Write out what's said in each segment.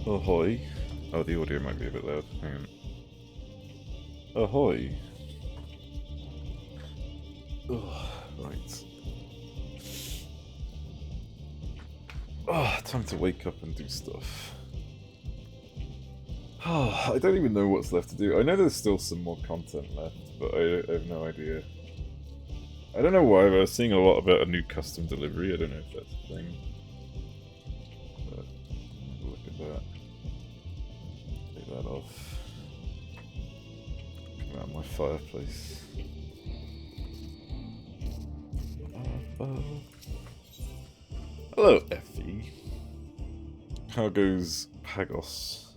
Ahoy. Oh, the audio might be a bit loud. Hang on. Ahoy. Ugh, right. Time to wake up and do stuff. I don't even know what's left to do. I know there's still some more content left, but I have no idea. I don't know why, but I was seeing a lot about a new custom delivery. I don't know if that's a thing. But look at that. Take that off. Come out of my fireplace. Hello, Effie. How goes Pagos?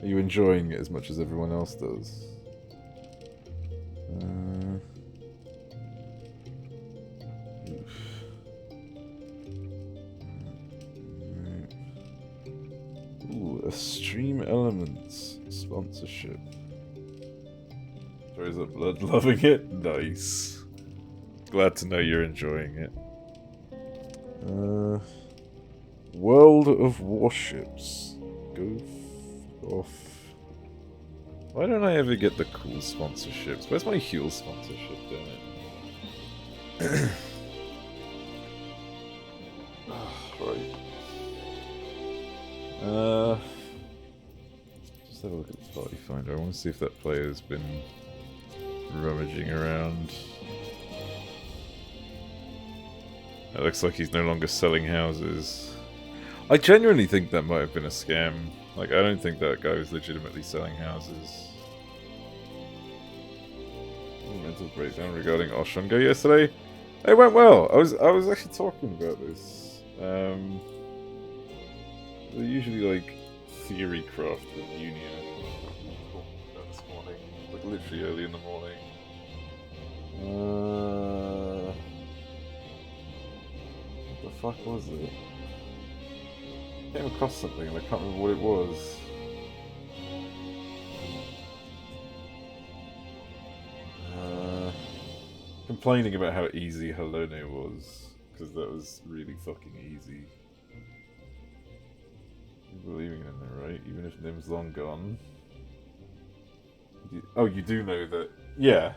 Are you enjoying it as much as everyone else does? Ooh, a Stream Elements sponsorship. Throws up blood, loving it? Nice. Glad to know you're enjoying it. World of Warships. Go off. Why don't I ever get the cool sponsorships? Where's my Huel sponsorship, damn it? Right. Just have a look at the party finder. I want to see if that player's been rummaging around. It looks like he's no longer selling houses. I genuinely think that might have been a scam. Like, I don't think that guy was legitimately selling houses. Mental breakdown regarding Oshunga yesterday. It went well. I was actually talking about this. They're usually like theory craft with Union this morning. Like literally early in the morning. What the fuck was it? I came across something and I can't remember what it was. Complaining about how easy Halone was, because that was really fucking easy. You're believing in him, right? Even if Nim's long gone. Oh, you do know that? Yeah.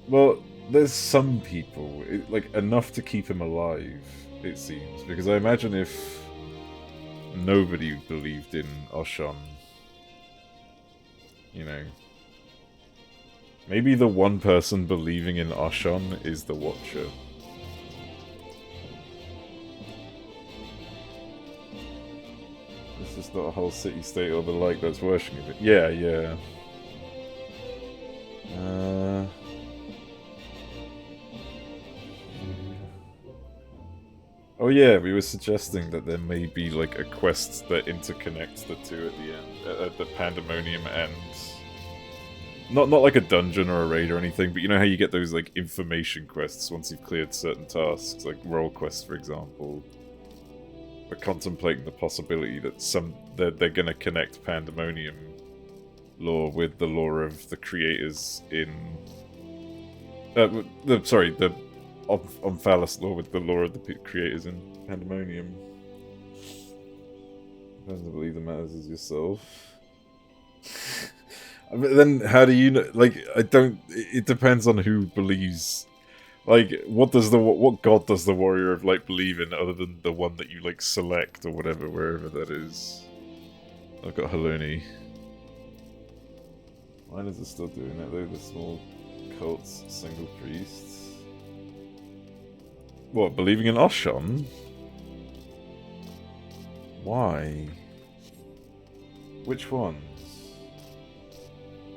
Well, there's some people, like, enough to keep him alive, it seems. Because I imagine if nobody believed in Oshon, you know, maybe the one person believing in Oshon is the Watcher. It's just not a whole city-state or the like that's worshipping it. Yeah, yeah. Oh yeah, we were suggesting that there may be like a quest that interconnects the two at the end, at the Pandemonium end. Not like a dungeon or a raid or anything, but you know how you get those like information quests once you've cleared certain tasks, like role quests, for example. We're contemplating the possibility that they're gonna connect Pandemonium lore with the lore of the creators in the Omphalos lore with the lore of the creators in Pandemonium. Depends to believe the matters is yourself. But then, how do you know? Like, I don't. It depends on who believes. Like, what god does the warrior of light believe in, other than the one that you like select or whatever, wherever that is? I've got Haloni. Why is it still doing that though? The small cults, single priests. What, believing in Oshon? Why? Which ones?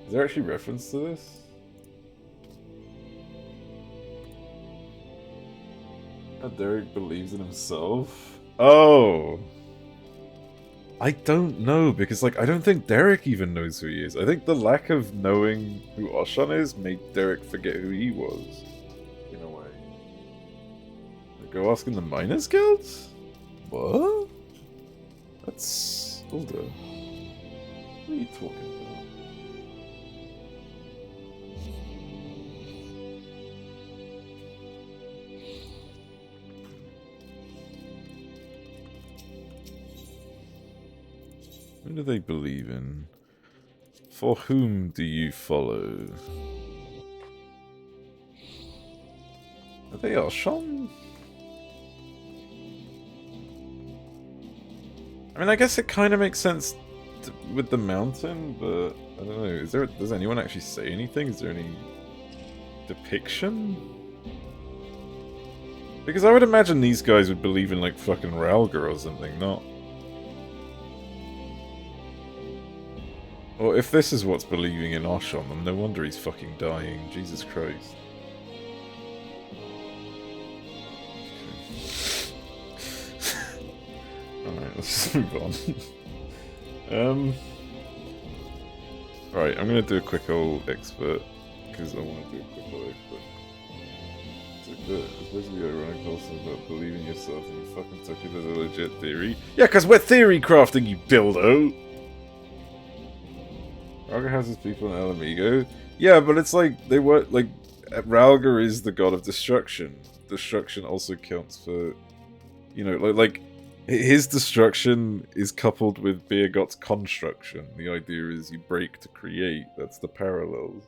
Is there actually reference to this? Derek believes in himself? Oh! I don't know, because, like, I don't think Derek even knows who he is. I think the lack of knowing who Oshon is made Derek forget who he was. In a way. Go asking the Miners Guild? What? That's... Hold on. What are you talking about? Who do they believe in? For whom do you follow? Are they Oshon? I mean, I guess it kind of makes sense with the mountain, but I don't know. Does anyone actually say anything? Is there any depiction? Because I would imagine these guys would believe in like fucking Ralgar or something, not... Or if this is what's believing in Oshon, then no wonder he's fucking dying. Jesus Christ. Alright, let's just move on. Right, I'm gonna do a quick old expert, because I want to do a quick old expert. It's basically ironic also about believing yourself and you fucking took it as a legit theory. Yeah, because we're theory crafting, you dildo! Ralgar has his people in El Amigo. Yeah, but it's like, they were, like, Ralgar is the god of destruction. Destruction also counts for, you know, like his destruction is coupled with Beergot's construction. The idea is you break to create. That's the parallels.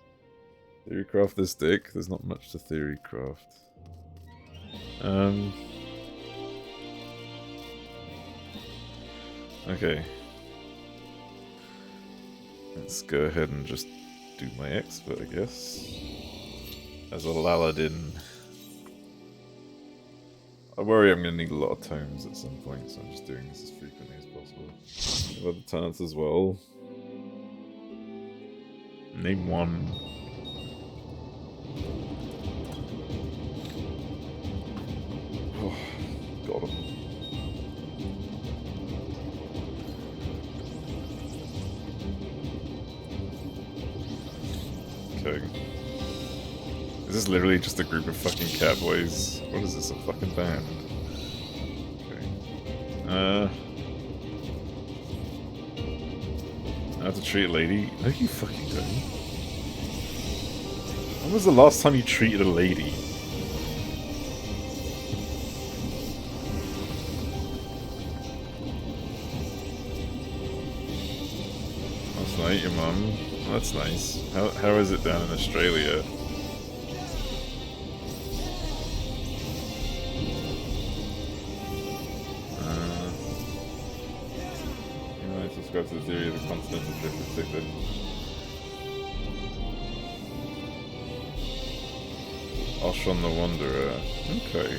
Theorycraft this dick. There's not much to theorycraft. Okay. Let's go ahead and just do my expert, I guess. As a Laladin. I worry I'm going to need a lot of tomes at some point, so I'm just doing this as frequently as possible. Other talents as well. Name one. Oh, got him. Okay. Is this literally just a group of fucking catboys? What is this, a fucking band? Okay. How to treat a lady? No, you fucking don't. When was the last time you treated a lady? Last night, your mum. Oh, that's nice. How is it down in Australia? Subscribe to the theory of the continental drift and stick them. Oshon the Wanderer. Okay.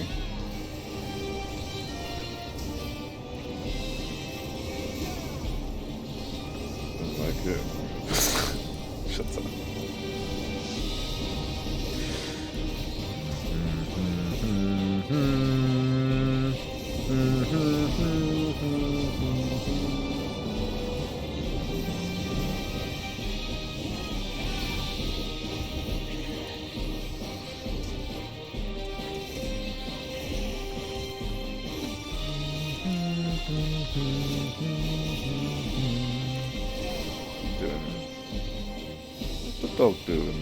Don't like it. Shut up. What's the dog doing?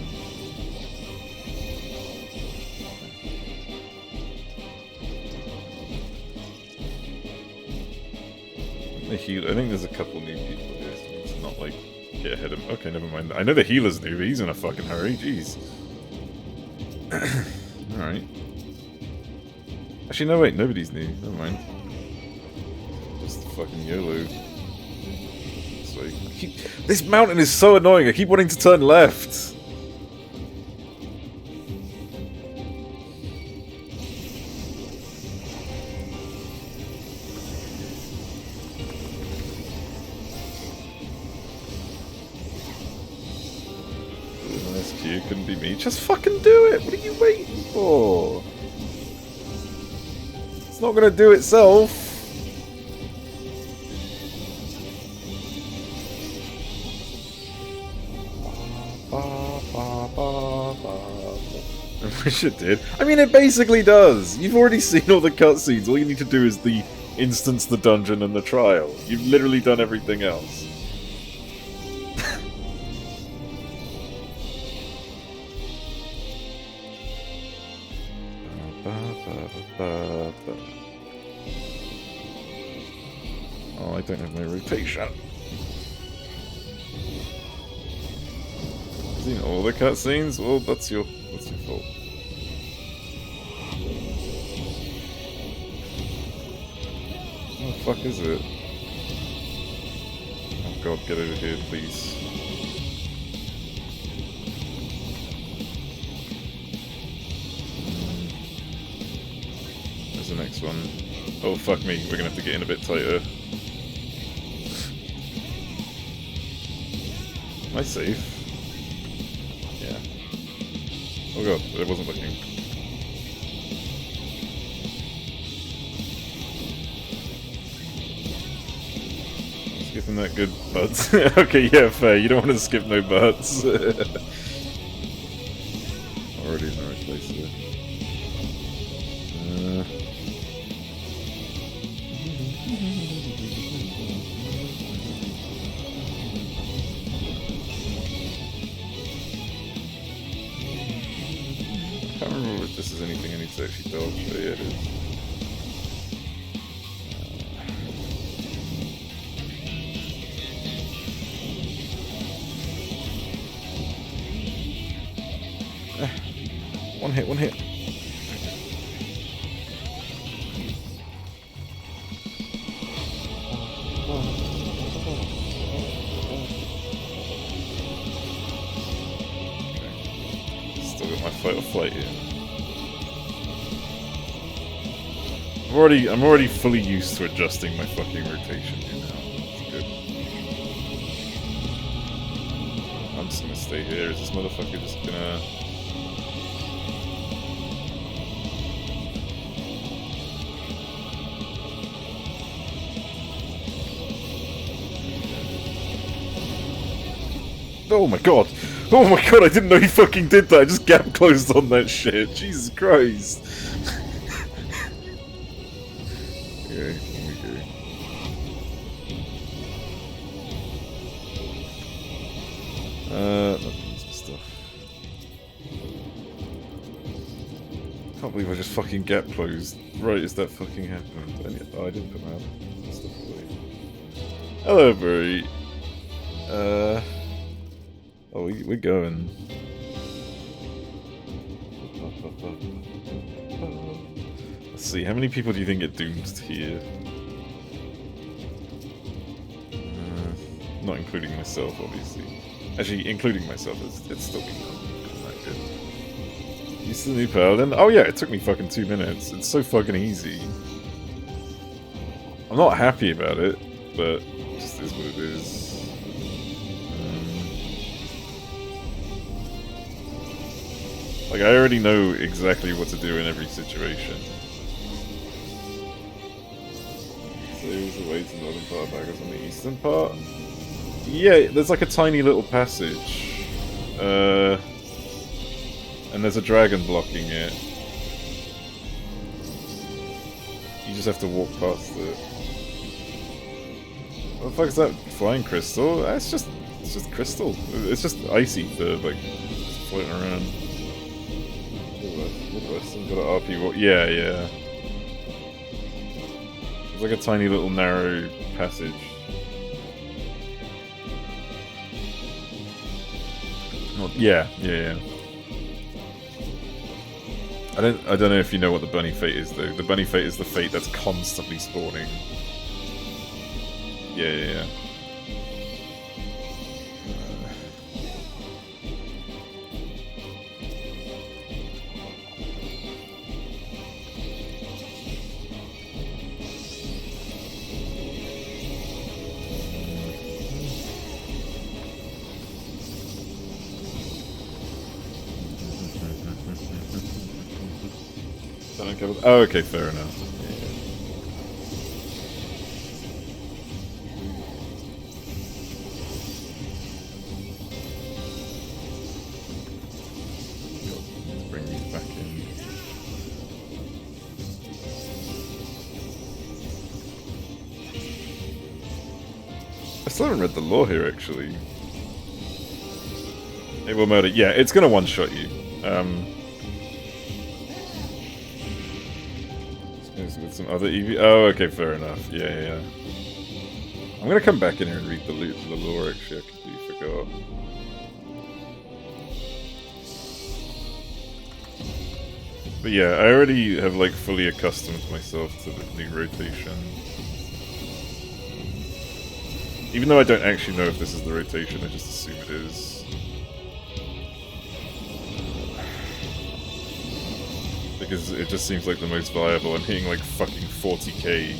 I think there's a couple new people here, so it's not like get ahead of him. Okay, never mind. I know the healer's new, but he's in a fucking hurry. Jeez. Alright. Actually, no, wait, nobody's new. Never mind. Just fucking YOLO. This mountain is so annoying. I keep wanting to turn left. It couldn't be me. Just fucking do it! What are you waiting for? It's not gonna do itself. I wish it did. I mean, it basically does. You've already seen all the cutscenes. All you need to do is the instance the dungeon and the trial. You've literally done everything else. Oh, I don't have my rotation. Seen all the cutscenes? Well, that's your fault. What the fuck is it? Oh god, get over here, please. There's the next one. Oh fuck me, we're gonna have to get in a bit tighter. Am I safe? Yeah. Oh god, I wasn't looking. Skipping that good butts. Okay, yeah, fair. You don't want to skip no butts. Already in the right place here. I can't remember if this is anything I need to actually dodge, but yeah, it is. One hit. Still got my fight or flight here. I'm already fully used to adjusting my fucking rotation here now. It's good. I'm just gonna stay here. Is this motherfucker just gonna... Oh my god! Oh my god, I didn't know he fucking did that! I just gap closed on that shit! Jesus Christ! Okay, here we go. Some stuff. Can't believe I just fucking gap closed right as that fucking happened. Oh, I didn't put my other stuff away. Hello, Brie. Oh, we're going. Let's see, how many people do you think get doomed here? Not including myself, obviously. Actually, including myself, it's still not that good. Used to the new Paladin? Oh yeah, it took me fucking 2 minutes. It's so fucking easy. I'm not happy about it, but it just is what it is. Like, I already know exactly what to do in every situation. So there's a way to the northern part of Bagos on the eastern part? Yeah, there's like a tiny little passage. And there's a dragon blocking it. You just have to walk past it. What the fuck is that? Flying crystal? It's just crystal. It's just icy for like floating around. Got an RP walk. Yeah. It's like a tiny little narrow passage. Well, yeah. I don't know if you know what the bunny fate is though. The bunny fate is the fate that's constantly spawning. Yeah. Oh, okay, fair enough. Let's bring these back in. I still haven't read the lore here, actually. It will murder. Yeah, it's gonna one-shot you. With some other EV. Oh, okay, fair enough. Yeah. I'm gonna come back in here and read the lore. Actually, I completely forgot. But yeah, I already have like fully accustomed myself to the new rotation. Even though I don't actually know if this is the rotation, I just assume it is. Because it just seems like the most viable. I'm hitting like fucking 40k.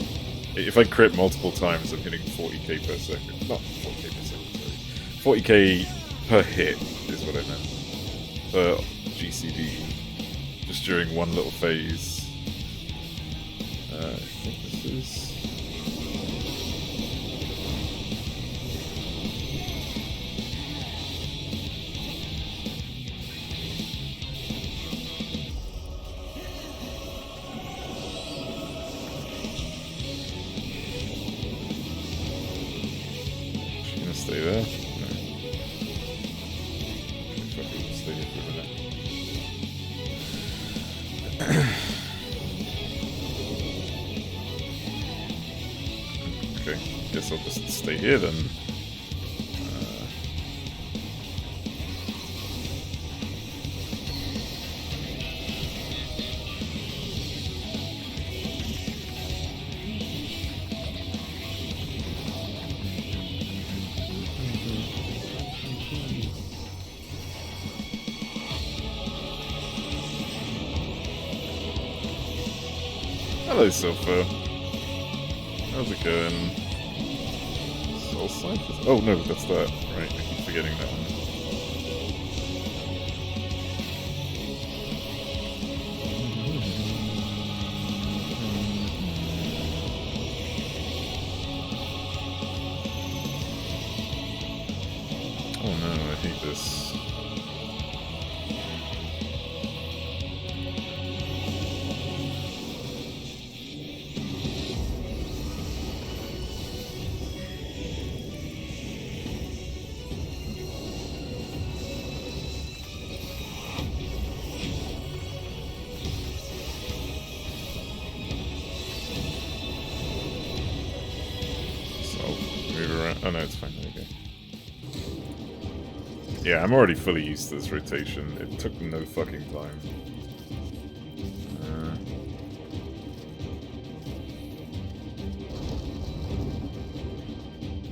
If I crit multiple times, I'm hitting 40k per second. Not 40k per second, sorry. 40k per hit is what I meant. Per GCD. Just during one little phase. I think this is... Stay there? No. Okay, fuck it, we'll stay here for a minute. Okay, guess I'll just stay here then. Hello, Sofa. How's it going? Soul Cyphers? Oh no, that's that. Right, I keep forgetting that one. Oh no, I hate this. Oh no, it's fine. Okay. Yeah, I'm already fully used to this rotation. It took no fucking time.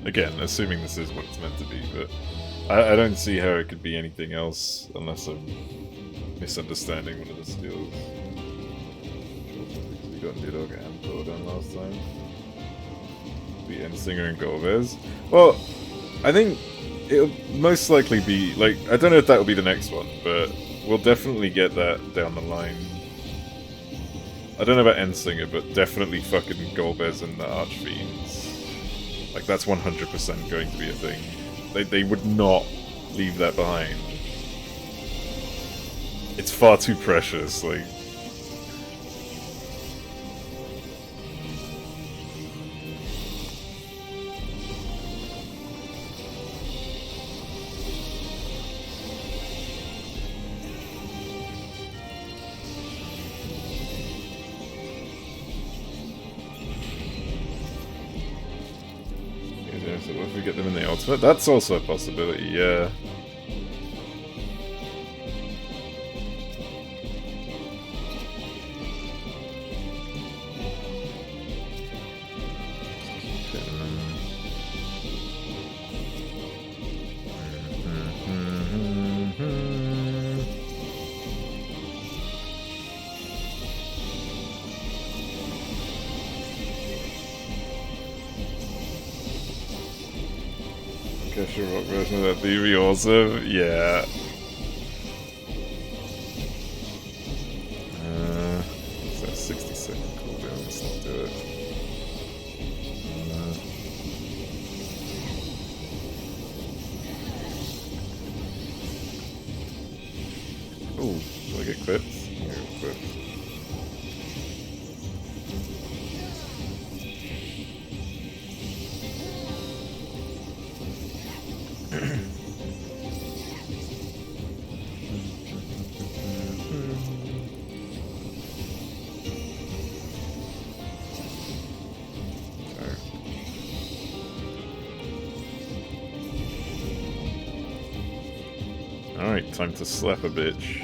Again, assuming this is what it's meant to be, but I don't see how it could be anything else unless I'm misunderstanding one of the skills. We got Nidog and Thor done last time. The Endsinger and Golbez. Well, I think it'll most likely be, like, I don't know if that'll be the next one, but we'll definitely get that down the line. I don't know about Endsinger, but definitely fucking Golbez and the Archfiends. Like, that's 100% going to be a thing. They would not leave that behind. It's far too precious, like... So what if we get them in the ultimate? That's also a possibility, yeah. Kesha Rock version of that BB also? Yeah. What's that 60-second cooldown? Let's not do it. Oh, do I get clipped? I get clipped. Alright, time to slap a bitch.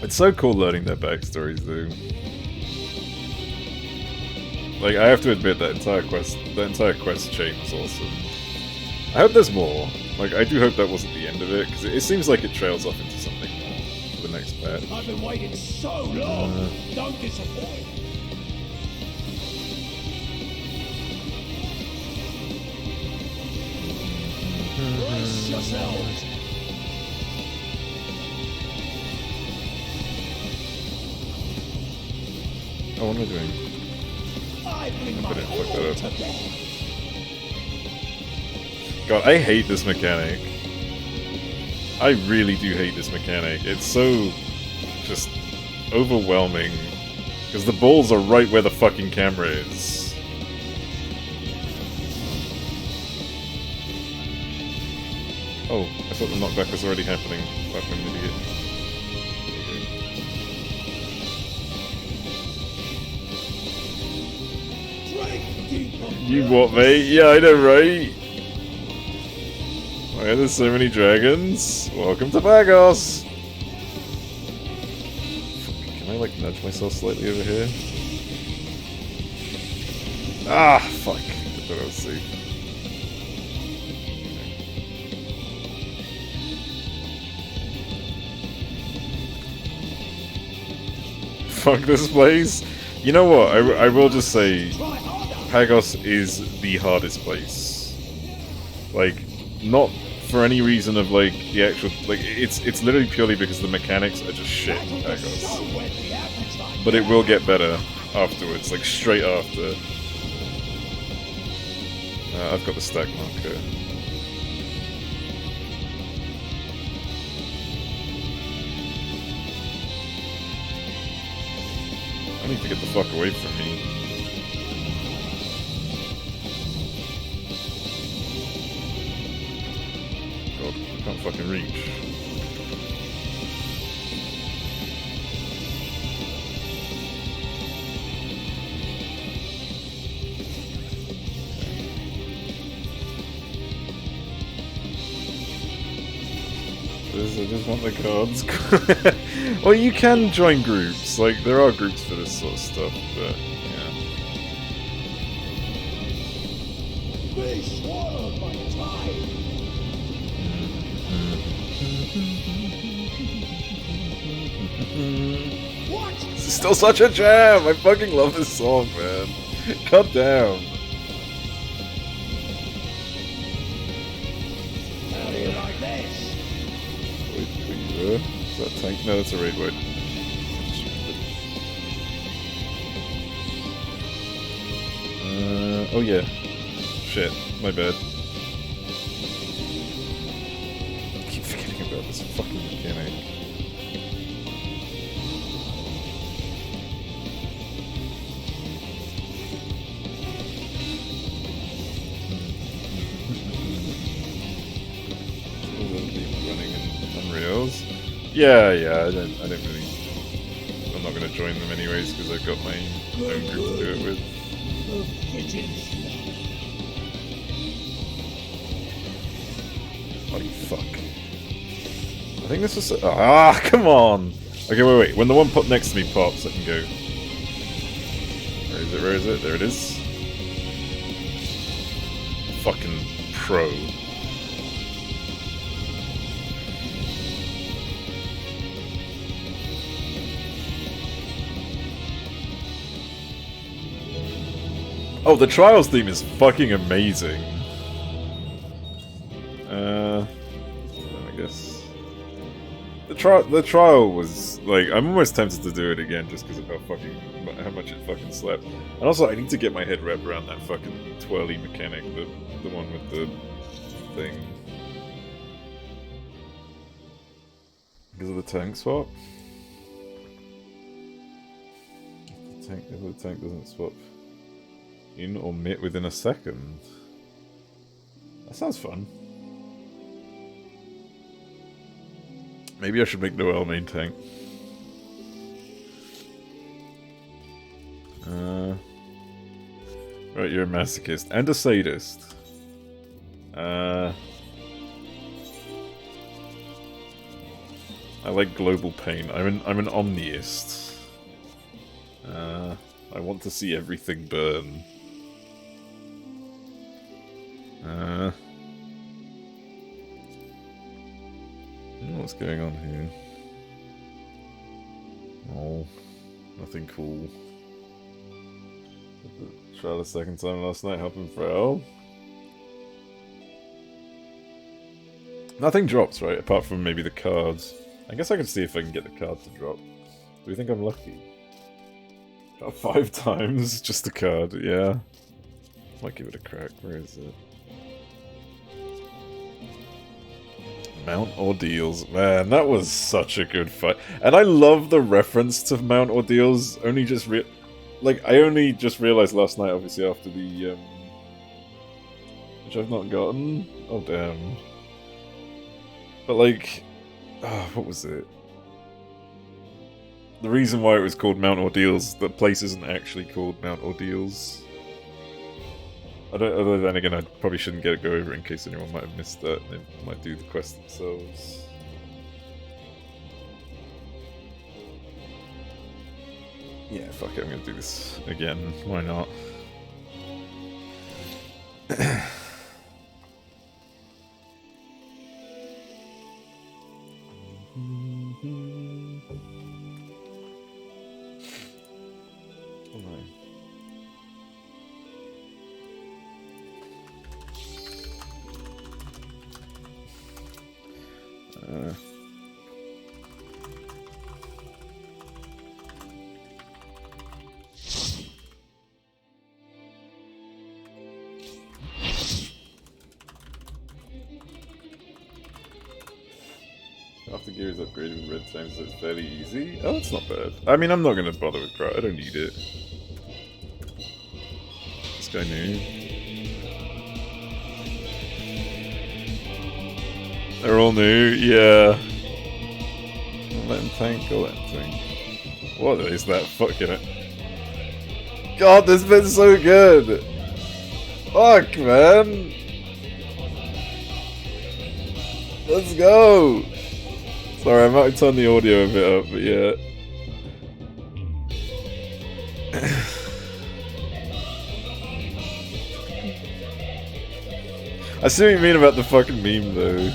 It's so cool learning their backstories, though. Like, I have to admit that entire quest chain was awesome. I hope there's more. Like, I do hope that wasn't the end of it, because it seems like it trails off into something more for the next patch. I've been waiting so long. Don't disappoint. Brace yourselves. Oh, what am I doing? I bring my didn't fuck that all up. to bear. God, I hate this mechanic. I really do hate this mechanic. It's so just overwhelming. Because the balls are right where the fucking camera is. Oh, I thought the knockback was already happening. Fuck, I'm an idiot. Drink deeper. You what, mate? Yeah, I know, right? Why are there so many dragons? Welcome to Bagos! Fuck, can I, like, nudge myself slightly over here? Ah, fuck. I thought I was safe. Fuck this place. You know what? I will just say, Pagos is the hardest place. Like, not for any reason of like the actual it's literally purely because the mechanics are just shit in Pagos. But it will get better afterwards, like straight after. I've got the stack marker. I need to get the fuck away from me. God, I can't fucking reach. I just want the cards. Well, you can join groups. Like, there are groups for this sort of stuff, but yeah. Be swallowed by the tide. What? This is still such a jam! I fucking love this song, man. God damn. How do you like this? Is that a tank? No, that's a raid wood. Oh yeah. Shit, my bad. I keep forgetting about this fucking mechanic. Running in Unreals. Yeah, I don't really. I'm not gonna join them anyways because I've got my own group to do it with. Bloody fuck. I think this was. Ah, come on! Okay, wait. When the one pop next to me pops, I can go. Where is it? There it is. Fucking pro. Oh, the Trials theme is fucking amazing. I guess the trial was like, I'm almost tempted to do it again just because of how much it fucking slapped. And also, I need to get my head wrapped around that fucking twirly mechanic, the one with the thing. Because of the tank swap. If the tank doesn't swap in or mit within a second. That sounds fun. Maybe I should make Noel main tank. Right, you're a masochist and a sadist. I like global pain. I'm an omniist. I want to see everything burn. What's going on here? Oh, nothing cool. Tried a second time last night, helping Frau. Nothing drops, right? Apart from maybe the cards. I guess I can see if I can get the card to drop. Do we think I'm lucky? Drop 5 times, just the card, yeah. Might give it a crack. Where is it? Mount Ordeals. Man, that was such a good fight. And I love the reference to Mount Ordeals. I only just realized last night, obviously, after the, which I've not gotten. Oh, damn. But, like, what was it? The reason why it was called Mount Ordeals, the place isn't actually called Mount Ordeals. Other than again, I probably shouldn't go over it in case anyone might have missed that. They might do the quest themselves. Yeah, fuck it, I'm gonna do this again. Why not? After gear is upgraded with red times, so it's fairly easy. Oh, that's not bad. I mean, I'm not going to bother with Grat. I don't need it. This guy new. They're all new, yeah. Let him tank, go let him tank. What is that fucking it? God, this bit's so good! Fuck, man! Let's go! Sorry, I might turn the audio a bit up, but yeah. I see what you mean about the fucking meme, though.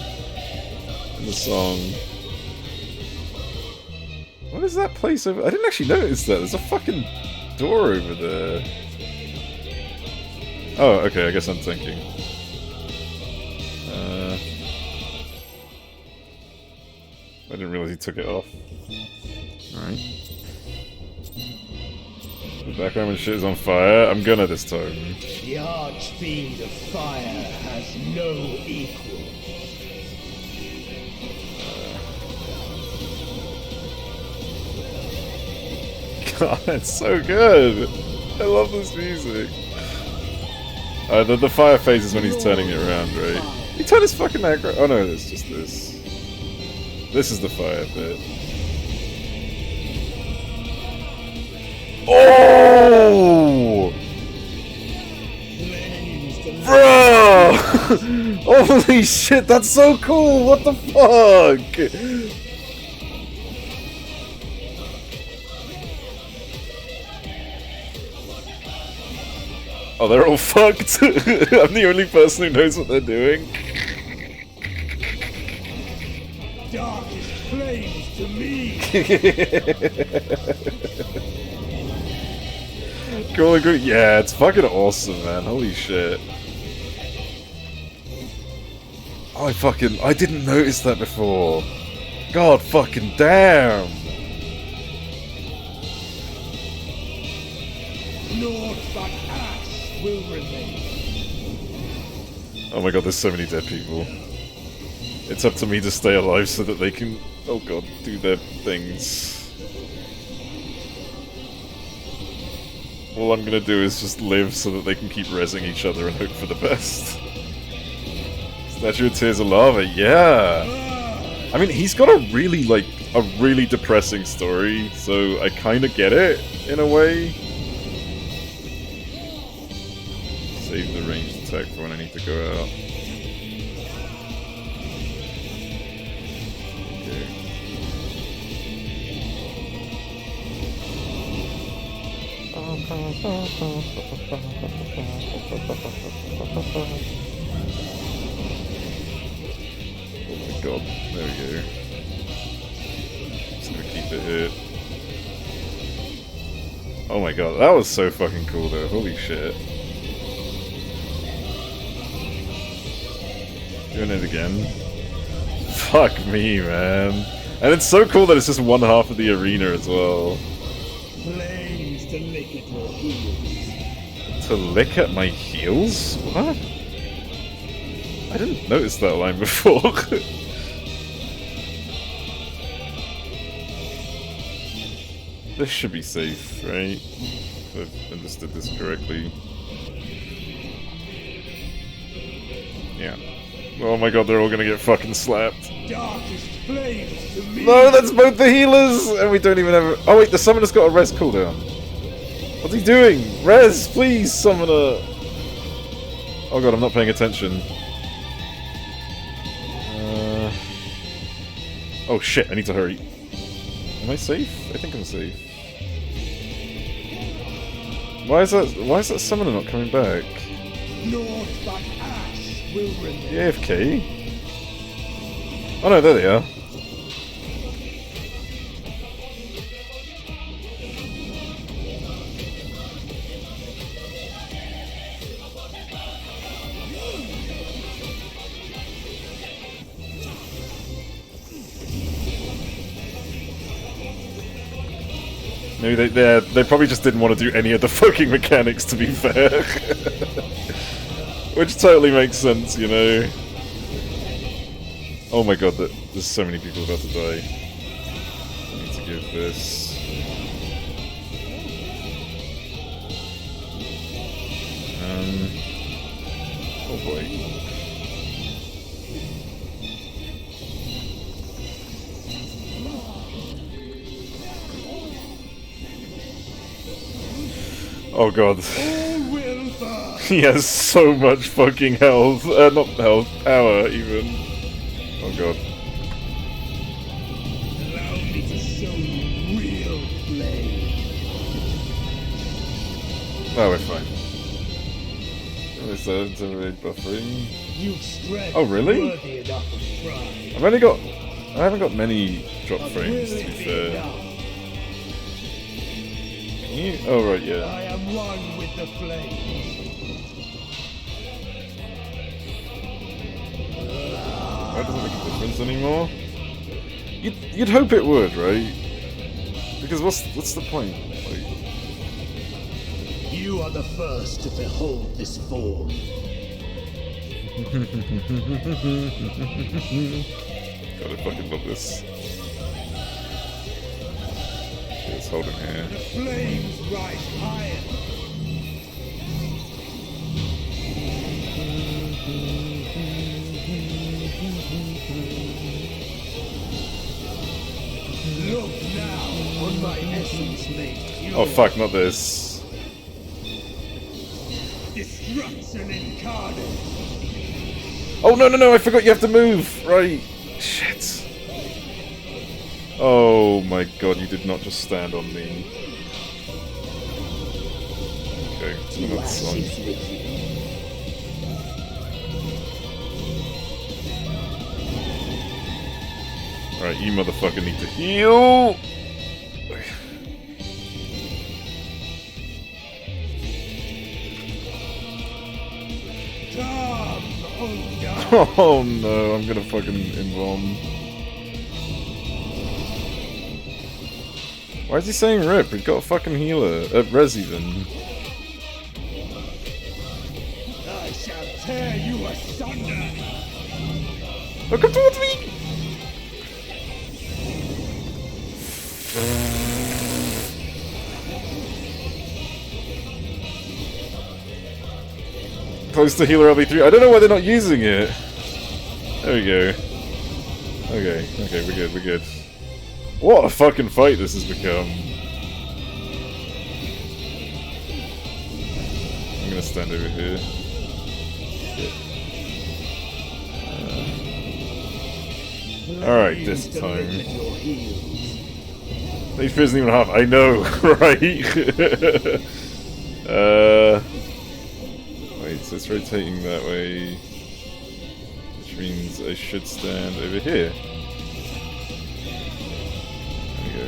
In the song. What is that place over? I didn't actually notice that. There's a fucking door over there. Oh, okay, I guess I'm thinking. I didn't realize he took it off. Alright. The background when shit is on fire. I'm gonna this time. The Archfiend of Fire has no equal. God, it's so good! I love this music. The fire phase is when he's turning it around, right? He turned his fucking aggro. Oh no, it's just this. This is the fire bit. Oh! Bro! Holy shit, that's so cool! What the fuck? Oh, they're all fucked. I'm the only person who knows what they're doing. Darkest flames to me. Cool, agree. Yeah, it's fucking awesome, man. Holy shit. Oh, I didn't notice that before. God fucking damn. Naught but ash will remain. Oh my god, there's so many dead people. It's up to me to stay alive so that they can, oh god, do their things. All I'm gonna do is just live so that they can keep rezzing each other and hope for the best. Statue of Tears of Lava, yeah! I mean, he's got a really depressing story, so I kinda get it, in a way. Save the ranged attack for when I need to go out. Okay. my god, there we go. Just gonna keep it here. Oh my god, that was so fucking cool though, holy shit. Doing it again. Fuck me, man. And it's so cool that it's just one half of the arena as well. Flames to lick at your heels. To lick at my heels? What? I didn't notice that line before. This should be safe, right? If I've understood this correctly. Yeah. Oh my god, they're all gonna get fucking slapped. Darkest flames to me. No, that's both the healers! And we don't even have a... Oh wait, the summoner's got a res cooldown. What's he doing? Res, please, summoner! Oh god, I'm not paying attention. Oh shit, I need to hurry. Am I safe? I think I'm safe. Why is that summoner not coming back? Naught but ash will remain. The AFK? Oh no, there they are. Maybe they probably just didn't want to do any of the fucking mechanics, to be fair. Which totally makes sense, you know. Oh my god, there's so many people about to die. I need to give this. Oh boy. Oh god. He has so much fucking health. Not health, power even. Oh god. Allow me to show you real flame. Oh, we're fine. Oh, is that buffering? You've strength Oh, really? worthy enough of pride. I haven't got many drop frames, to be fair. Can you? Oh, right, yeah. I am one with the flames. Why doesn't it make a difference anymore? You'd hope it would, right? Because what's the point? Like... You are the first to behold this form. God, I fucking love this. Let's hold him here. The flames rise higher. Look now on my essence made pure. Oh fuck, not this. Destruction incarnate. Oh no, I forgot you have to move! Right. Shit. Oh my god, you did not just stand on me. Okay, it's another song. Alright, you motherfucker need to heal! Come, oh God. Oh no, I'm gonna fucking invuln. Why is he saying rip? We've got a fucking healer. Res even. I shall tear you asunder. Oh, come towards me! Close to healer LB3. I don't know why they're not using it. There we go. Okay, we're good. What a fucking fight this has become. I'm gonna stand over here. Shit. Alright, this time. HP isn't even half. I know, right? Wait, so it's rotating that way, which means I should stand over here. There we go.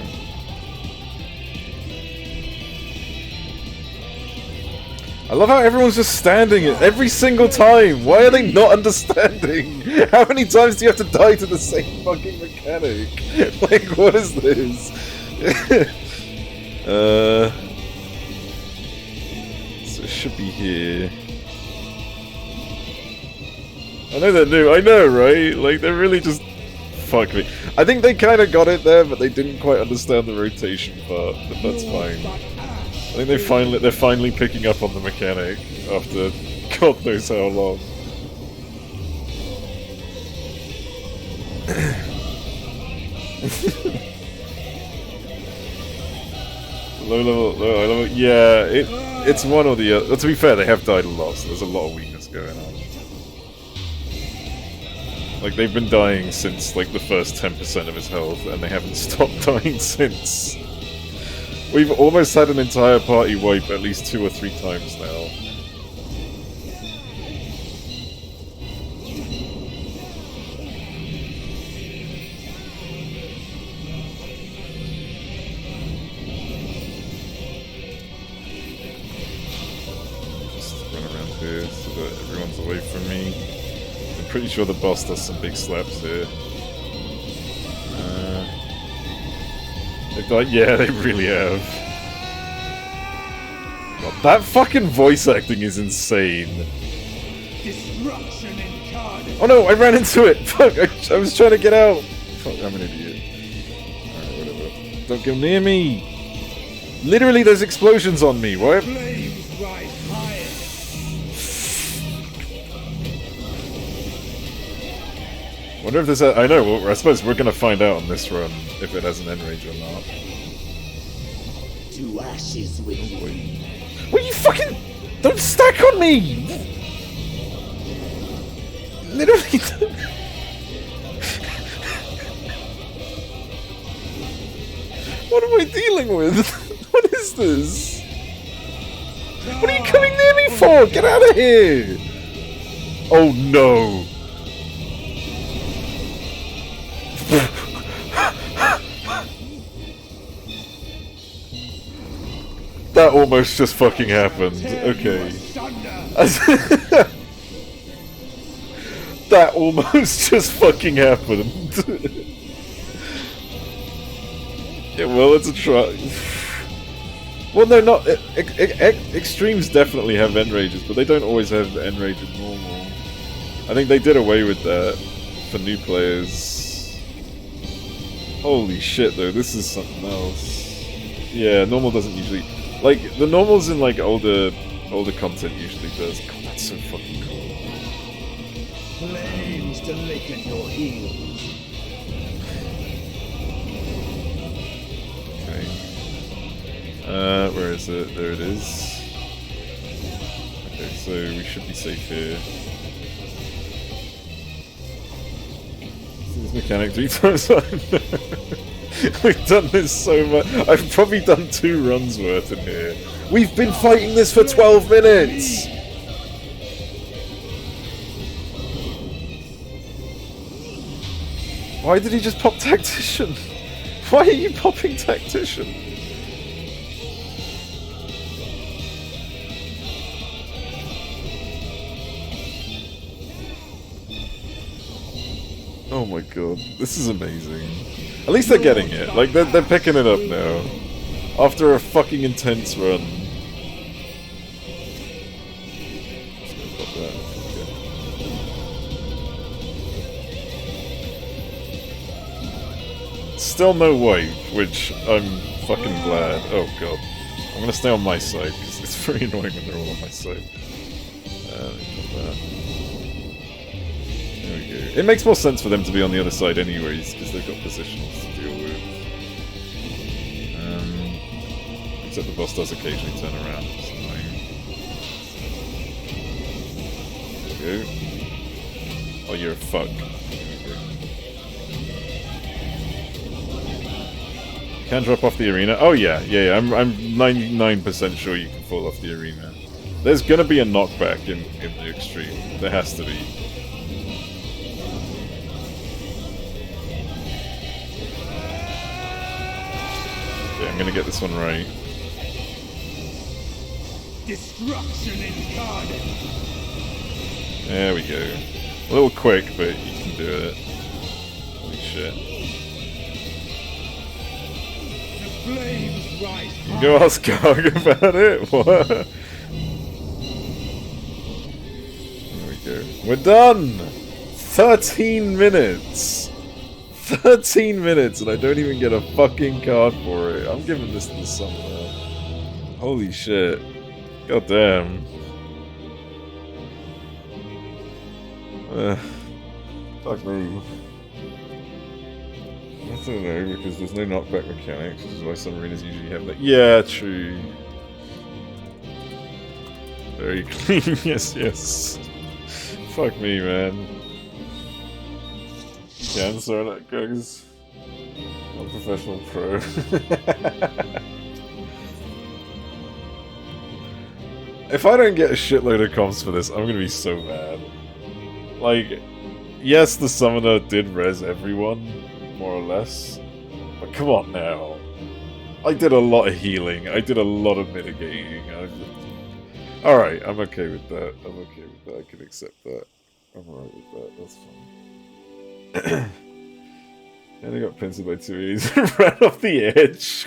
I love how everyone's just standing it every single time. Why are they not understanding? How many times do you have to die to the same fucking mechanic? Like, what is this? So it should be here. I know they're new. I know, right? Like, they're really just... Fuck me. I think they kind of got it there, but they didn't quite understand the rotation part. But that's fine. I think they're finally picking up on the mechanic after God knows how long. low level, yeah, it's one or the other. To be fair, they have died a lot, so there's a lot of weakness going on. Like, they've been dying since, like, the first 10% of his health, and they haven't stopped dying since. We've almost had an entire party wipe at least 2 or 3 times now. Just run around here so that everyone's away from me. I'm pretty sure the boss does some big slaps here. They've died. Yeah, they really have. God, that fucking voice acting is insane. Destruction incarnate. Oh no, I ran into it! Fuck, I was trying to get out! Fuck, I'm an idiot. Alright, whatever. Don't go near me! Literally, there's explosions on me, what? Flames rise higher. Wonder if there's a... I know, well, I suppose we're gonna find out on this run if it has an end range or not. To ashes with you. What, you fucking... Don't stack on me! Literally... What am I dealing with? What is this? What are you coming near me for? Get out of here! Oh no! That almost just fucking happened. Okay. That almost just fucking happened. Yeah, well, it's a try. Well, no, not... Extremes definitely have end rages, but they don't always have end rage in normal. I think they did away with that for new players. Holy shit, though, this is something else. Yeah, normal doesn't usually... Like, the normals in, like, older content usually does. God, that's so fucking cool. Flames to lick at your heels. Okay. Where is it? There it is. Okay, so we should be safe here. This mechanic 3 times. We've done this so much. I've probably done 2 runs worth in here. We've been fighting this for 12 minutes! Why did he just pop Tactician? Why are you popping Tactician? Oh my god, this is amazing. At least they're getting it. Like, they're picking it up now. After a fucking intense run. Just gonna pop that. Okay. Still no wipe, which I'm fucking glad. Oh god. I'm gonna stay on my side, because it's very annoying when they're all on my side. Let me pop that. There we go. It makes more sense for them to be on the other side anyways, because they've got positions to deal with. Except the boss does occasionally turn around, it's annoying. There we go. Oh, you're a fuck. There we go. Can drop off the arena? Oh yeah. I'm 99% sure you can fall off the arena. There's gonna be a knockback in the extreme. There has to be. Okay, I'm gonna get this one right. Destruction incarnate. There we go. A little quick, but you can do it. Holy shit. The flames rise You can go ask Garg about it? What? There we go. We're done! 13 minutes! 13 minutes and I don't even get a fucking card for it. I'm giving this to someone. Holy shit. God damn. Fuck me. I don't know, because there's no knockback mechanics, which is why some arenas usually have that. Yeah, true. Very clean, yes. Fuck me, man. Yeah, I'm sorry that goes. I'm a professional pro. If I don't get a shitload of comps for this, I'm gonna be so mad. Like, yes, the summoner did res everyone, more or less. But come on now. I did a lot of healing. I did a lot of mitigating. Alright, I'm okay with that. I'm okay with that. I can accept that. I'm alright with that. That's fine. And I got penciled by 2 A's and ran off the edge.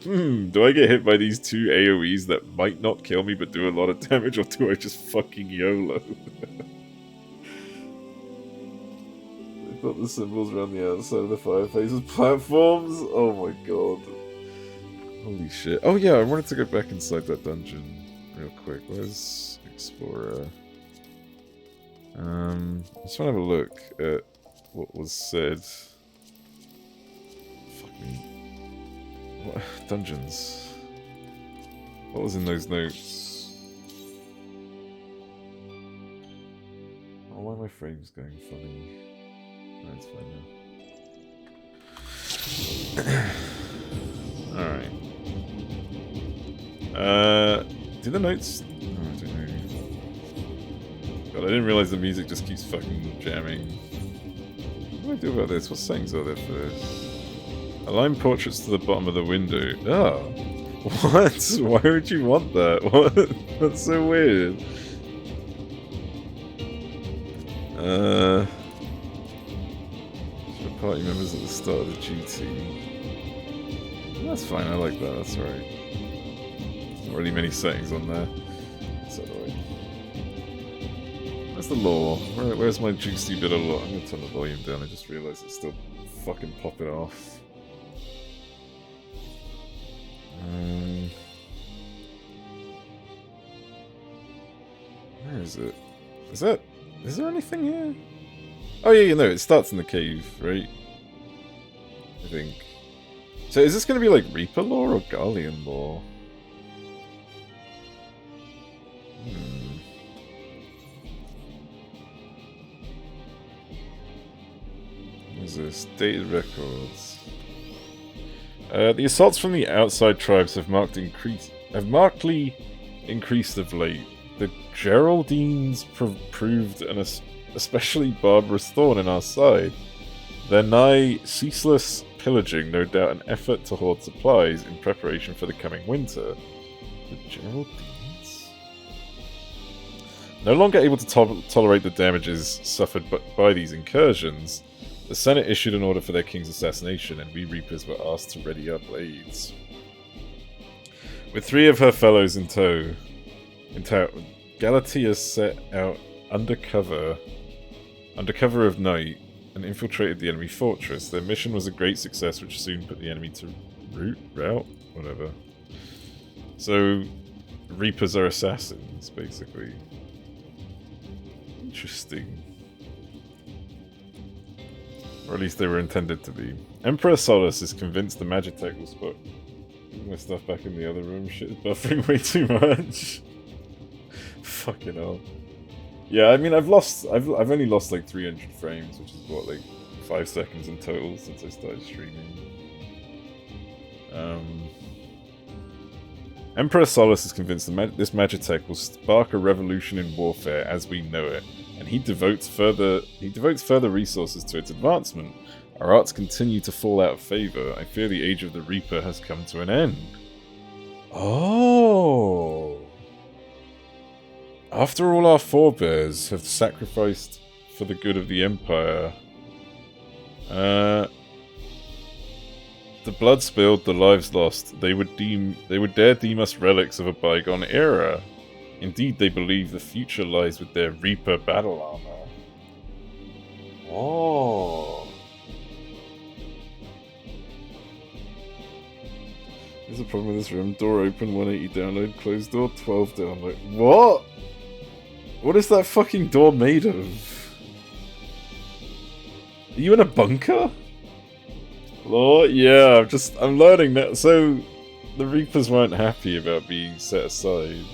Do I get hit by these 2 AoEs that might not kill me but do a lot of damage, or do I just fucking YOLO? I thought the symbols around the outside of the fireplaces platforms? Oh my god. Holy shit. Oh yeah, I wanted to go back inside that dungeon real quick. Where's Explorer? I just want to have a look at what was said. Fuck me. What? Dungeons. What was in those notes? Oh, why are my frames going funny? No, it's fine now. Alright. Do the notes... Oh, I don't know. God, I didn't realize the music just keeps fucking jamming. What do I do about this? What settings are there for this? Align portraits to the bottom of the window. Oh. What? Why would you want that? What? That's so weird. Show party members at the start of the GT. That's fine, I like that, that's alright. Not really many settings on there. That's alright. Where's the lore? Where's my juicy bit of lore? I'm gonna turn the volume down, I just realised it's still fucking popping off. Where is it? Is there anything here? Oh yeah, you know, it starts in the cave, right? I think. So is this going to be like Reaper lore or Garlean lore? What is this? Dated records. The assaults from the outside tribes have markedly increased of late. The Geraldines proved an especially barbarous thorn in our side. Their nigh ceaseless pillaging, no doubt an effort to hoard supplies in preparation for the coming winter. The Geraldines? No longer able to tolerate the damages suffered by these incursions, the Senate issued an order for their king's assassination, and we Reapers were asked to ready our blades. With 3 of her fellows in tow, Galatea set out undercover of night and infiltrated the enemy fortress. Their mission was a great success, which soon put the enemy to rout, whatever. So, Reapers are assassins, basically. Interesting. Or at least they were intended to be. Emperor Solus is convinced the Magitech will spot my stuff back in the other room. Shit is buffering way too much. Fucking hell. Yeah, I mean, I've only lost like 300 frames, which is what, like 5 seconds in total since I started streaming. Emperor Solus is convinced that this Magitech will spark a revolution in warfare as we know it, and he devotes further resources to its advancement. Our arts continue to fall out of favor. I fear the age of the Reaper has come to an end. Oh. After all our forebears have sacrificed for the good of the Empire, the blood spilled, the lives lost, they would dare deem us relics of a bygone era. Indeed, they believe the future lies with their Reaper battle armor. Oh. There's a problem with this room. Door open, 180 download, closed door, 12 download. What? What is that fucking door made of? Are you in a bunker? Lord, yeah, I'm learning that. So, the Reapers weren't happy about being set aside.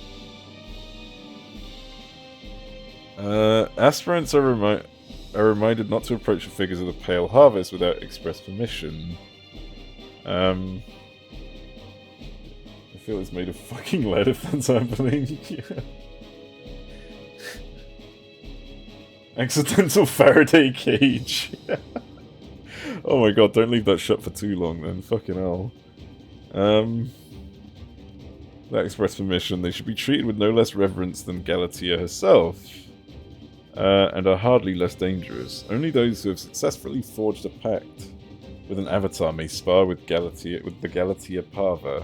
Aspirants are reminded not to approach the figures of the Pale Harvest without express permission. I feel it's made of fucking lead if that's happening. Yeah. Accidental Faraday cage. Oh my god, don't leave that shut for too long then. Fucking hell. That express permission, they should be treated with no less reverence than Galatea herself. And are hardly less dangerous. Only those who have successfully forged a pact with an avatar may spar with the Galatea Parva.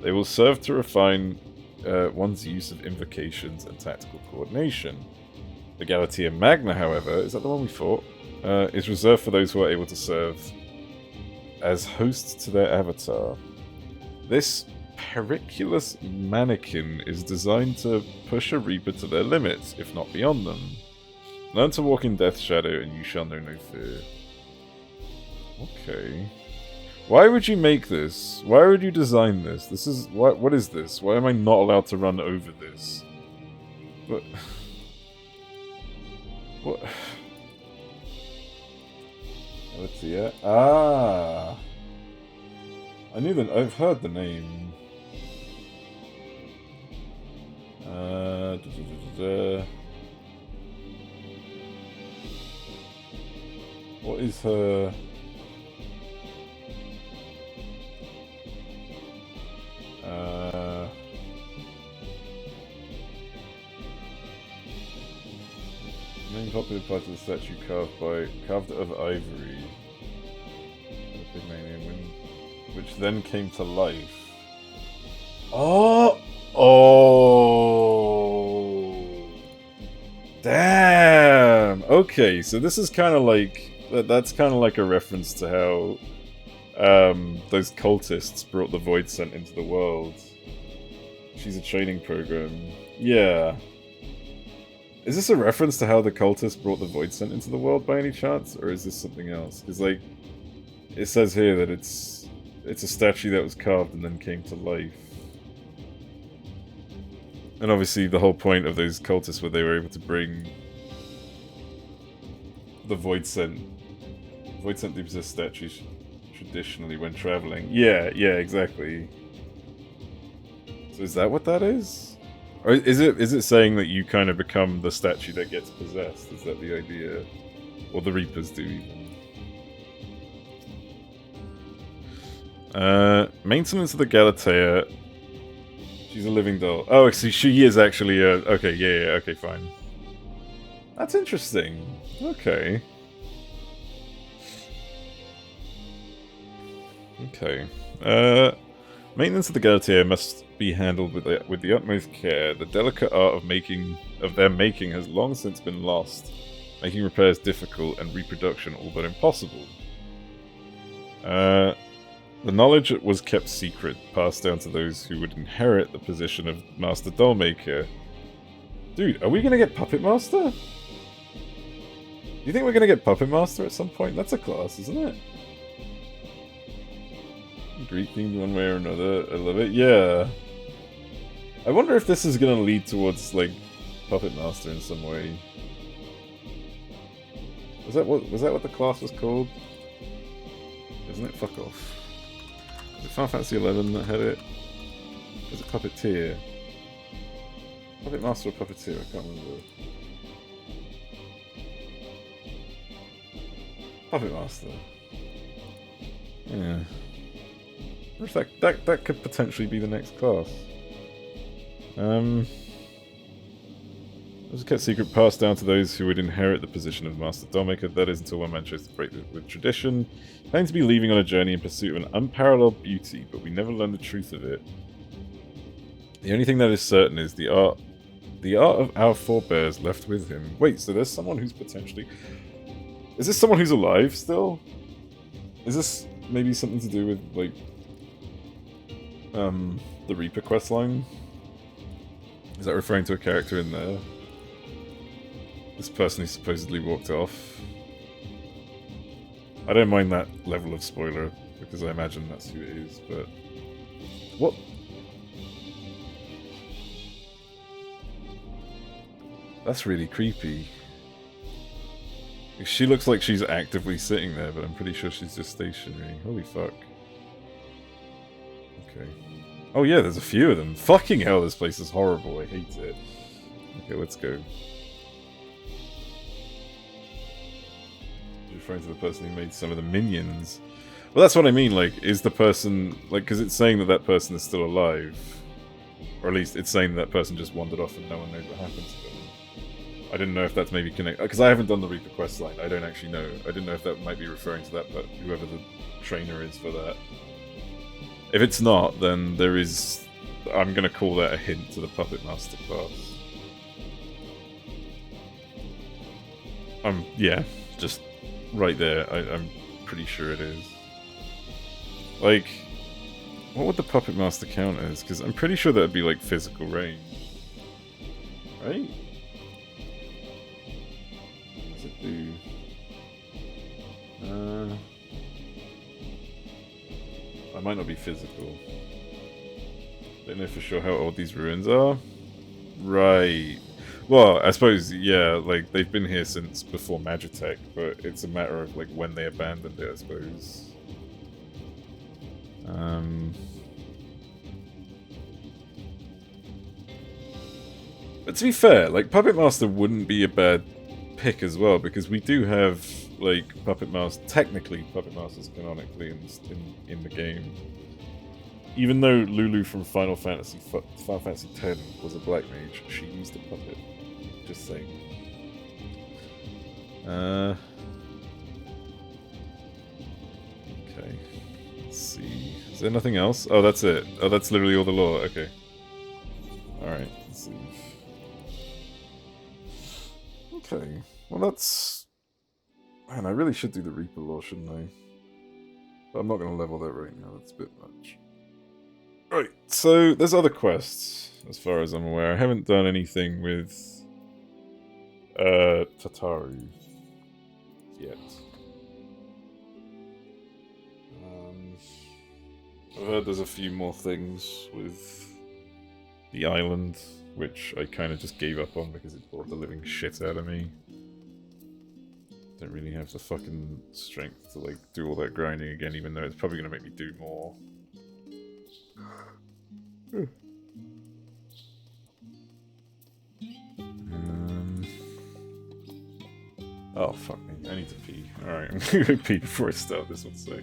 They will serve to refine one's use of invocations and tactical coordination. The Galatea Magna, however, is that the one we fought? Is reserved for those who are able to serve as hosts to their avatar. This periculous mannequin is designed to push a Reaper to their limits, if not beyond them. Learn to walk in Death's shadow, and you shall know no fear. Okay. Why would you make this? Why would you design this? This is... What is this? Why am I not allowed to run over this? What? What? Let's see it. Ah! I knew that. I've heard the name. What is her... main popular part of the statue carved of ivory, which then came to life. Oh! Oh! Damn! Okay, so this is kind of like... That's kind of like a reference to how those cultists brought the Void Scent into the world. She's a training program. Yeah. Is this a reference to how the cultists brought the Void Scent into the world by any chance? Or is this something else? Because, like, it says here that it's a statue that was carved and then came to life. And obviously the whole point of those cultists was they were able to bring the Void Scent. Void Scent do possess statues traditionally when traveling. Yeah, exactly. So is that what that is? Or is it saying that you kind of become the statue that gets possessed? Is that the idea? Or the Reapers do even? Maintenance of the Galatea. She's a living doll. Oh, so she is actually a... Okay, yeah, okay, fine. That's interesting. Okay. Okay. Maintenance of the Galatea must be handled with the utmost care. The delicate art of their making has long since been lost, making repairs difficult and reproduction all but impossible. The knowledge was kept secret, passed down to those who would inherit the position of Master Dollmaker. Dude, are we gonna get Puppet Master? Do you think we're gonna get Puppet Master at some point? That's a class, isn't it? Greek themed one way or another. I love it. Yeah. I wonder if this is gonna lead towards, like, Puppet Master in some way. Was that what the class was called? Isn't it? Fuck off. Was it Final Fantasy XI that had it? Is it Puppeteer? Puppet Master or Puppeteer? I can't remember. Puppet Master. Yeah. In fact, that could potentially be the next class. There's a kept secret passed down to those who would inherit the position of Master Dominica. That is until one man chose to break with tradition. Claims to be leaving on a journey in pursuit of an unparalleled beauty, but we never learn the truth of it. The only thing that is certain is the art of our forebears left with him. Wait, so there's someone who's potentially... Is this someone who's alive still? Is this maybe something to do with, like... the Reaper questline? Is that referring to a character in there? This person who supposedly walked off. I don't mind that level of spoiler, because I imagine that's who it is, but... What? That's really creepy. She looks like she's actively sitting there, but I'm pretty sure she's just stationary. Holy fuck. Okay. Oh yeah, there's a few of them. Fucking hell, this place is horrible. I hate it. Okay, let's go. Referring to the person who made some of the minions. Well, that's what I mean, like, is the person... Like, because it's saying that that person is still alive. Or at least it's saying that person just wandered off and no one knows what happened to them. I didn't know if that's maybe connected... Because I haven't done the Reaper questline. I don't actually know. I didn't know if that might be referring to that, but whoever the trainer is for that. If it's not, then there is... I'm going to call that a hint to the Puppet Master class. Yeah, just right there. I'm pretty sure it is. Like, what would the Puppet Master count as? Because I'm pretty sure that would be like physical range. Right? What does it do? I might not be physical. Don't know for sure how old these ruins are. Right. Well, I suppose, yeah, like, they've been here since before Magitech, but it's a matter of, like, when they abandoned it, I suppose. But to be fair, like, Puppet Master wouldn't be a bad pick as well, because we do have, like, technically Puppet Masters canonically in the game. Even though Lulu from Final Fantasy X was a black mage, she used a puppet. Just saying. Okay. Let's see. Is there nothing else? Oh, that's it. Oh, that's literally all the lore. Okay. Alright, let's see. Okay. Well, that's... Man, I really should do the Reaper lore, shouldn't I? But I'm not going to level that right now. That's a bit much. Right, so there's other quests, as far as I'm aware. I haven't done anything with Tataru yet. I've heard there's a few more things with the island, which I kind of just gave up on because it bored the living shit out of me. Don't really have the fucking strength to like do all that grinding again, even though it's probably going to make me do more. Oh, fuck me. I need to pee. Alright, I'm gonna go pee before I start this one, so...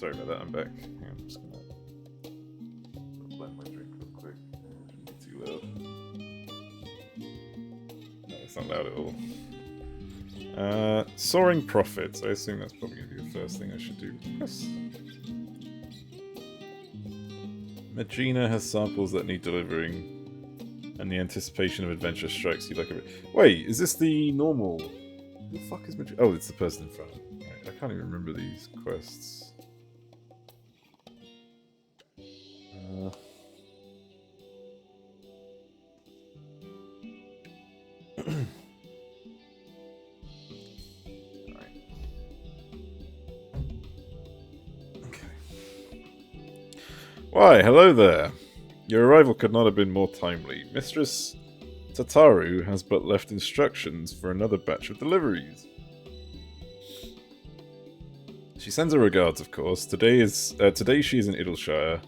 Sorry about that, I'm back. Hang on, I'm just gonna blend my drink real quick. It shouldn't be too loud. No, it's not loud at all. Soaring profits. I assume that's probably going to be the first thing I should do. Yes. Magina has samples that need delivering, and the anticipation of adventure strikes you like a... Wait, is this the normal... Who the fuck is Magina? Oh, it's the person in front of me. Right, I can't even remember these quests. Why, hello there. Your arrival could not have been more timely. Mistress Tataru has but left instructions for another batch of deliveries. She sends her regards, of course. Today she is in Idleshire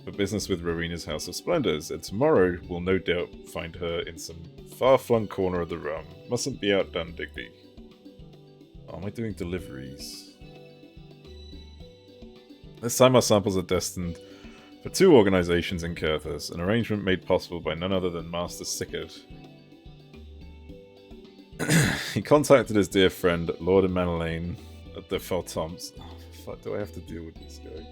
for business with Rowena's House of Splendors, and tomorrow we'll no doubt find her in some far-flung corner of the realm. Mustn't be outdone, Digby. Oh, am I doing deliveries? This time our samples are destined for 2 organisations in Curthus, an arrangement made possible by none other than Master Sickard. He contacted his dear friend, Lord Manelaine, at the Feltomps. Oh, fuck, do I have to deal with this guy?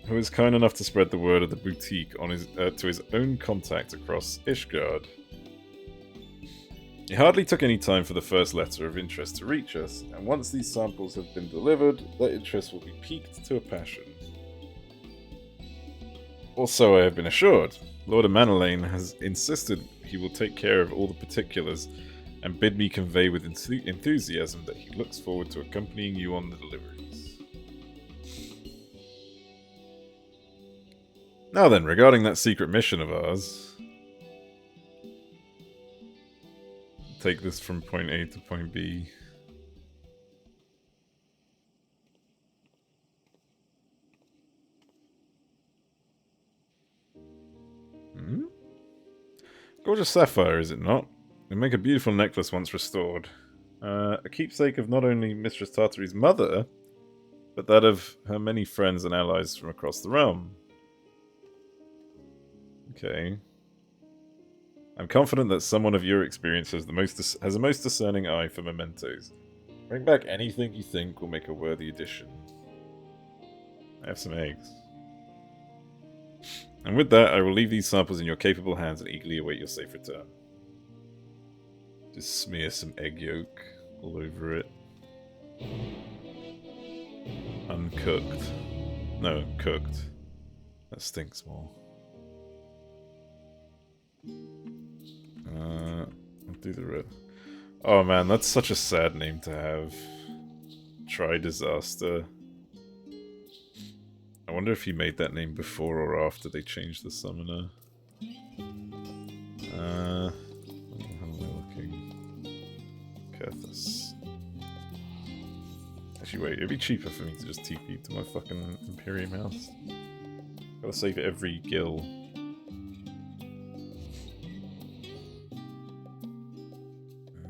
Who was kind enough to spread the word of the boutique on his to his own contact across Ishgard. He hardly took any time for the first letter of interest to reach us, and once these samples have been delivered, that interest will be piqued to a passion. Also, I have been assured, Lord Manelaine has insisted he will take care of all the particulars and bid me convey with enthusiasm that he looks forward to accompanying you on the deliveries. Now then, regarding that secret mission of ours... Take this from point A to point B. Gorgeous sapphire, is it not? It'll make a beautiful necklace once restored. A keepsake of not only Mistress Tartary's mother, but that of her many friends and allies from across the realm. Okay. I'm confident that someone of your experience has a most discerning eye for mementos. Bring back anything you think will make a worthy addition. I have some eggs. And with that, I will leave these samples in your capable hands and eagerly await your safe return. Just smear some egg yolk all over it. Uncooked. No, cooked. That stinks more. I'll do the red. Oh man, that's such a sad name to have. Try Disaster. I wonder if he made that name before or after they changed the summoner. How am I looking? Curthus. Actually, wait, it'd be cheaper for me to just TP to my fucking Imperium house. Gotta save every gill.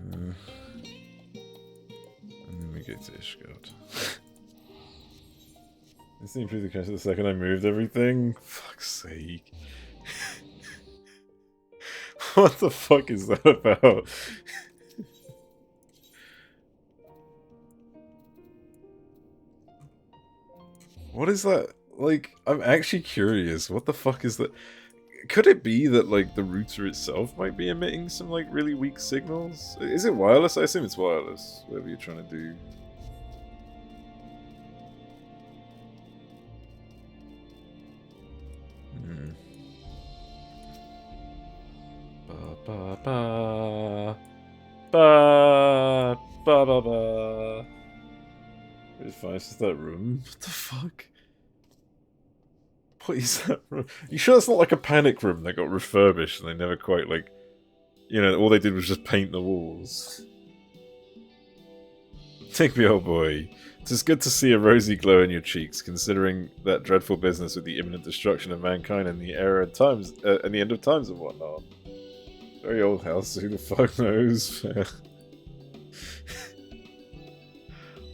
And then we get to Ishgard. This improved the cache the second I moved everything? Fuck's sake. What the fuck is that about? What is that? Like, I'm actually curious. What the fuck is that? Could it be that, like, the router itself might be emitting some, like, really weak signals? Is it wireless? I assume it's wireless, whatever you're trying to do. Ba ba ba ba ba ba. It's fine. It's just that room. What the fuck? What is that room? You sure it's not like a panic room that got refurbished and they never quite like, you know, all they did was just paint the walls. Take me, old boy. It's good to see a rosy glow in your cheeks, considering that dreadful business with the imminent destruction of mankind and the era of times and the end of times and whatnot. Very old house, who the fuck knows?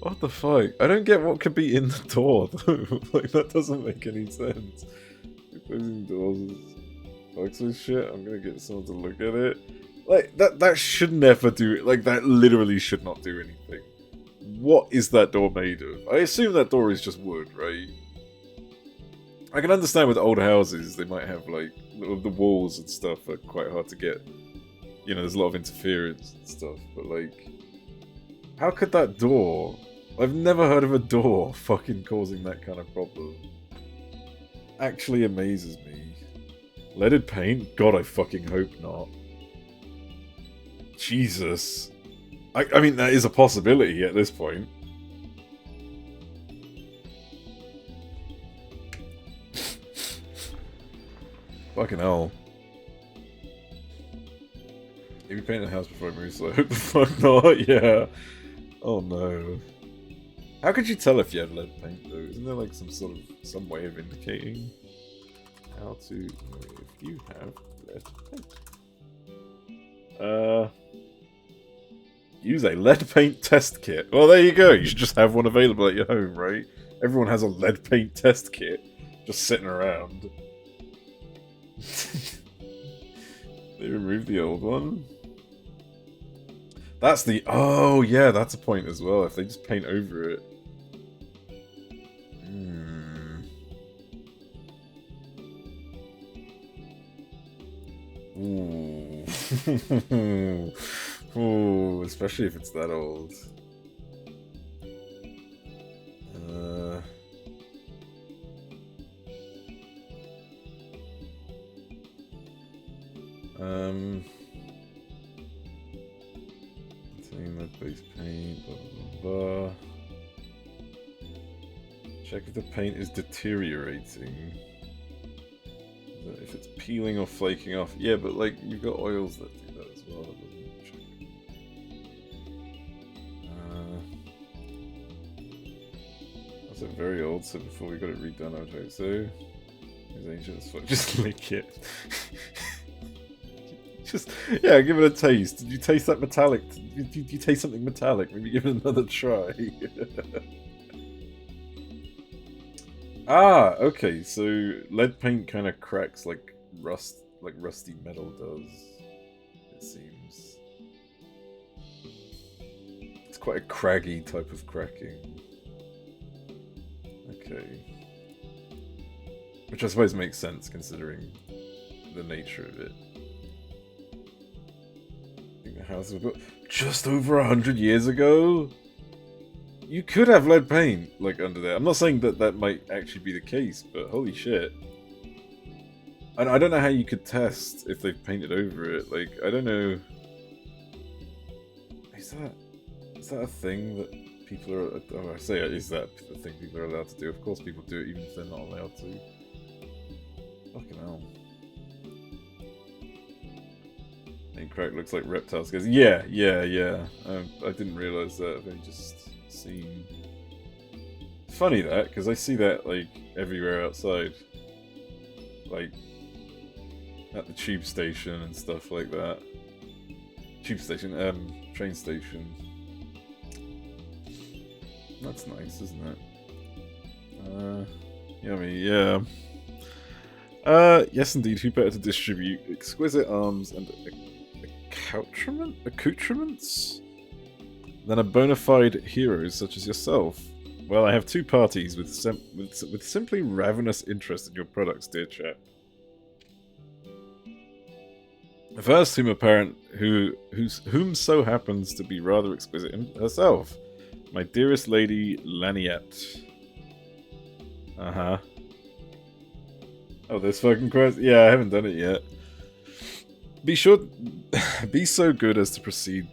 What the fuck? I don't get what could be in the door, though. Like, that doesn't make any sense. Closing doors is Fox's shit. I'm gonna get someone to look at it. Like, that should never do... Like, that literally should not do anything. What is that door made of? I assume that door is just wood, right? I can understand with old houses, they might have, like, the walls and stuff are quite hard to get. You know, there's a lot of interference and stuff, but, like... How could that door... I've never heard of a door fucking causing that kind of problem. Actually amazes me. Leaded paint? God, I fucking hope not. Jesus. I mean, that is a possibility at this point. Fucking hell. If you paint the house before it moves, I hope the fuck not, yeah. Oh no. How could you tell if you had lead paint though? Isn't there like some way of indicating how to know if you have lead paint? Use a lead paint test kit. Well, there you go. You should just have one available at your home, right? Everyone has a lead paint test kit just sitting around. They removed the old one. That's the... Oh, yeah, that's a point as well. If they just paint over it. Ooh. Ooh, especially if it's that old. Saying that base paint, blah blah blah. Check if the paint is deteriorating. If it's peeling or flaking off. Yeah, but like you've got oils that do that as well. That doesn't check. That's it very old, so before we got it redone I would hope so. It's ancient as fuck. Just lick it. Just, yeah, give it a taste. Did you taste that metallic? Did you taste something metallic? Maybe give it another try. Ah, okay, so lead paint kind of cracks like rusty metal does, it seems. It's quite a craggy type of cracking. Okay. Which I suppose makes sense considering the nature of it. I think the house was built just over 100 years ago? You could have lead paint, like, under there. I'm not saying that that might actually be the case, but holy shit. And I don't know how you could test if they've painted over it. Like, I don't know... Is that a thing that people are... Oh, I say, is that the thing people are allowed to do? Of course people do it, even if they're not allowed to. Fucking hell. Paint crack looks like reptiles. Goes, yeah. I didn't realise that. I've only just... seen. It's funny that, because I see that like everywhere outside, like at the tube station and stuff like that. Tube station, train station. That's nice, isn't it? Yummy, yeah. Yes indeed, who better to distribute exquisite arms and accoutrements than a bona fide hero such as yourself? Well, I have two parties with simply ravenous interest in your products, dear chap. The first, whom so happens to be rather exquisite herself, my dearest lady Laniette. Uh-huh. Oh, this fucking quest? Yeah, I haven't done it yet. Be so good as to proceed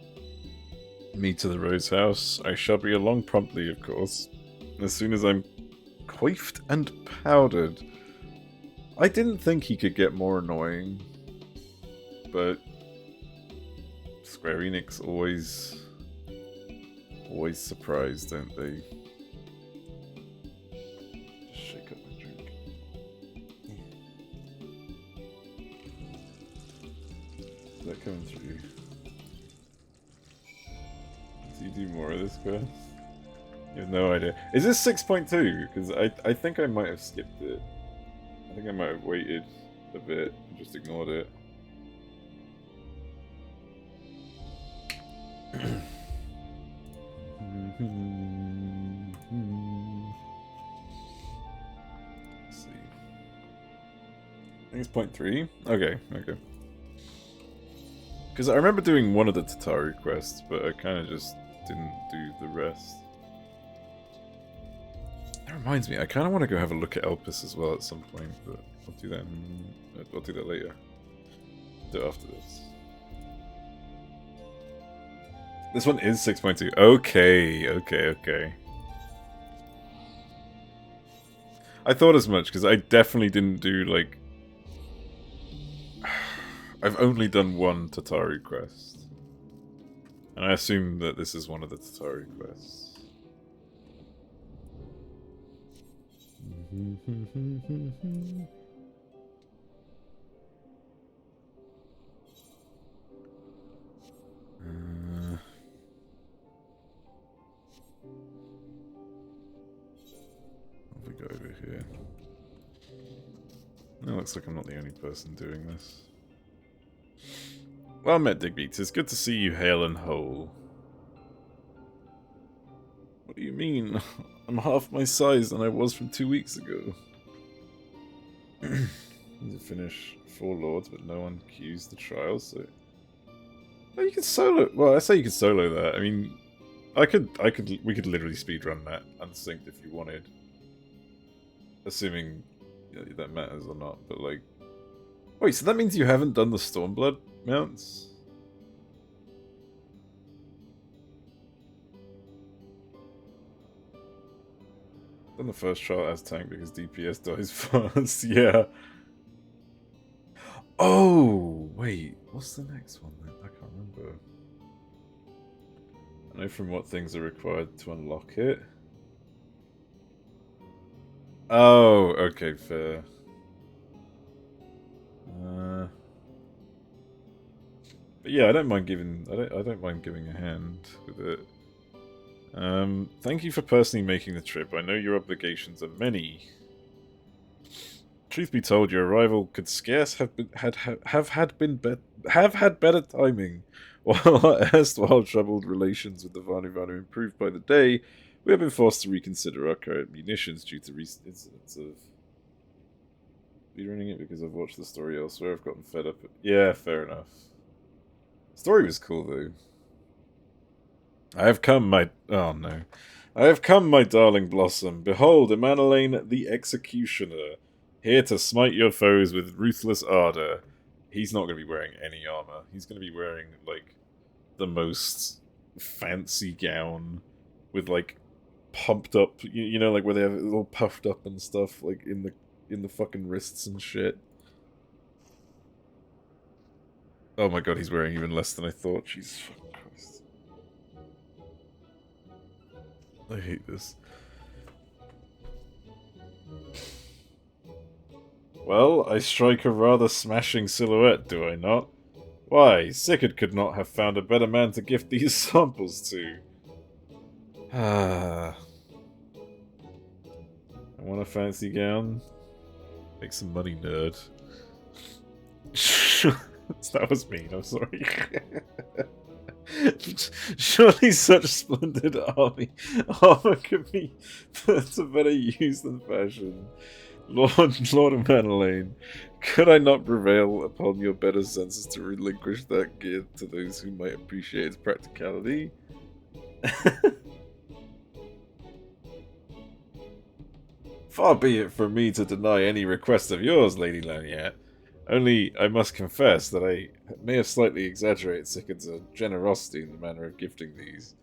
me to the Rose House. I shall be along promptly, of course, as soon as I'm coiffed and powdered. I didn't think he could get more annoying, but Square Enix always surprised, don't they? Just shake up my drink. Is that coming through? Do you do more of this quest? You have no idea. Is this 6.2? Because I think I might have skipped it. I think I might have waited a bit and just ignored it. Let's see. I think it's 0.3. Okay, okay. Because I remember doing one of the Tataru quests, but I kind of just didn't do the rest. That reminds me, I kind of want to go have a look at Elpis as well at some point, but I'll do that. I'll do that later. I'll do it after this. This one is 6.2. Okay, okay, okay. I thought as much, because I definitely didn't do, like... I've only done one Tataru quest. And I assume that this is one of the Tataru quests. What have we got over here? It looks like I'm not the only person doing this. Well met, Digbeats. It's good to see you hale and whole. What do you mean? I'm half my size than I was from 2 weeks ago. Need to finish 4 lords, but no one queues the trials, so... Oh, you can solo... Well, I say you could solo that. I mean, we could literally speedrun that unsynced if you wanted. Assuming that matters or not, but like... Wait, so that means you haven't done the Stormblood mounts? Done the first trial as tank because DPS dies fast, yeah. Oh, wait, what's the next one then? I can't remember. I know from what things are required to unlock it. Oh, okay, fair. But yeah, I don't mind giving a hand with it. Thank you for personally making the trip. I know your obligations are many. Truth be told, your arrival could scarce have had better timing. While our erstwhile troubled relations with the Vanu improved by the day, we have been forced to reconsider our current munitions due to recent incidents of speedrunning it because I've watched the story elsewhere. I've gotten fed up. Yeah, fair enough. Story was cool though. I have come, my darling Blossom. Behold, Emanelaine the Executioner, here to smite your foes with ruthless ardor. He's not going to be wearing any armor. He's going to be wearing like the most fancy gown with like pumped up, you know, like where they have it all puffed up and stuff, like in the fucking wrists and shit. Oh my god, he's wearing even less than I thought. Jesus fucking Christ. I hate this. Well, I strike a rather smashing silhouette, do I not? Why, Sigurd could not have found a better man to gift these samples to. Ah. I want a fancy gown. Make some money, nerd. That was mean, I'm sorry. Surely such splendid armor could be put to better use than fashion. Lord Emanelaine, could I not prevail upon your better senses to relinquish that gear to those who might appreciate its practicality? Far be it from me to deny any request of yours, Lady Laniette. Only, I must confess that I may have slightly exaggerated Sigurd's generosity in the manner of gifting these.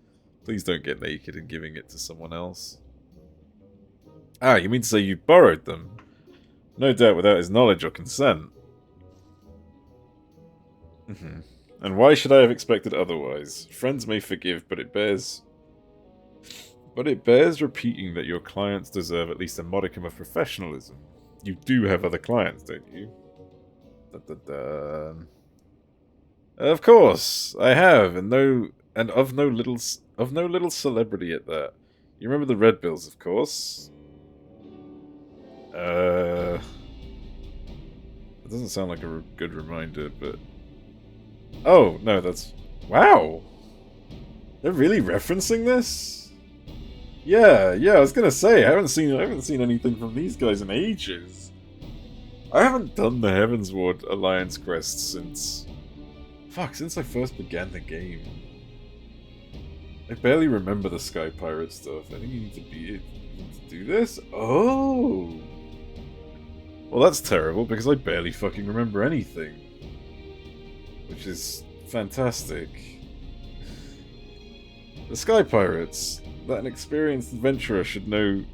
Please don't get naked in giving it to someone else. Ah, you mean to say you borrowed them? No doubt without his knowledge or consent. And why should I have expected otherwise? Friends may forgive, but it bears repeating that your clients deserve at least a modicum of professionalism. You do have other clients, don't you? Of course, I have, and of no little celebrity at that. You remember the Red Bills, of course. It doesn't sound like a good reminder, but... Oh, no, that's... Wow! They're really referencing this? Yeah, I was gonna say, I haven't seen anything from these guys in ages. I haven't done the Heavensward Alliance quest since... Fuck, since I first began the game. I barely remember the Sky Pirate stuff. I think you need to do this? Oh! Well, that's terrible, because I barely fucking remember anything. Which is fantastic. The Sky Pirates. That an experienced adventurer should know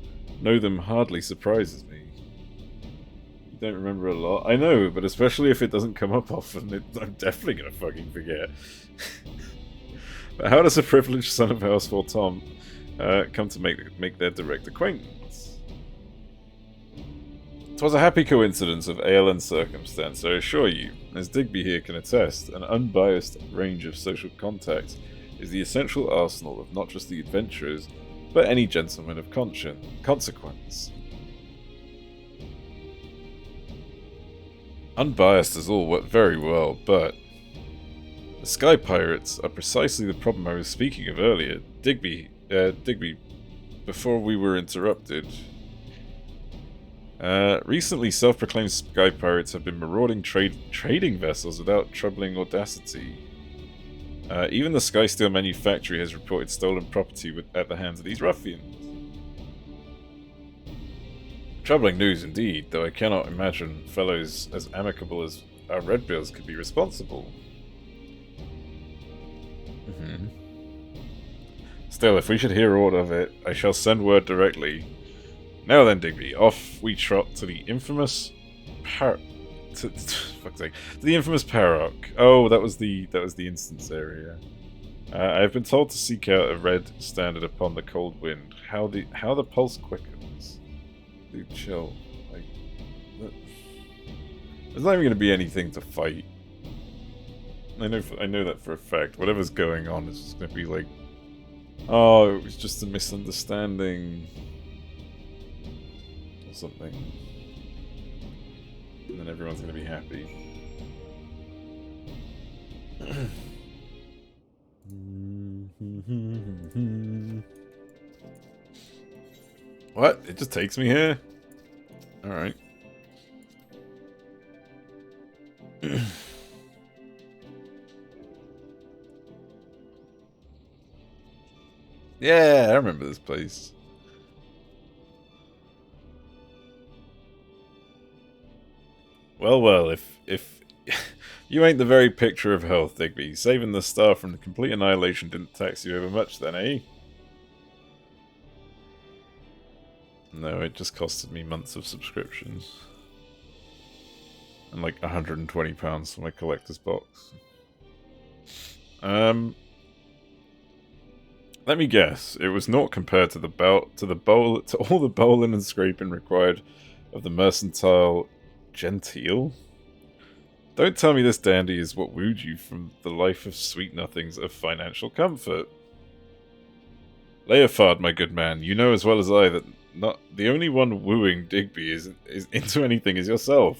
them hardly surprises me. You don't remember a lot? I know, but especially if it doesn't come up often, I'm definitely gonna fucking forget. But how does a privileged son of House 4 Tom come to make their direct acquaintance? 'Twas a happy coincidence of ale and circumstance, I assure you, as Digby here can attest, an unbiased range of social contacts is the essential arsenal of not just the adventurers, but any gentleman of consequence. Unbiased is all very well, but the Sky Pirates are precisely the problem I was speaking of earlier. Digby, before we were interrupted. Recently, self-proclaimed Sky Pirates have been marauding trading vessels without troubling audacity. Even the Sky Steel manufactory has reported stolen property at the hands of these ruffians. Troubling news indeed, though I cannot imagine fellows as amicable as our Redbills could be responsible. Still, if we should hear aught of it, I shall send word directly. Now then, Digby, off we trot to the infamous fuck's sake, to the infamous Parrock. Oh, that was the instance area. I have been told to seek out a red standard upon the cold wind. How the pulse quickens. Dude, chill. Like, there's not even going to be anything to fight. I know that for a fact. Whatever's going on is just going to be like, oh, it was just a misunderstanding. Or something. And then everyone's going to be happy. What? It just takes me here? Alright. Yeah, I remember this place. Well, if you ain't the very picture of health, Digby. Saving the star from the complete annihilation didn't tax you over much then, eh? No, it just costed me months of subscriptions. And like £120 for my collector's box. Let me guess. It was not compared to all the bowling and scraping required of the mercantile genteel. Don't tell me this dandy is what wooed you from the life of sweet nothings of financial comfort. Leofard, my good man, you know as well as I that not the only one wooing Digby is into anything is yourself.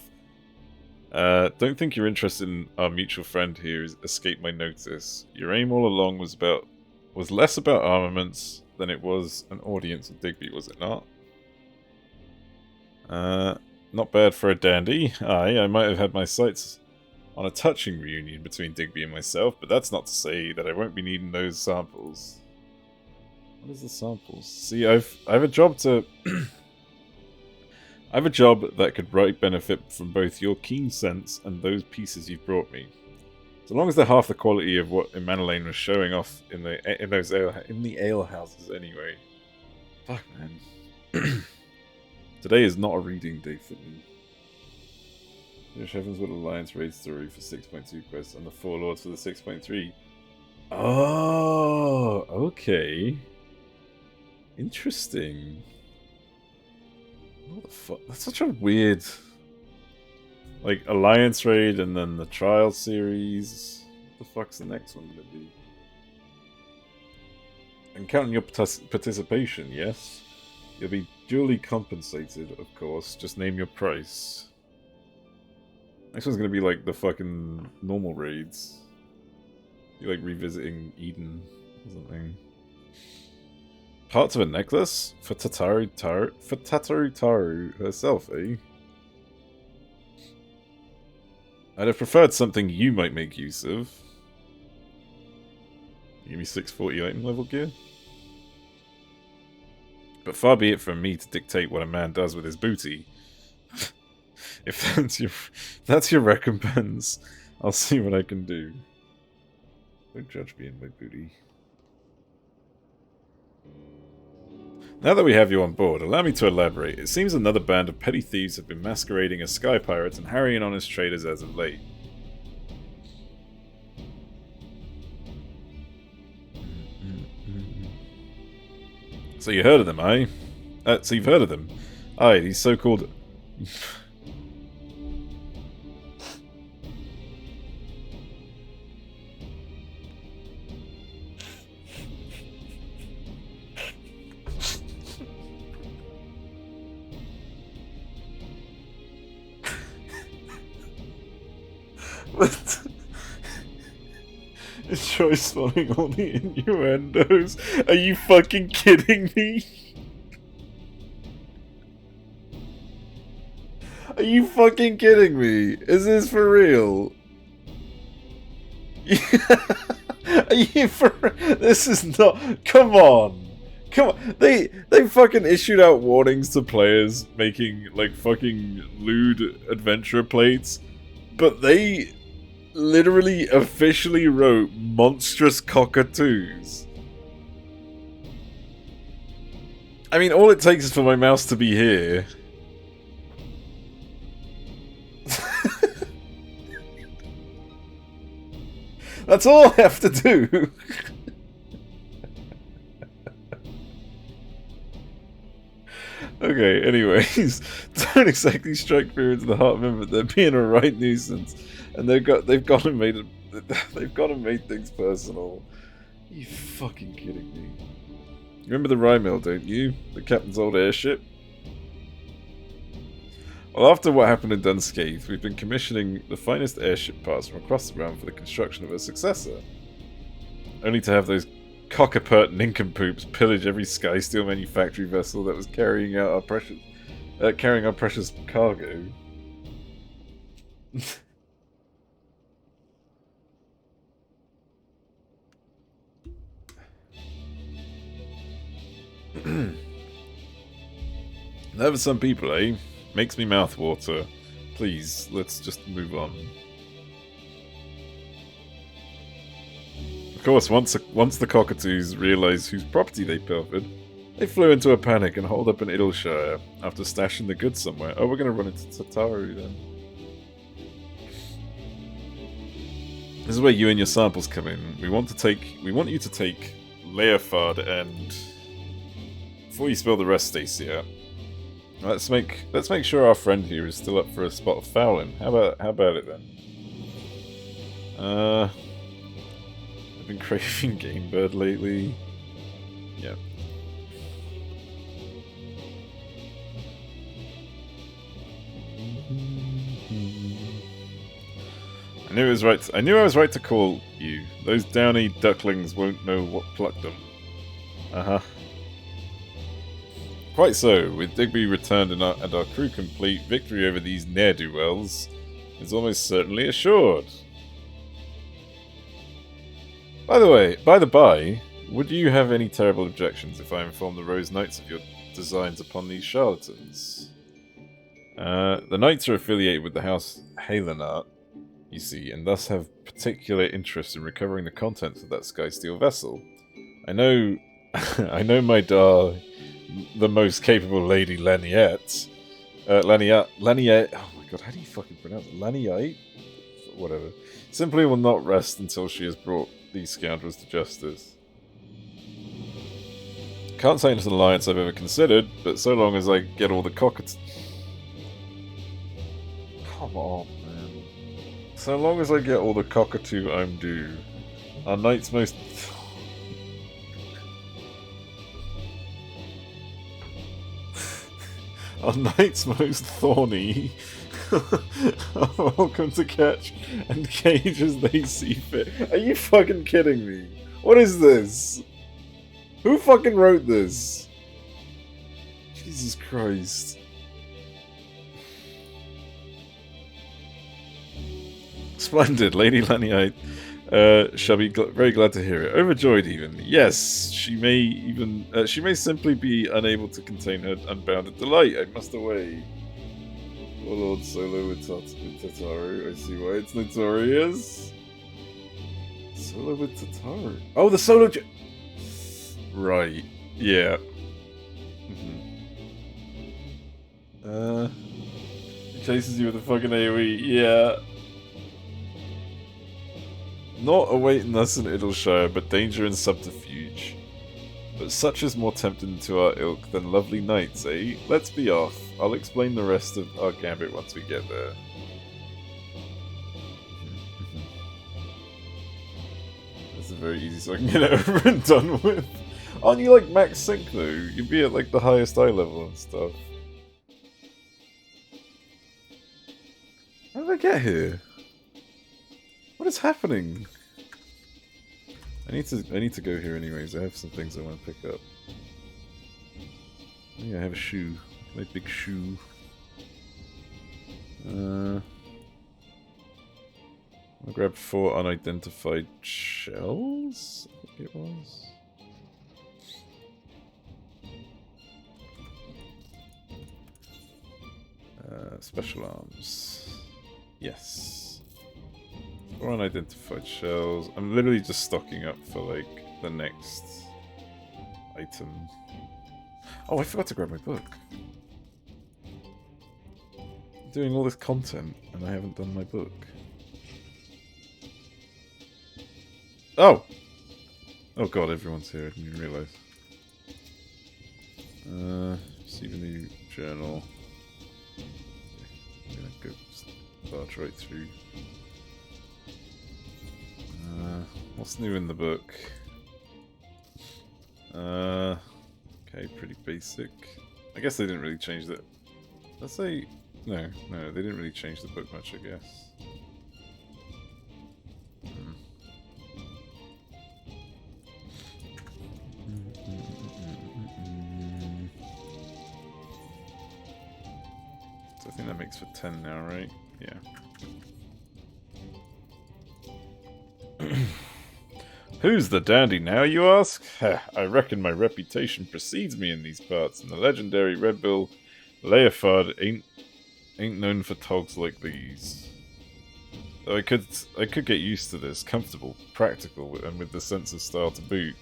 Don't think your interest in our mutual friend here has escaped my notice. Your aim all along was less about armaments than it was an audience of Digby, was it not? Not bad for a dandy. Aye, I might have had my sights on a touching reunion between Digby and myself, but that's not to say that I won't be needing those samples. What is the samples? See, I have a job to... I have a job that could right benefit from both your keen sense and those pieces you've brought me. So long as they're half the quality of what Emanelaine was showing off in the ale houses anyway. Fuck, man. Today is not a reading day for me. There's Heavensward Alliance raid story for 6.2 quests and the Four Lords for the 6.3. Oh, okay. Interesting. What the fuck? That's such a weird... Like, Alliance raid and then the Trial series. What the fuck's the next one gonna be? And count on your participation, yes? You'll be duly compensated, of course. Just name your price. Next one's gonna be like the fucking normal raids. You're like revisiting Eden or something. Parts of a necklace? For Tataru Taru herself, eh? I'd have preferred something you might make use of. Give me 640 item level gear? But far be it from me to dictate what a man does with his booty. If that's your recompense, I'll see what I can do. Don't judge me in my booty. Now that we have you on board, allow me to elaborate. It seems another band of petty thieves have been masquerading as sky pirates and harrying honest traders as of late. So you heard of them, aye? So you've heard of them? Aye, these so-called... What? Enjoy spotting all the innuendos. Are you fucking kidding me? Are you fucking kidding me? Is this for real? Are you for... This is not... Come on. Come on. They fucking issued out warnings to players making, like, fucking lewd adventure plates. But they literally officially wrote monstrous cockatoos. I mean, all it takes is for my mouse to be here. That's all I have to do. Okay, anyways, don't exactly strike fear into the heart of them, but they're being a right nuisance, and they've gone and made things personal. Are you fucking kidding me? You remember the Rye Mill, don't you? The captain's old airship? Well, after what happened in Dunscaith, we've been commissioning the finest airship parts from across the realm for the construction of a successor. Only to have those cockapert nincompoops pillage every Skysteel manufactory vessel that was carrying our precious cargo. That was some people, eh? Makes me mouth water. Please, let's just move on. Of course, once the cockatoos realised whose property they pilfered, they flew into a panic and holed up in Idleshire after stashing the goods somewhere. Oh, we're going to run into Tataru then. This is where you and your samples come in. We want you to take Leofard and... Before you spill the rest, Stacia, let's make sure our friend here is still up for a spot of fouling. How about it then? I've been craving Game Bird lately. Yeah. I knew I was right to call you. Those downy ducklings won't know what plucked them. Uh-huh. Quite so. With Digby returned and our crew complete, victory over these ne'er-do-wells is almost certainly assured. By the by, would you have any terrible objections if I inform the Rose Knights of your designs upon these charlatans? The Knights are affiliated with the House Halenart, you see, and thus have particular interest in recovering the contents of that Skysteel vessel. I know my the most capable Lady Laniette. Laniette. Oh my god, how do you fucking pronounce it? Laniette? Whatever. Simply will not rest until she has brought these scoundrels to justice. Can't say it's an alliance I've ever considered, but so long as I get all the cockatoos... Come on, man. So long as I get all the cockatoo I'm due, our knight's most... Our night's most thorny. Welcome to catch and cage as they see fit. Are you fucking kidding me? What is this? Who fucking wrote this? Jesus Christ. Splendid, Lady Laniite. Shall be very glad to hear it. Overjoyed, even. Yes, she may simply be unable to contain her unbounded delight. I must away. Oh Lord, Solo with Tataru. I see why it's notorious. Solo with Tataru. Oh, the Solo. Right. Yeah. He chases you with a fucking AoE. Yeah. Not awaiting us in Idleshire, but danger and subterfuge. But such is more tempting to our ilk than lovely knights, eh? Let's be off. I'll explain the rest of our gambit once we get there. That's a very easy so I can get it over and done with. Aren't you like max sync though? You'd be at like the highest eye level and stuff. How did I get here? What is happening? I need to go here anyways. I have some things I want to pick up. Oh yeah, I have a shoe. My big shoe. I'll grab 4 unidentified shells, I think it was. Special arms. Yes. 4 unidentified shells. I'm literally just stocking up for like the next item. Oh, I forgot to grab my book. I'm doing all this content and I haven't done my book. Oh! Oh god, everyone's here, I didn't even realise. Receive a new journal. I'm gonna go barge right through. What's new in the book? Okay, pretty basic. I guess they didn't really change that. Let's say... No, they didn't really change the book much, I guess. So I think that makes for 10 now, right? Yeah. Who's the dandy now, you ask? I reckon my reputation precedes me in these parts, and the legendary Redbill Leofard ain't known for togs like these. Though I could get used to this, comfortable, practical, and with the sense of style to boot.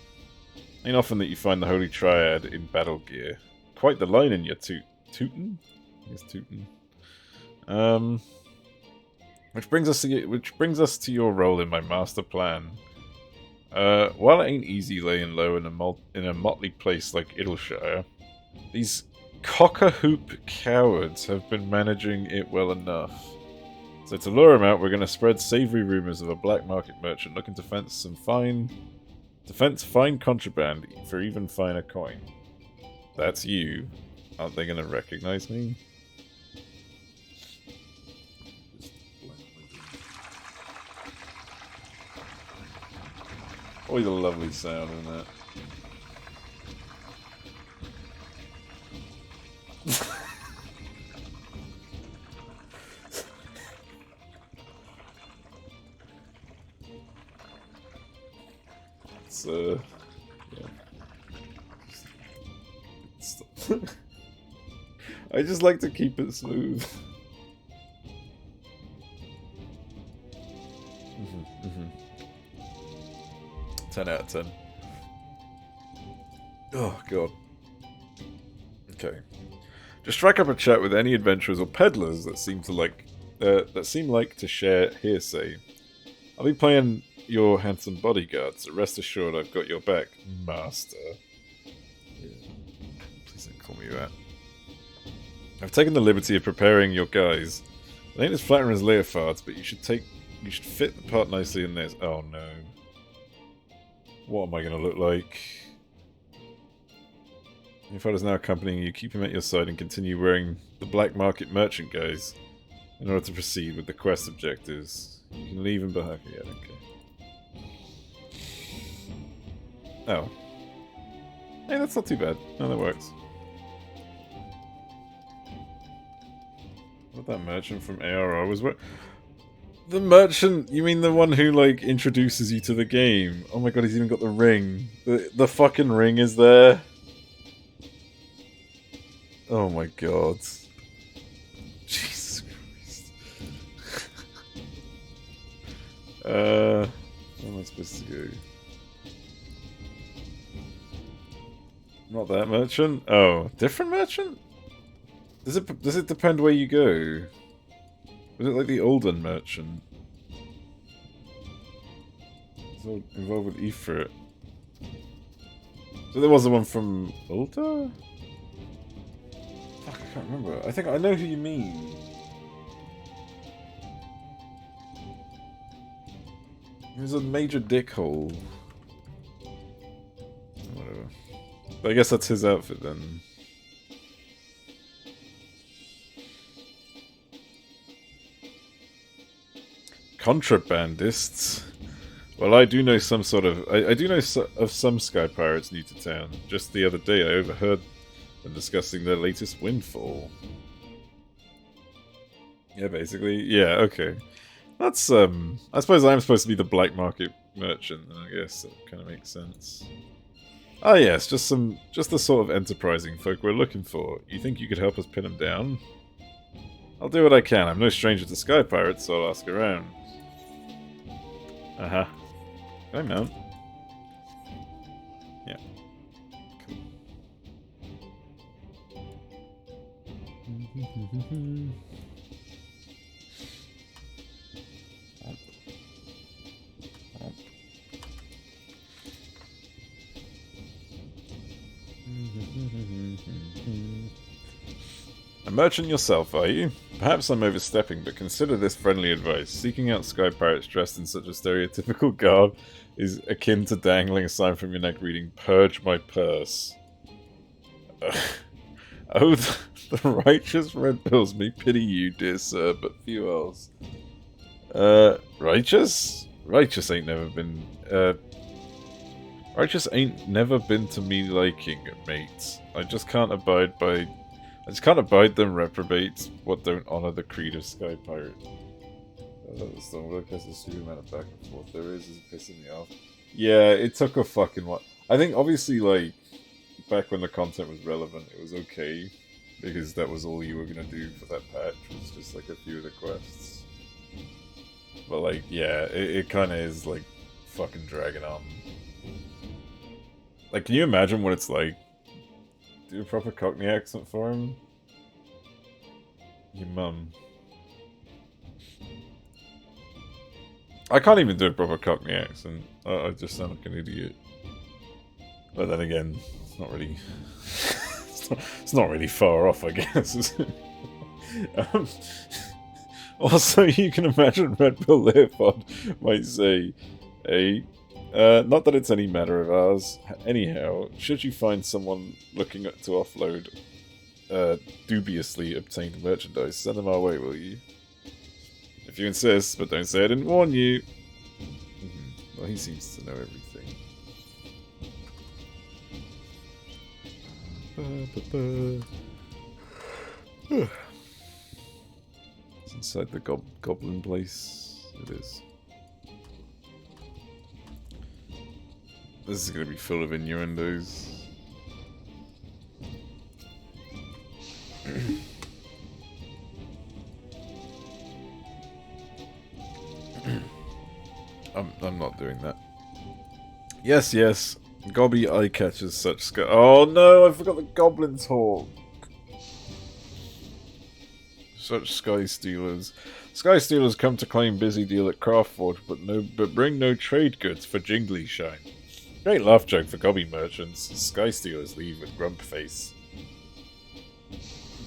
Ain't often that you find the Holy Triad in battle gear. Quite the line in your tootin'? Yes, tootin'. Which brings us to your role in my master plan. While it ain't easy laying low in a motley place like Idleshire, these cock-a-hoop cowards have been managing it well enough. So to lure them out, we're going to spread savoury rumours of a black market merchant looking to fence fine contraband for even finer coin. That's you. Aren't they going to recognise me? Always a lovely sound, isn't it? It's, yeah. I just like to keep it smooth. 10 out of 10. Oh, God. Okay. Just strike up a chat with any adventurers or peddlers that seem like to share hearsay. I'll be playing your handsome bodyguard, so rest assured I've got your back, master. Yeah. Please don't call me that. I've taken the liberty of preparing your guys. They ain't as flattering as Leofards, but you should fit the part nicely in this. Oh no. What am I gonna look like? Your father's now accompanying you. Keep him at your side and continue wearing the black market merchant guise in order to proceed with the quest objectives. You can leave him behind. Yeah, okay. Oh. Hey, that's not too bad. No, that works. What that merchant from ARR was what? The merchant? You mean the one who, like, introduces you to the game? Oh my god, he's even got the ring. The fucking ring is there. Oh my god. Jesus Christ. Where am I supposed to go? Not that merchant? Oh, different merchant? Does it depend where you go? Was it like the Olden merchant? It's all involved with Ifrit. So there was the one from Ulta? Fuck, I can't remember. I think I know who you mean. He was a major dickhole. Whatever. But I guess that's his outfit then. Contrabandists? Well, I do know some sort of... I do know of some sky pirates new to town. Just the other day I overheard them discussing their latest windfall. Yeah, basically. Yeah, okay. That's, I suppose I'm supposed to be the black market merchant, and I guess that kind of makes sense. Ah yes, just the sort of enterprising folk we're looking for. You think you could help us pin them down? I'll do what I can. I'm no stranger to sky pirates, so I'll ask around. Uh-huh. Can I mount? Yeah. Cool. A merchant yourself, are you? Perhaps I'm overstepping, but consider this friendly advice. Seeking out sky pirates dressed in such a stereotypical garb is akin to dangling a sign from your neck reading, "Purge my purse." Oh, the righteous red bills may pity you, dear sir, but few else. Righteous? Righteous ain't never been, righteous ain't never been to me liking, mate. I just can't abide them reprobates what don't honor the creed of Sky Pirate. That's the only amount of back and forth there is pissing me off. Yeah, it took a fucking while. I think obviously, like, back when the content was relevant, it was okay. Because that was all you were gonna do for that patch, was just like a few of the quests. But like, yeah, it kinda is like fucking dragging on. Like, can you imagine what it's like? Do a proper Cockney accent for him? Your mum. I can't even do a proper Cockney accent. I just sound like an idiot. But then again, it's not really... it's not really far off, I guess, is it? Also, you can imagine Red Bull Leopard might say, "Hey, not that it's any matter of ours. Anyhow, should you find someone looking to offload dubiously obtained merchandise, send them our way, will you? If you insist, but don't say I didn't warn you." Well, he seems to know everything. It's inside the goblin place. It is. This is going to be full of innuendos. I'm not doing that. Yes, yes. Gobby eye catches such sky. Oh no, I forgot the goblin talk. Such sky stealers. Sky stealers come to claim busy deal at Craftforge, but bring no trade goods for jingly shine. Great laugh joke for Gobby merchants. Sky stealers leave with grump face.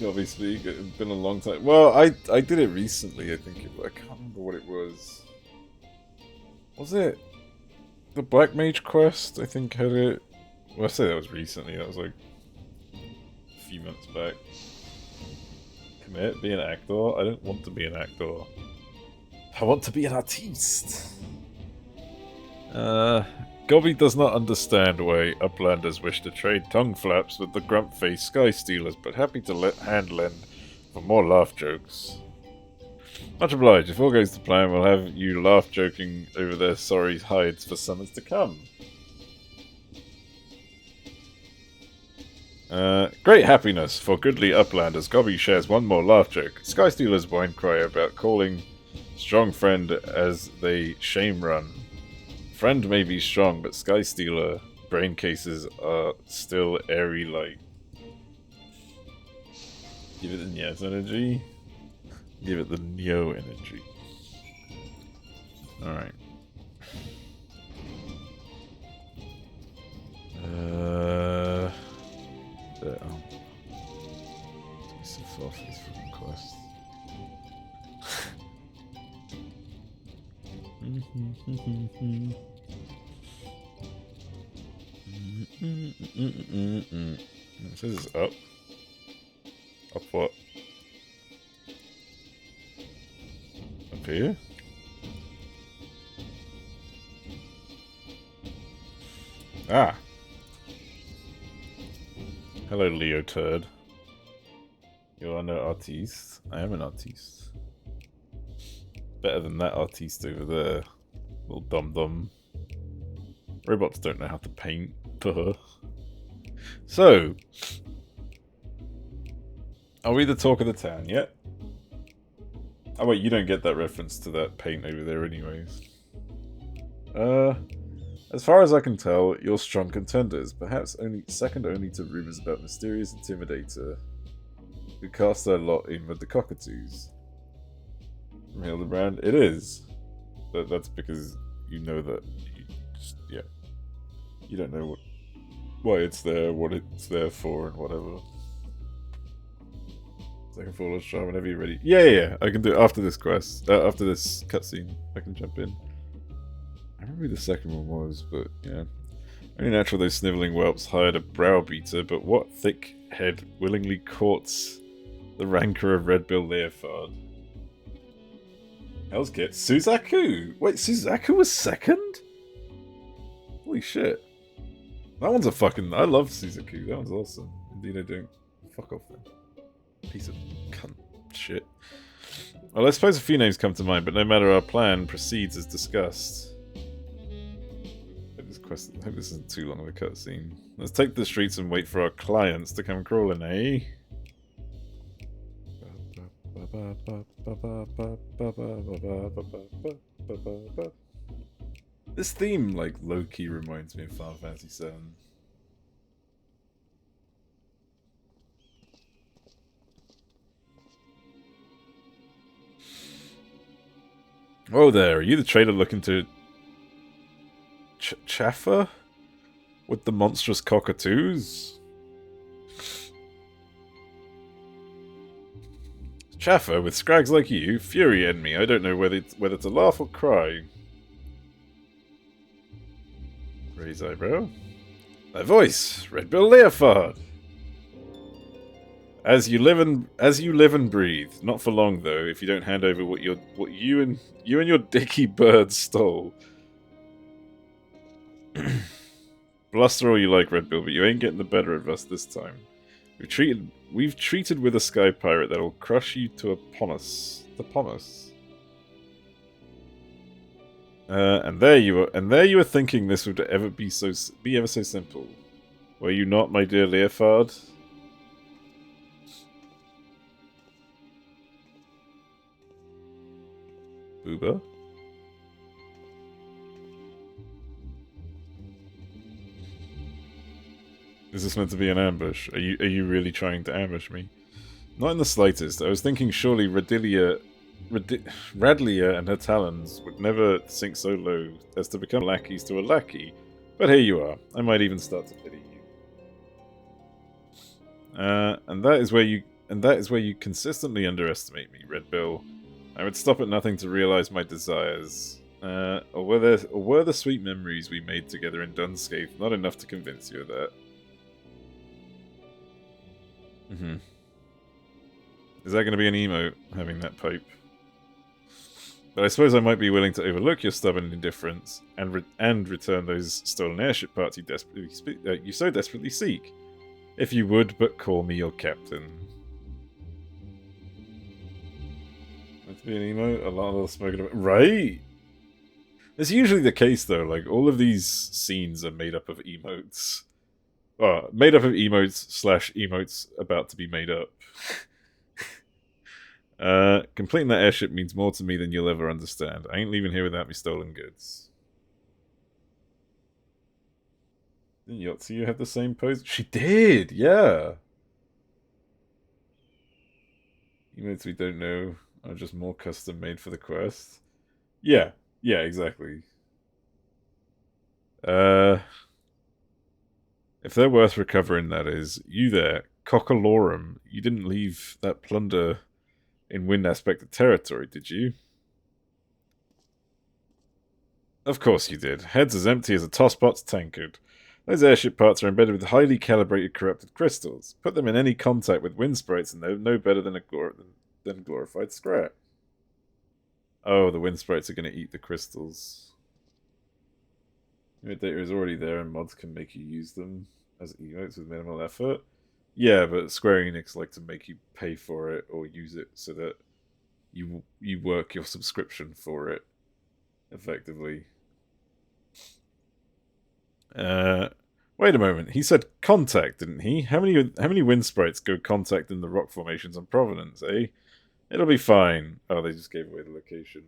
Obviously, it's been a long time. Well, I did it recently. I think I can't remember what it was. Was it the Black Mage quest? I think had it. Well, I say that was recently. That was like few months back. Commit, be an actor? I don't want to be an actor. I want to be an artiste. Gobby does not understand why Uplanders wish to trade tongue flaps with the grump-faced Sky Stealers, but happy to let hand lend for more laugh jokes. Much obliged. If all goes to plan, we'll have you laugh joking over their sorry hides for summers to come. Great happiness for goodly Uplanders. Gobby shares one more laugh joke. Sky Stealers whine cry about calling strong friend as they shame run. Friend may be strong, but Sky Stealer brain cases are still airy light. Give it the Nyaz energy. Give it the Neo energy. Alright. Oh. So off these fucking quests. It says it's up. Up what? Up here? Ah! Hello, Leo Turd. You are no artiste. I am an artiste. Better than that artiste over there. Little dum-dum. Robots don't know how to paint. So, are we the talk of the town yet? Oh wait, you don't get that reference to that paint over there anyways. As far as I can tell, you're strong contenders, perhaps second only to rumors about mysterious intimidator who cast their lot in with the cockatoos. From Hildebrand, it is. But that's because you know that you don't know why it's there, what it's there for, and whatever. Second fall try whenever you're ready. Yeah, I can do it after this quest. After this cutscene, I can jump in. I remember who the second one was, but yeah. Only natural those snivelling whelps hired a browbeater, but what thick head willingly courts the rancor of Red-Bill Leofard? Hell's Kit. Suzaku! Wait, Suzaku was second? Holy shit. That one's a fucking... I love Suzaku. That one's awesome. Indeed I do. Fuck off then. Piece of cunt shit. Well, I suppose a few names come to mind, but no matter, our plan proceeds as discussed. I hope this isn't too long of a cutscene. Let's take the streets and wait for our clients to come crawling, eh? This theme, like, low-key reminds me of Final Fantasy VII. Whoa there, are you the trader looking to chaffer with the monstrous cockatoos? Chaffer with scrags like you? Fury in me. I don't know whether to laugh or cry. Raise eyebrow. My voice, Red-Bill Leofard. As you live and breathe. Not for long though, if you don't hand over what you and your dicky bird stole. Bluster all you like, Red-Bill, but you ain't getting the better of us this time. We've treated with a sky pirate that'll crush you to a pomace. The pomace. And there you were thinking this would ever be ever so simple. Were you not, my dear Leofard? Booba? Is this meant to be an ambush? Are you really trying to ambush me? Not in the slightest. I was thinking surely Radlia and her talons would never sink so low as to become lackeys to a lackey. But here you are. I might even start to pity you. And that is where you consistently underestimate me, Red-Bill. I would stop at nothing to realize my desires. Or were the sweet memories we made together in Dunscape not enough to convince you of that? Mm-hmm. Is that going to be an emote, having that pipe? But I suppose I might be willing to overlook your stubborn indifference and return those stolen airship parts you so desperately seek. If you would but call me your captain. Let's be an emote, a lot of smoking about. Right? It's usually the case though, like all of these scenes are made up of emotes. Made up of emotes / emotes about to be made up. Completing that airship means more to me than you'll ever understand. I ain't leaving here without me stolen goods. Didn't Yotsuyu have the same pose? She did, yeah. Emotes we don't know are just more custom made for the quest. Yeah, exactly. If they're worth recovering, that is. You there, Cockalorum, you didn't leave that plunder in wind aspected territory, did you? Of course you did. Head's as empty as a tosspot's tankard. Those airship parts are embedded with highly calibrated corrupted crystals. Put them in any contact with wind sprites and they're no better than glorified scrap. Oh, the wind sprites are going to eat the crystals. Your data is already there and mods can make you use them as emotes with minimal effort. Yeah, but Square Enix like to make you pay for it or use it so that you work your subscription for it, effectively. Wait a moment. He said contact, didn't he? How many wind sprites go contact in the rock formations on Providence, eh? It'll be fine. Oh, they just gave away the location.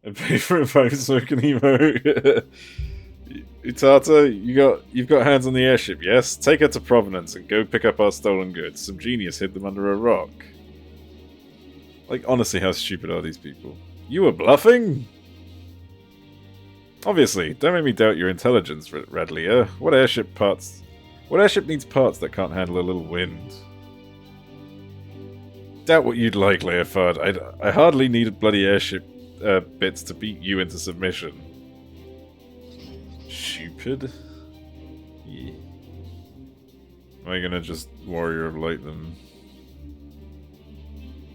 And pay for a 5 smoking emote. Utata, you've got hands on the airship, yes? Take her to Provenance and go pick up our stolen goods. Some genius hid them under a rock. Like, honestly, how stupid are these people? You were bluffing? Obviously, don't make me doubt your intelligence, Radlia. What airship needs parts that can't handle a little wind? Doubt what you'd like, Leofard. I hardly need bloody airship bits to beat you into submission. Stupid. Yeah. Am I gonna just Warrior of Light them?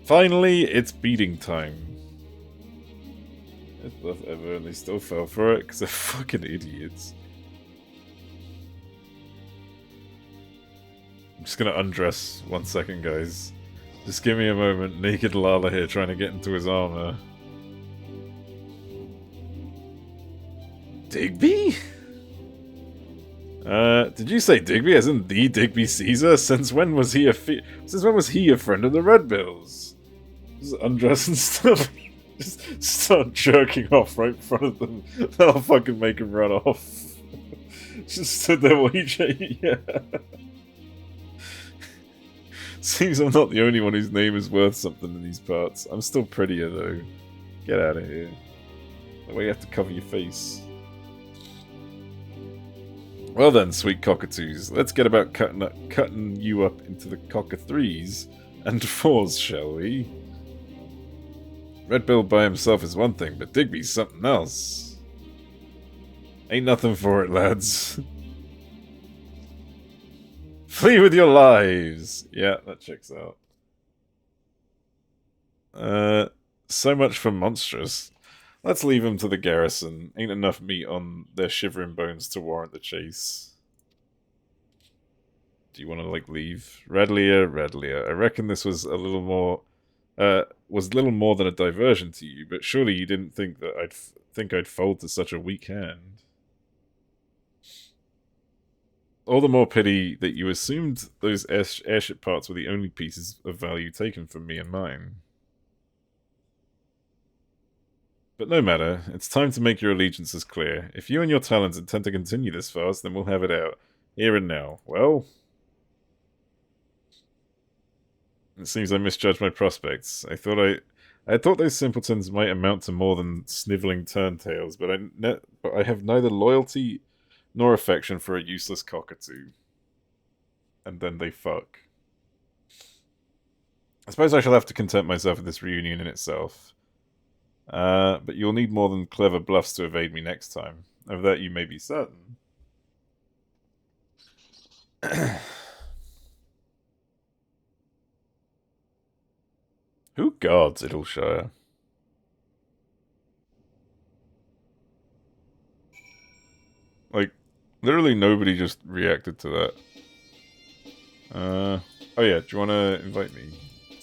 Finally, it's beating time. Best bluff ever, and they still fell for it because they're fucking idiots. I'm just gonna undress 1 second, guys. Just give me a moment. Naked Lala here trying to get into his armor. Digby? Did you say Digby as in the Digby Caesar? Since when was he a friend of the Red Bills? Just undress and stuff. Just start jerking off right in front of them. That'll fucking make him run off. Just stood there watching. Yeah. Seems I'm not the only one whose name is worth something in these parts. I'm still prettier though. Get out of here. The way you have to cover your face. Well then, sweet cockatoos, let's get about cutting you up into the cockatrees and fours, shall we? Red Bill by himself is one thing, but Digby's something else. Ain't nothing for it, lads. Flee with your lives! Yeah, that checks out. So much for monstrous. Let's leave them to the garrison. Ain't enough meat on their shivering bones to warrant the chase. Do you want to, like, leave? Radlia. I reckon this was a little more... little more than a diversion to you, but surely you didn't think that I'd fold to such a weak hand. All the more pity that you assumed those airship parts were the only pieces of value taken from me and mine. But no matter, it's time to make your allegiances clear. If you and your talents intend to continue this fast, then we'll have it out. Here and now. Well... It seems I misjudged my prospects. I thought those simpletons might amount to more than sniveling turntails, but I have neither loyalty nor affection for a useless cockatoo. And then they fuck. I suppose I shall have to content myself with this reunion in itself. But you'll need more than clever bluffs to evade me next time. Of that you may be certain. Who guards Idleshire? Like, literally nobody just reacted to that. Oh yeah, do you want to invite me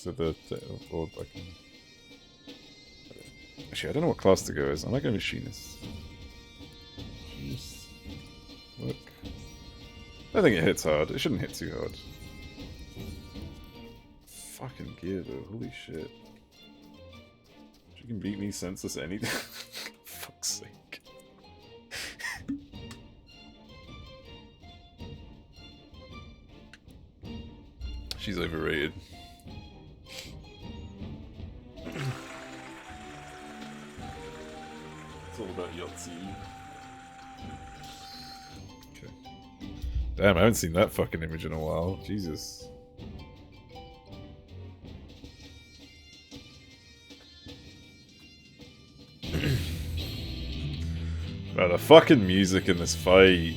to the board? I can... Actually, I don't know what class to go as. I might go machinist. Machinist. Look. I don't think it hits hard. It shouldn't hit too hard. Fucking gear though, holy shit. You can beat me senseless anything. Fuck's sake. She's overrated. It's all about Yahtzee. Okay. Damn, I haven't seen that fucking image in a while. Jesus. Wow, the fucking music in this fight.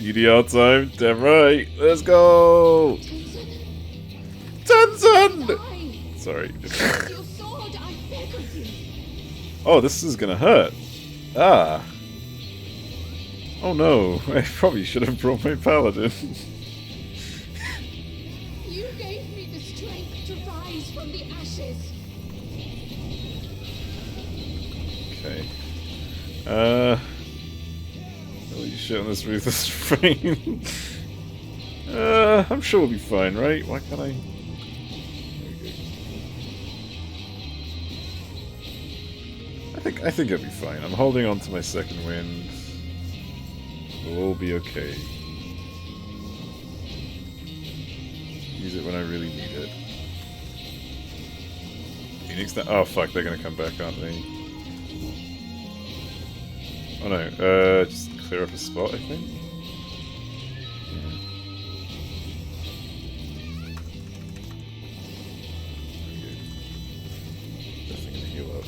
EDR time, damn right. Let's go! Tenzin! Sorry. Oh, this is gonna hurt. Ah. Oh no, I probably should have brought my paladin. You gave me the strength to rise from the ashes. Okay. Holy shit on this ruthless frame. I'm sure we'll be fine, right? Why can't I? I think I'll be fine. I'm holding on to my second wind. We'll all be okay. Use it when I really need it. Phoenix that. Oh fuck, they're gonna come back, aren't they? Oh no, just clear up a spot, I think. Yeah. Definitely gonna heal up.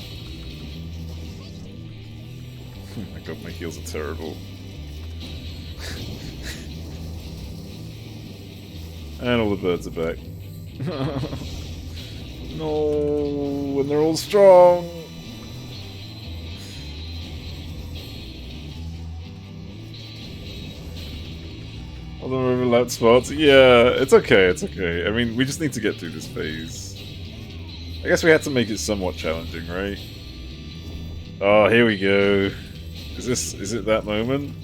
Oh my god, my heals are terrible. And all the birds are back. No, and they're all strong. All the overlapped spots. Yeah, it's okay, it's okay. I mean, we just need to get through this phase. I guess we had to make it somewhat challenging, right? Oh, here we go. Is it that moment?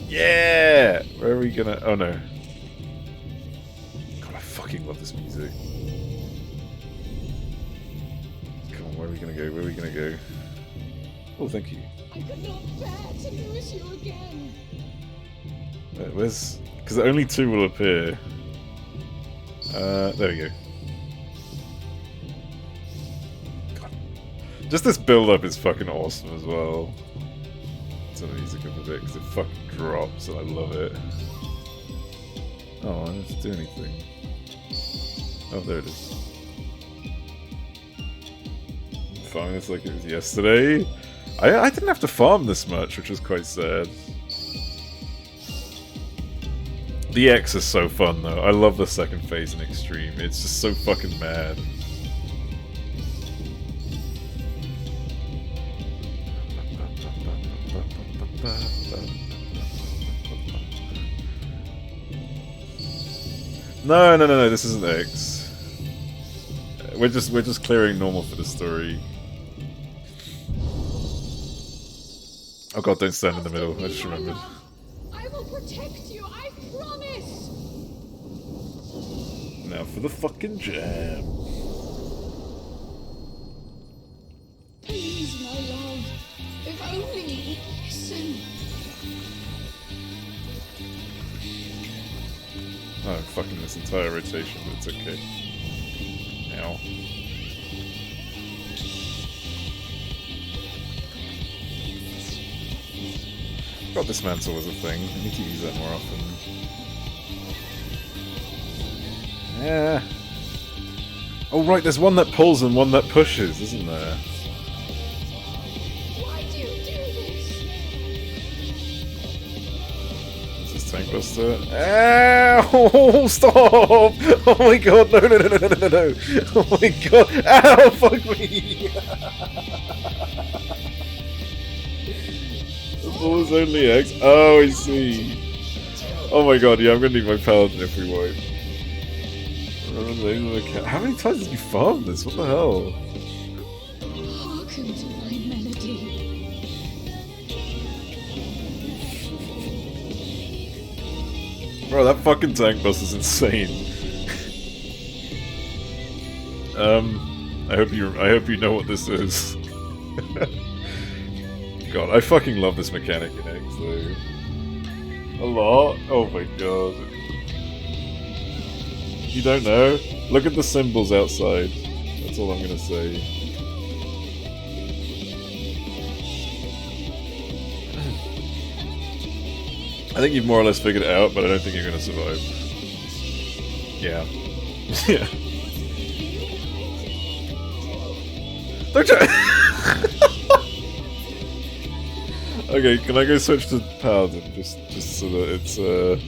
Yeah! Where are we gonna... Oh no. God, I fucking love this music. Come on, where are we gonna go? Where are we gonna go? Oh, thank you. I could not bear to lose you again. Where's... Because only two will appear. There we go. God. Just this build-up is fucking awesome as well. Turn the music up a bit because it fucking drops and I love it. Oh, I don't have to do anything. Oh, there it is. Farming this like it was yesterday. I didn't have to farm this much, which was quite sad. The X is so fun though. I love the second phase in Extreme. It's just so fucking mad. No, this isn't X. We're just clearing normal for the story. Oh god, don't stand in the middle, I just remembered. I will protect you, I promise! Now for the fucking jam. Please, my love, if only listen. Oh, I'm fucking this entire rotation, but it's okay. Ow. God, dismantle was a thing. I need to use that more often. Yeah. Oh right, there's one that pulls and one that pushes, isn't there? Why do you do this? tank buster. Ow! Stop! Oh my god, no, no, no, no, no, no, no. Oh my god. Ow, fuck me! The ball is only X. Oh, I see. Oh my god, yeah, I'm gonna need my paladin if we wipe. How many times did you farm this? What the hell? Hearken to my melody. Bro, that fucking tank bus is insane. I hope you know what this is. God, I fucking love this mechanic in X though. A lot? Oh my god. You don't know? Look at the symbols outside. That's all I'm gonna say. I think you've more or less figured it out, but I don't think you're gonna survive. Yeah. Yeah. Don't you? Okay, can I go switch to Paladin? Just so that it's let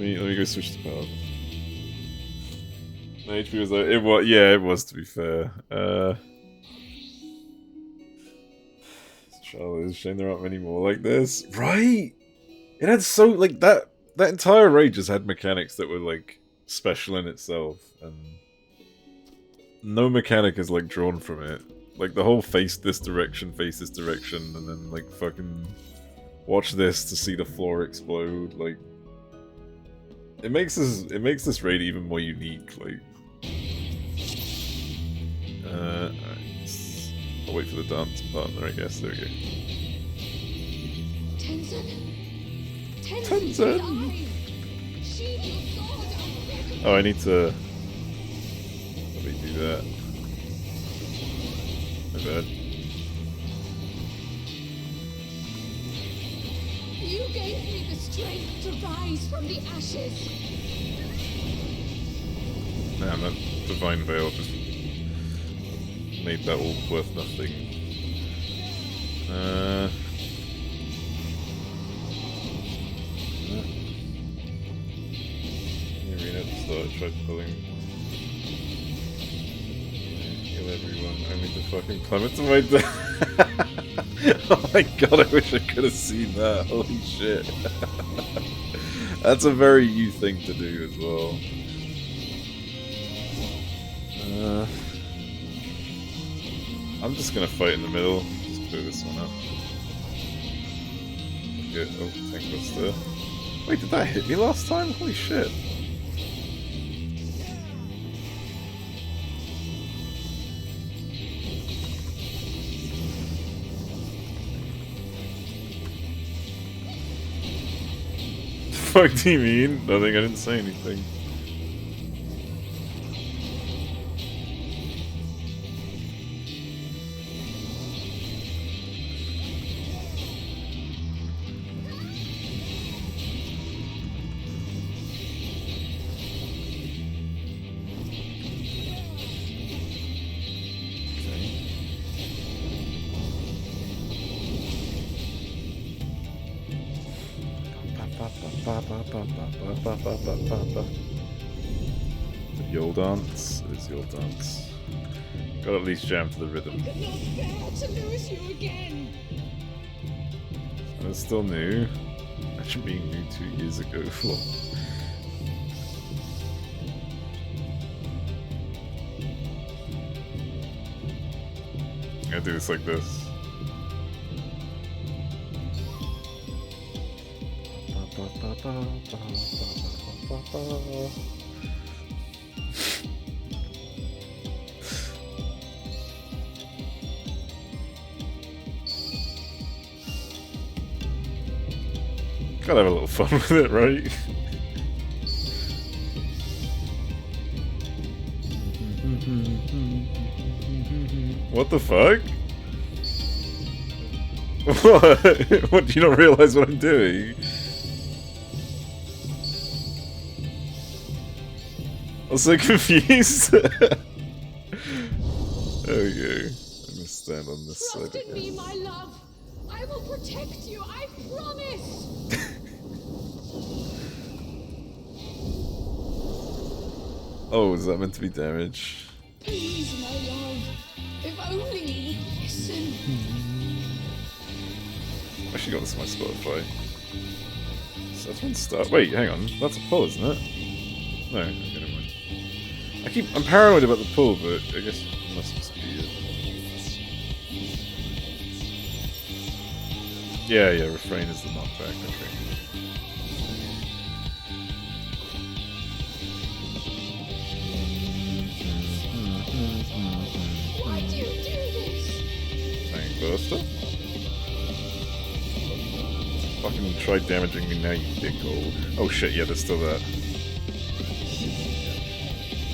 me go switch to Paladin. My HP was like it was to be fair. Charlie, it's a shame there aren't many more like this. Right? It had so like that entire raid just had mechanics that were like special in itself, and no mechanic is like drawn from it. Like the whole face this direction, and then like fucking watch this to see the floor explode. Like it makes this raid even more unique. Like, alright, I'll wait for the dance partner. I guess there we go. Tenzin. Oh, I need to. Let me do that. My bad. You gave me the strength to rise from the ashes. Man, that divine veil just made that all worth nothing. The arena just thought I tried pulling. Kill everyone, only to fucking plummet to my death. Oh my god, I wish I could have seen that. Holy shit. That's a very you thing to do as well. I'm just gonna fight in the middle. Just clear this one up. Good. Oh, tank buster. Wait, did that hit me last time? Holy shit. The fuck do you mean? Nothing, I didn't say anything. The Yule Dance is Yule Dance. Gotta at least jam to the rhythm. I could not bear to lose you again. And it's still new. Imagine being new 2 years ago. I'm gonna do this like this. Gotta have a little fun with it, right? What the fuck? What? What, do you not realize what I'm doing? I'm so confused. There we go. I'm gonna stand on this Trust side in me, again. my love. I will protect you, I promise. Oh, is that meant to be damage? Please, my love. If only you would listen. I actually got this on my Spotify. So that's one start. Wait, hang on. That's a pull, isn't it? No, okay, never mind. I'm paranoid about the pull, but I guess it must just be it. Yeah, refrain is the knockback, okay. Why do you do this? Bang Buster? Fucking try damaging me now, you dickhole. Oh shit, yeah, there's still that.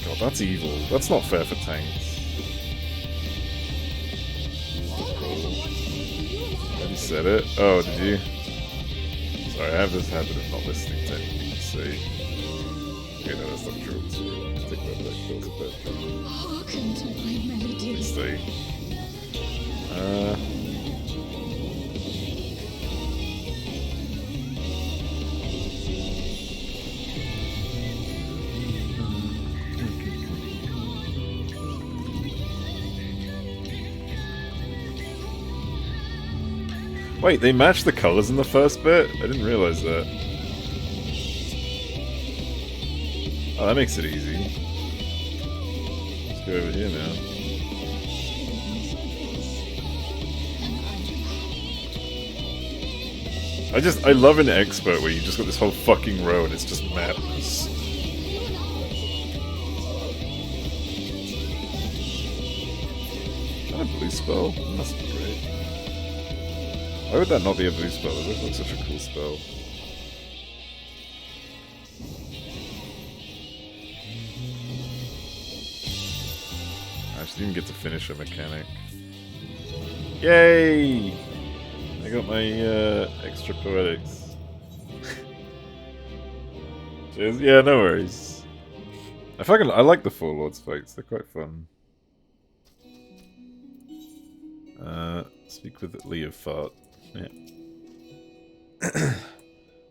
God, that's evil. That's not fair for tanks. Have you said it? Oh, did you? Sorry, I have this habit of not listening to anything you say. Okay, no, that's not true. Take that back. That was a bad joke. Hearken to my melody. Stay. Wait, they matched the colors in the first bit? I didn't realize that. Oh, that makes it easy. Let's go over here now. I love an expert where you just got this whole fucking row and it's just madness. Is that a blue spell? That must be great. Why would that not be a blue spell? It looks like such a cool spell. I didn't even get to finish a mechanic. Yay! I got my extra poetics. Cheers. Yeah, no worries. I like the Four Lords fights, they're quite fun. Speak with Leo Fart. Yeah.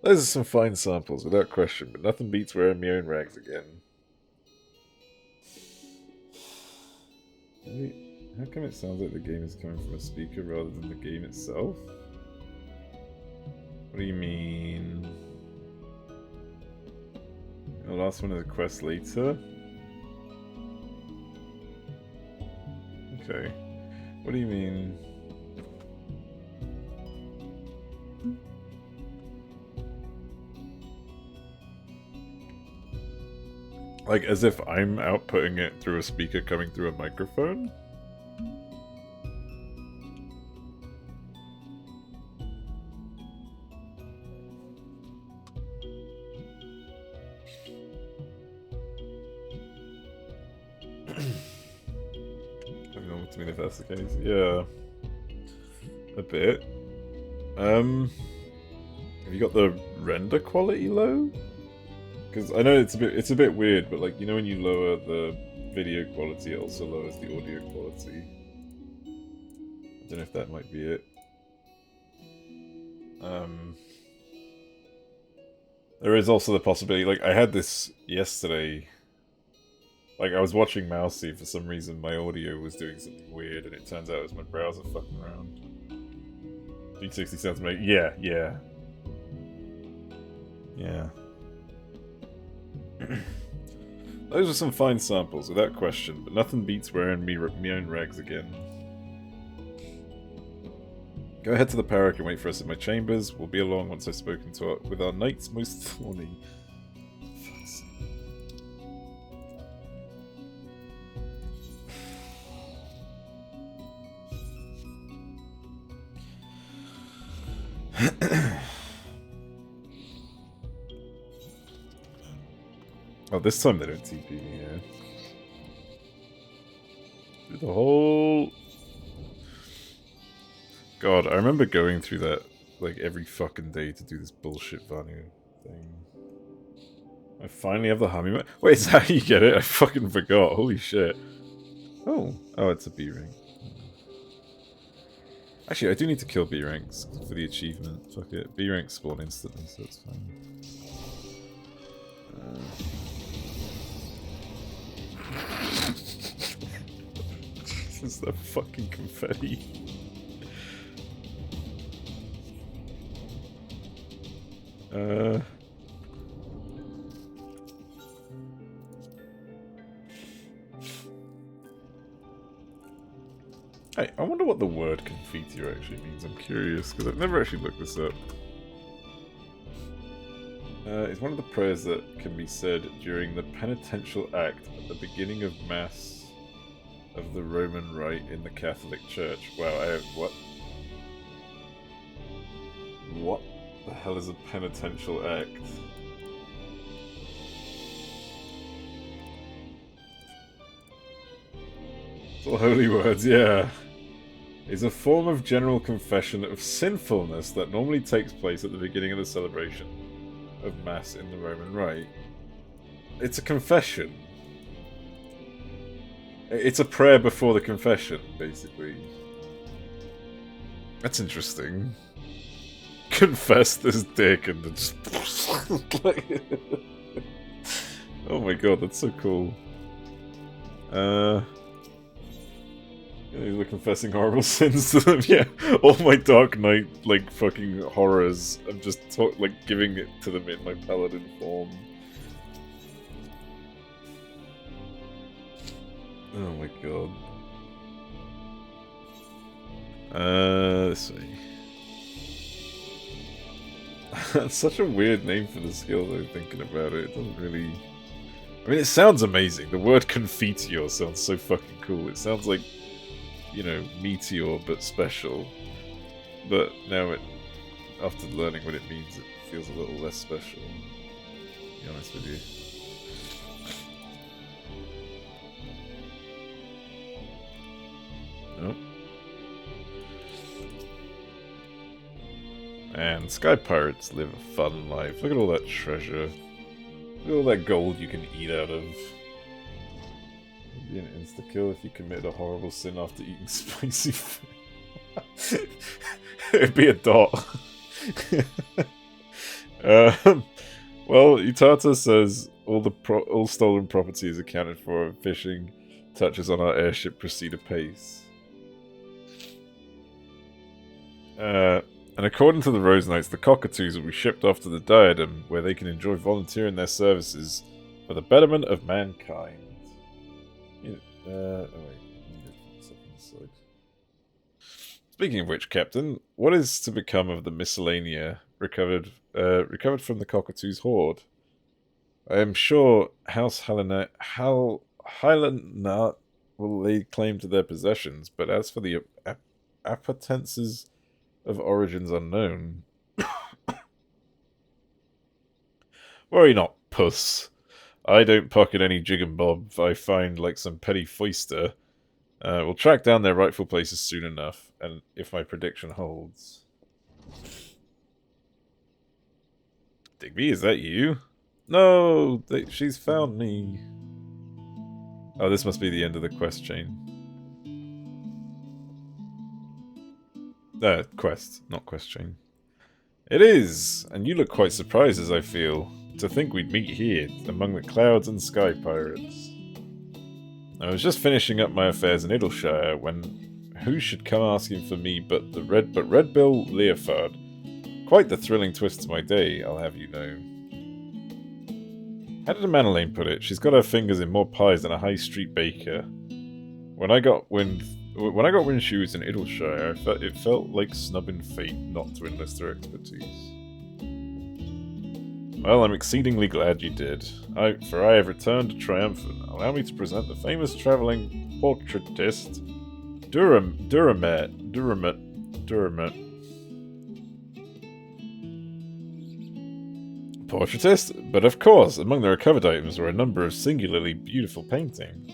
Those are some fine samples, without question, but nothing beats wearing my own rags again. How come it sounds like the game is coming from a speaker rather than the game itself? What do you mean? The last one is a quest later? Okay. What do you mean? Like, as if I'm outputting it through a speaker coming through a microphone? I don't know what to mean if that's the case. Yeah. A bit. Have you got the render quality low? Because I know it's a bit weird, but like, you know when you lower the video quality, it also lowers the audio quality. I don't know if that might be it. There is also the possibility, like, I had this yesterday. Like, I was watching Mousy, for some reason my audio was doing something weird, and it turns out it was my browser fucking around. 360 sounds amazing. Yeah. Those are some fine samples, without question, but nothing beats wearing me own rags again. Go ahead to the Parrot and wait for us in my chambers. We'll be along once I've spoken to with our knights most thorny. Oh, this time they don't TP me here. The whole... God, I remember going through that, like, every fucking day to do this bullshit Vanu thing. I finally have the Hummy... Wait, is that how you get it? I fucking forgot. Holy shit. Oh, it's a B rank. Actually, I do need to kill B ranks for the achievement. Fuck it. B ranks spawn instantly, so it's fine. Is that fucking confetti? Hey, I wonder what the word confiteor actually means. I'm curious, because I've never actually looked this up. It's one of the prayers that can be said during the penitential act at the beginning of Mass of the Roman Rite in the Catholic Church. Wow, what? What the hell is a penitential act? It's all holy words, yeah. Is a form of general confession of sinfulness that normally takes place at the beginning of the celebration of Mass in the Roman Rite. It's a confession. It's a prayer before the confession, basically. That's interesting. Confess this dick and just... Oh my god, that's so cool. We're confessing horrible sins to them. Yeah, all my Dark Knight, like, fucking horrors, I'm just, like, giving it to them in my paladin form. Oh my god. Let's see. That's such a weird name for the skill, though, thinking about it. It doesn't really... I mean, it sounds amazing. The word confiteor sounds so fucking cool. It sounds like, you know, meteor, but special. But now after learning what it means, it feels a little less special. To be honest with you. Nope. And Sky Pirates live a fun life. Look at all that treasure. Look at all that gold you can eat out of. It'd be an insta-kill if you committed a horrible sin after eating spicy food. It'd be a dot. Well, Utata says all stolen property is accounted for and fishing touches on our airship proceed apace. And according to the Rose Knights, the cockatoos will be shipped off to the Diadem, where they can enjoy volunteering their services for the betterment of mankind. Oh wait. Speaking of which, Captain, what is to become of the miscellanea recovered from the cockatoo's hoard? I am sure House Highlandnut will lay claim to their possessions, but as for the appetences of origins unknown... Worry not, puss. I don't pocket any jig and bob I find like some petty foister. We'll track down their rightful places soon enough, and if my prediction holds. Digby, is that you? No, she's found me. Oh, this must be the end of the quest chain. Quest, not quest chain. It is, and you look quite surprised as I feel. To think we'd meet here, among the clouds and sky pirates. I was just finishing up my affairs in Idleshire when who should come asking for me but Redbill Leofard. Quite the thrilling twist to my day, I'll have you know. How did Manolane put it? She's got her fingers in more pies than a high street baker. When I got wind she was in Idleshire, it felt like snubbing fate not to enlist her expertise. Well, I'm exceedingly glad you did, for I have returned triumphant. Allow me to present the famous travelling portraitist, Duramet. Portraitist? But of course, among the recovered items were a number of singularly beautiful paintings.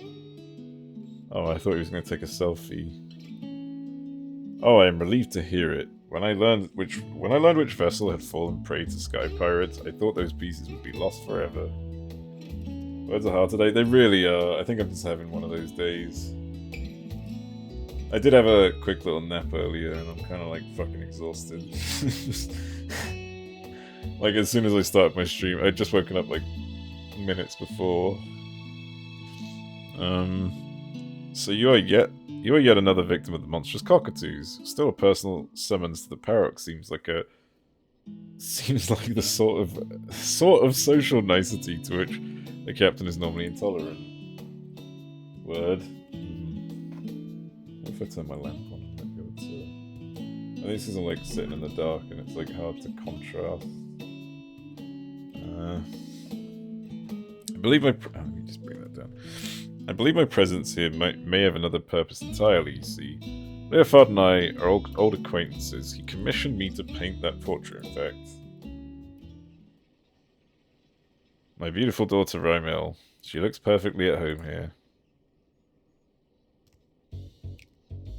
Oh, I thought he was going to take a selfie. Oh, I am relieved to hear it. When I learned which vessel had fallen prey to sky pirates, I thought those pieces would be lost forever. Words are hard today. They really are. I think I'm just having one of those days. I did have a quick little nap earlier, and I'm kind of like fucking exhausted. Like as soon as I started my stream, I'd just woken up like minutes before. So you are yet another victim of the monstrous cockatoos. Still a personal summons to the Parrock seems like the sort of social nicety to which the captain is normally intolerant. Word. What if I turn my lamp on? I think this isn't like sitting in the dark and it's like hard to contrast. I believe let me just bring that down. I believe my presence here may have another purpose entirely, you see. Leofard and I are old acquaintances. He commissioned me to paint that portrait, in fact. My beautiful daughter, Rymel. She looks perfectly at home here.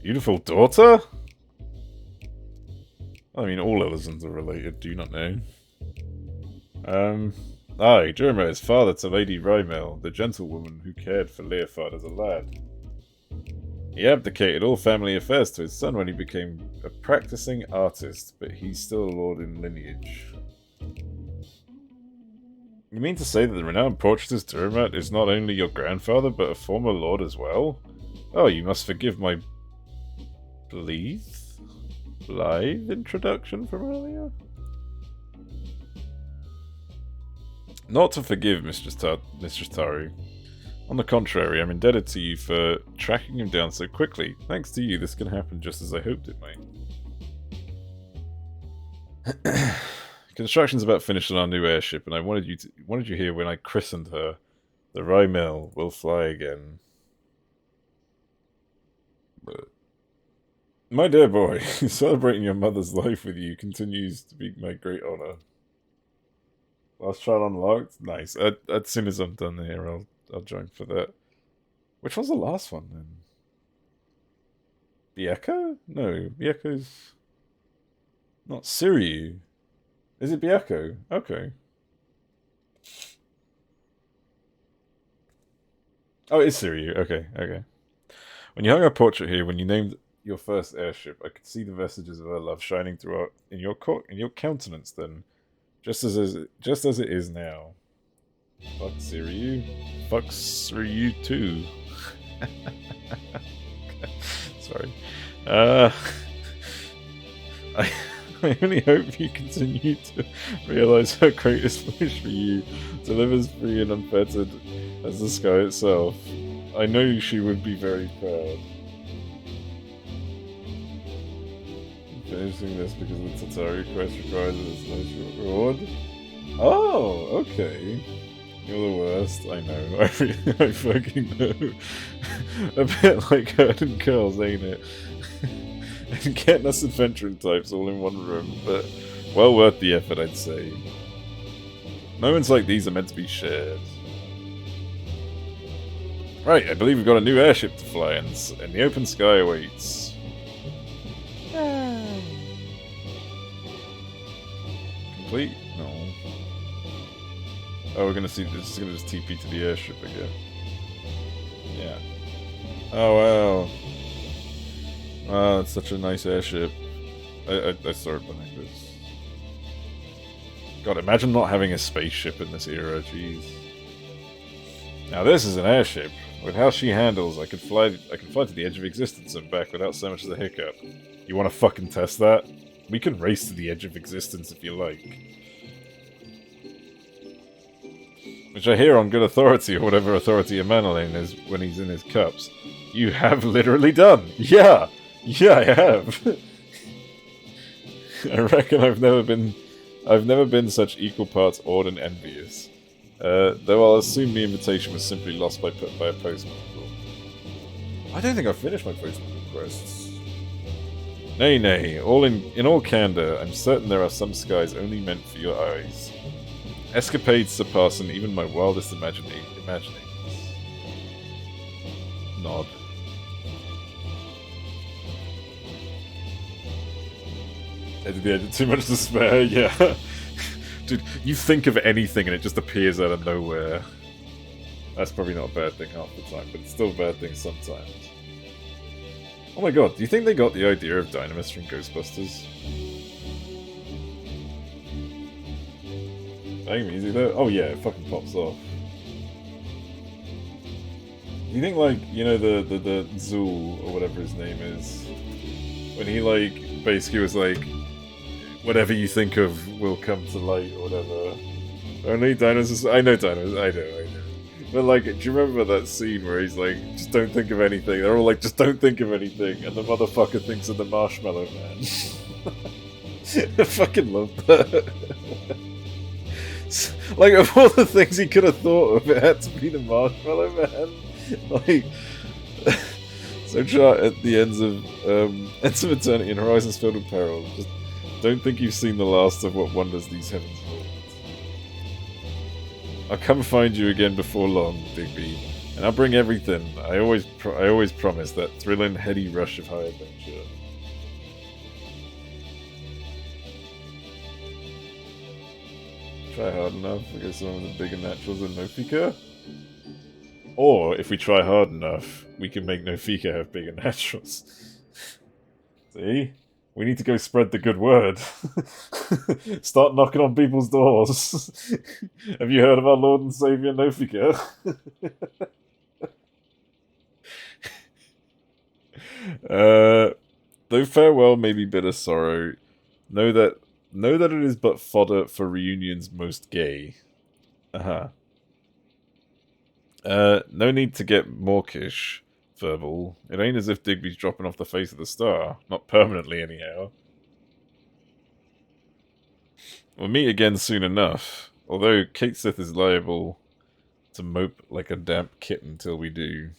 Beautiful daughter? I mean, all Elizons are related, do you not know? Aye, Jeremiah is father to Lady Rymel, the gentlewoman who cared for Leofard as a lad. He abdicated all family affairs to his son when he became a practicing artist, but he's still a lord in lineage. You mean to say that the renowned portraitist Durmat is not only your grandfather, but a former lord as well? Oh, you must forgive my blithe introduction from earlier? Not to forgive, Mistress Taru. On the contrary, I'm indebted to you for tracking him down so quickly. Thanks to you, this can happen just as I hoped it might. Construction's about finished on our new airship, and I wanted you here when I christened her. The Rymel will fly again. But my dear boy, celebrating your mother's life with you continues to be my great honor. Last trial unlocked? Nice. As soon as I'm done here, I'll join for that. Which was the last one, then? Bieko? No, Bieko's... not Siryu. Is it Bieko? Okay. Oh, it is Siryu. Okay. When you hung our portrait here, when you named your first airship, I could see the vestiges of her love shining throughout in your countenance then. Just as it is now. Fuck Siryu. Fuck Siryu too. Sorry. I only hope you continue to realise her greatest wish for you to live as free and unfettered as the sky itself. I know she would be very proud. Finishing this because the Tatari quest requires a nice reward. Oh, okay. You're the worst. I know. I fucking know. A bit like herding girls, ain't it? And getting us adventuring types all in one room, but well worth the effort, I'd say. Moments like these are meant to be shared. Right, I believe we've got a new airship to fly, and the open sky awaits. Complete? No. Oh, we're gonna see. This is gonna just TP to the airship again. Yeah. Oh wow. Oh, it's such a nice airship. I saw it behind this. God, imagine not having a spaceship in this era. Jeez. Now this is an airship. With how she handles, I can fly to the edge of existence and back without so much as a hiccup. You want to fucking test that? We can race to the edge of existence if you like. Which I hear on good authority, or whatever authority a Manolin is when he's in his cups. You have literally done. Yeah, I have. I reckon I've never been such equal parts awed and envious. Though I'll assume the invitation was simply lost by a postman. I don't think I've finished my postman requests. Nay, in all candor, I'm certain there are some skies only meant for your eyes. Escapades surpassing even my wildest imaginings. Nod. Edited too much to spare, yeah. Dude, you think of anything and it just appears out of nowhere. That's probably not a bad thing half the time, but it's still a bad thing sometimes. Oh my god, do you think they got the idea of Dynamis from Ghostbusters? Aim easy though? Oh yeah, it fucking pops off. you think, like, you know, the Zool, or whatever his name is, when he, like, basically was like, whatever you think of will come to light, or whatever. Only dinosaurs. I know dinosaurs. I know. But, like, do you remember that scene where he's like, just don't think of anything? They're all like, just don't think of anything. And the motherfucker thinks of the Marshmallow Man. I fucking love that. Like, of all the things he could have thought of, it had to be the Marshmallow Man. Like, so chart at the ends of Eternity and Horizons Filled with Peril. Just don't think you've seen the last of what wonders these heavens hold. I'll come find you again before long, Digby, and I'll bring everything. I always promise that thrilling, heady rush of high adventure. Try hard enough, we get some of the bigger naturals in Nofika. Or, if we try hard enough, we can make Nofika have bigger naturals. See? We need to go spread the good word. Start knocking on people's doors. Have you heard of our Lord and Saviour Nofika? Though farewell may be bitter sorrow, know that it is but fodder for reunions most gay. No need to get mawkish, Verbal. It ain't as if Digby's dropping off the face of the star. Not permanently, anyhow. We'll meet again soon enough. Although Kate Sith is liable to mope like a damp kitten till we do.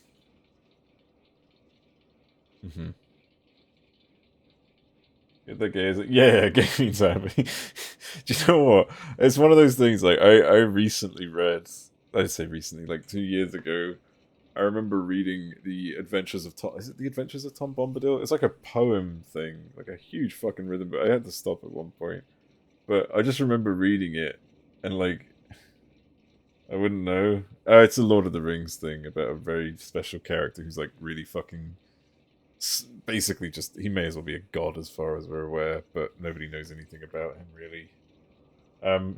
Get that gay, is it? Yeah, gay means happy. Do you know what? It's one of those things, like, I recently read, I'd say recently, like 2 years ago, I remember reading The Adventures of Tom... Is it The Adventures of Tom Bombadil? It's like a poem thing. Like a huge fucking rhythm, but I had to stop at one point. But I just remember reading it, and like... I wouldn't know. It's a Lord of the Rings thing about a very special character who's like really fucking... Basically just... He may as well be a god as far as we're aware, but nobody knows anything about him, really.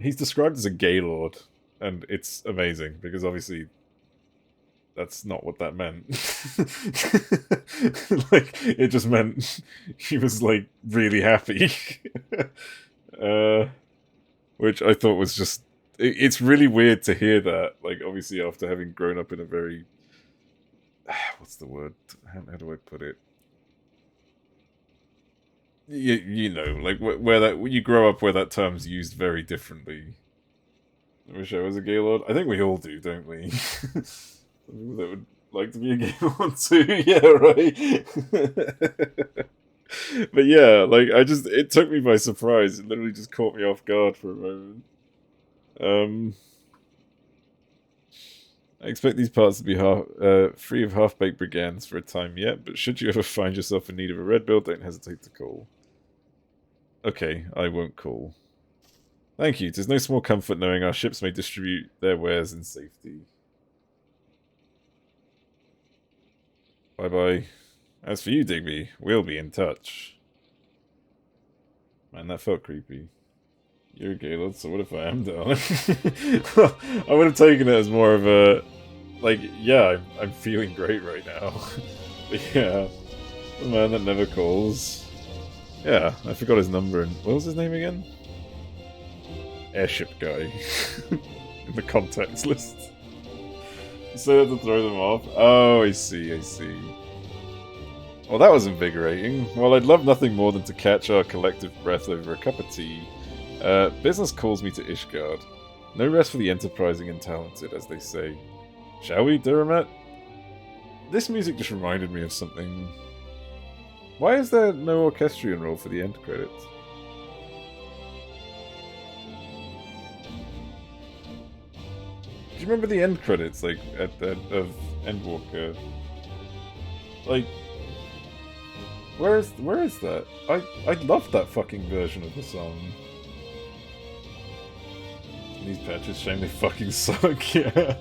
He's described as a gay lord, and it's amazing, because obviously... That's not what that meant. Like, it just meant he was, like, really happy. Which I thought was just... It's really weird to hear that, like, obviously after having grown up in a very... What's the word? How do I put it? You know, like, where that... You grow up where that term's used very differently. I wish I was a gay lord. I think we all do, don't we? That would like to be a gay one too, yeah, right? But yeah, like, it took me by surprise. It literally just caught me off guard for a moment. I expect these parts to be free of half-baked brigands for a time yet, but should you ever find yourself in need of a red bill, don't hesitate to call. Okay, I won't call. Thank you. 'Tis no small comfort knowing our ships may distribute their wares in safety. Bye-bye. As for you, Digby, we'll be in touch. Man, that felt creepy. You're a Gaylord, so what if I am, darling? I would have taken it as more of a... Like, yeah, I'm feeling great right now. But yeah, the man that never calls. Yeah, I forgot his number, and what was his name again? Airship guy. In the contacts list. So to throw them off. Oh, I see. Well, that was invigorating. Well, I'd love nothing more than to catch our collective breath over a cup of tea. Business calls me to Ishgard. No rest for the enterprising and talented, as they say. Shall we, Duramet? This music just reminded me of something. Why is there no orchestrion roll for the end credits? Do you remember the end credits, like, of Endwalker? Like, where is that? I loved that fucking version of the song. These patches, shame they fucking suck, yeah.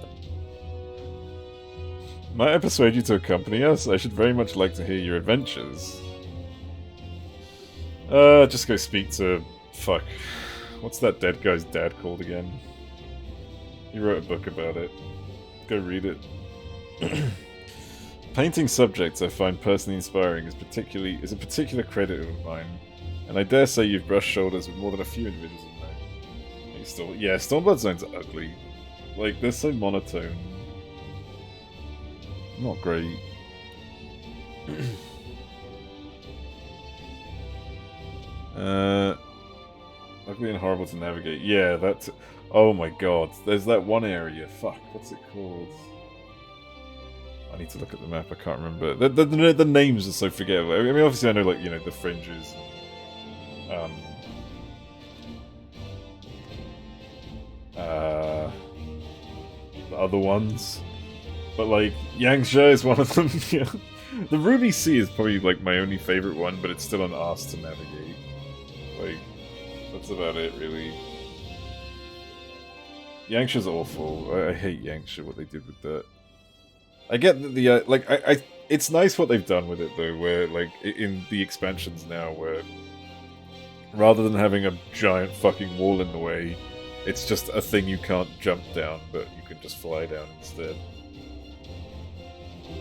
Might I persuade you to accompany us? I should very much like to hear your adventures. Just go speak to... Fuck. What's that dead guy's dad called again? He wrote a book about it. Go read it. Painting subjects I find personally inspiring is a particular credit of mine, and I dare say you've brushed shoulders with more than a few individuals in there. Yeah, Stormblood Zones are ugly. Like, they're so monotone. Not great. Ugly and horrible to navigate. Yeah, that's... Oh my god. There's that one area. Fuck, what's it called? I need to look at the map, I can't remember. The names are so forgettable. I mean, obviously I know, like, you know, the fringes. The other ones. But, like, Yangsha is one of them. The Ruby Sea is probably, like, my only favourite one, but it's still an arse to navigate. Like, that's about it, really. Yangsha's awful. I hate Yangsha, what they did with that. I get the like, it's nice what they've done with it, though, where, like, in the expansions now, where rather than having a giant fucking wall in the way, it's just a thing you can't jump down, but you can just fly down instead.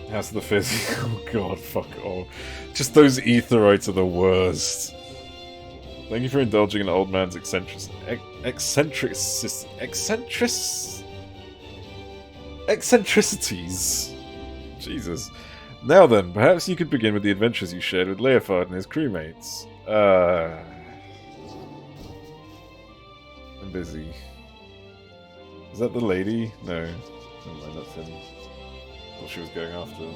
How's the fizz? Oh god, fuck off. Just those aetherites are the worst. Thank you for indulging in old man's eccentricities. Jesus. Now then, perhaps you could begin with the adventures you shared with Leofard and his crewmates. I'm busy. Is that the lady? No. Never mind, that's him. Thought she was going after him.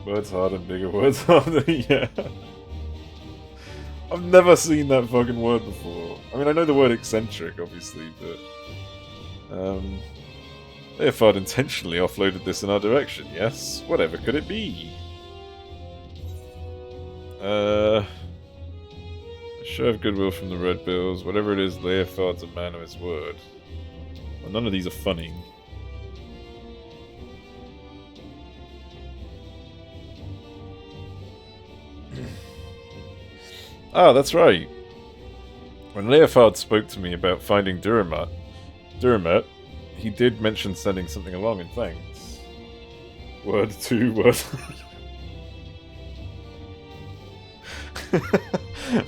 Words harder, bigger, words harder, yeah. I've never seen that fucking word before. I mean, I know the word eccentric, obviously, but... Leofard intentionally offloaded this in our direction, yes? Whatever could it be? A show of goodwill from the Red Bills. Whatever it is, Leofard's a man of his word. Well, none of these are funny. Ah, that's right. When Leofard spoke to me about finding Duramat, he did mention sending something along in thanks. Word 2, word...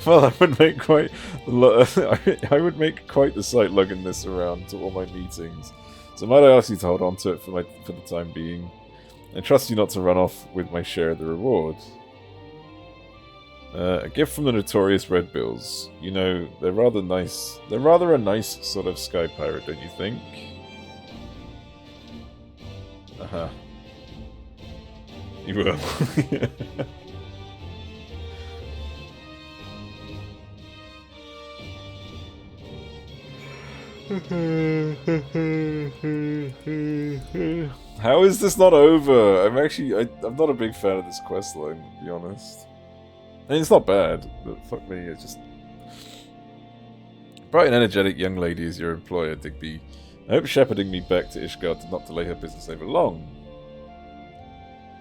Well, I would make quite I would make quite the sight lugging this around to all my meetings. So might I ask you to hold on to it for the time being, and trust you not to run off with my share of the reward. A gift from the notorious Red Bills. You know, they're rather nice. They're rather a nice sort of sky pirate, don't you think? Uh-huh. You will. How is this not over? I'm not a big fan of this questline, to be honest. I mean, it's not bad, but fuck me, it's just... Bright and energetic young lady is your employer, Digby. I hope shepherding me back to Ishgard did not delay her business over long.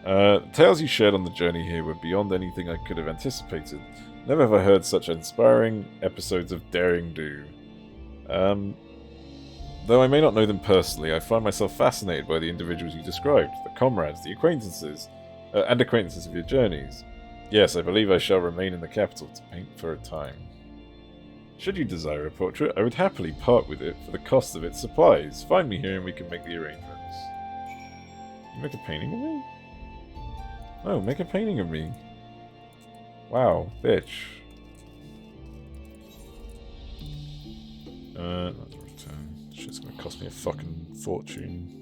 The tales you shared on the journey here were beyond anything I could have anticipated. Never have I heard such inspiring episodes of daring do. Though I may not know them personally, I find myself fascinated by the individuals you described, the comrades, the acquaintances, and acquaintances of your journeys. Yes, I believe I shall remain in the capital to paint for a time. Should you desire a portrait, I would happily part with it for the cost of its supplies. Find me here and we can make the arrangements. You make a painting of me? Oh, make a painting of me. Wow, bitch. Not to return. Shit's gonna cost me a fucking fortune.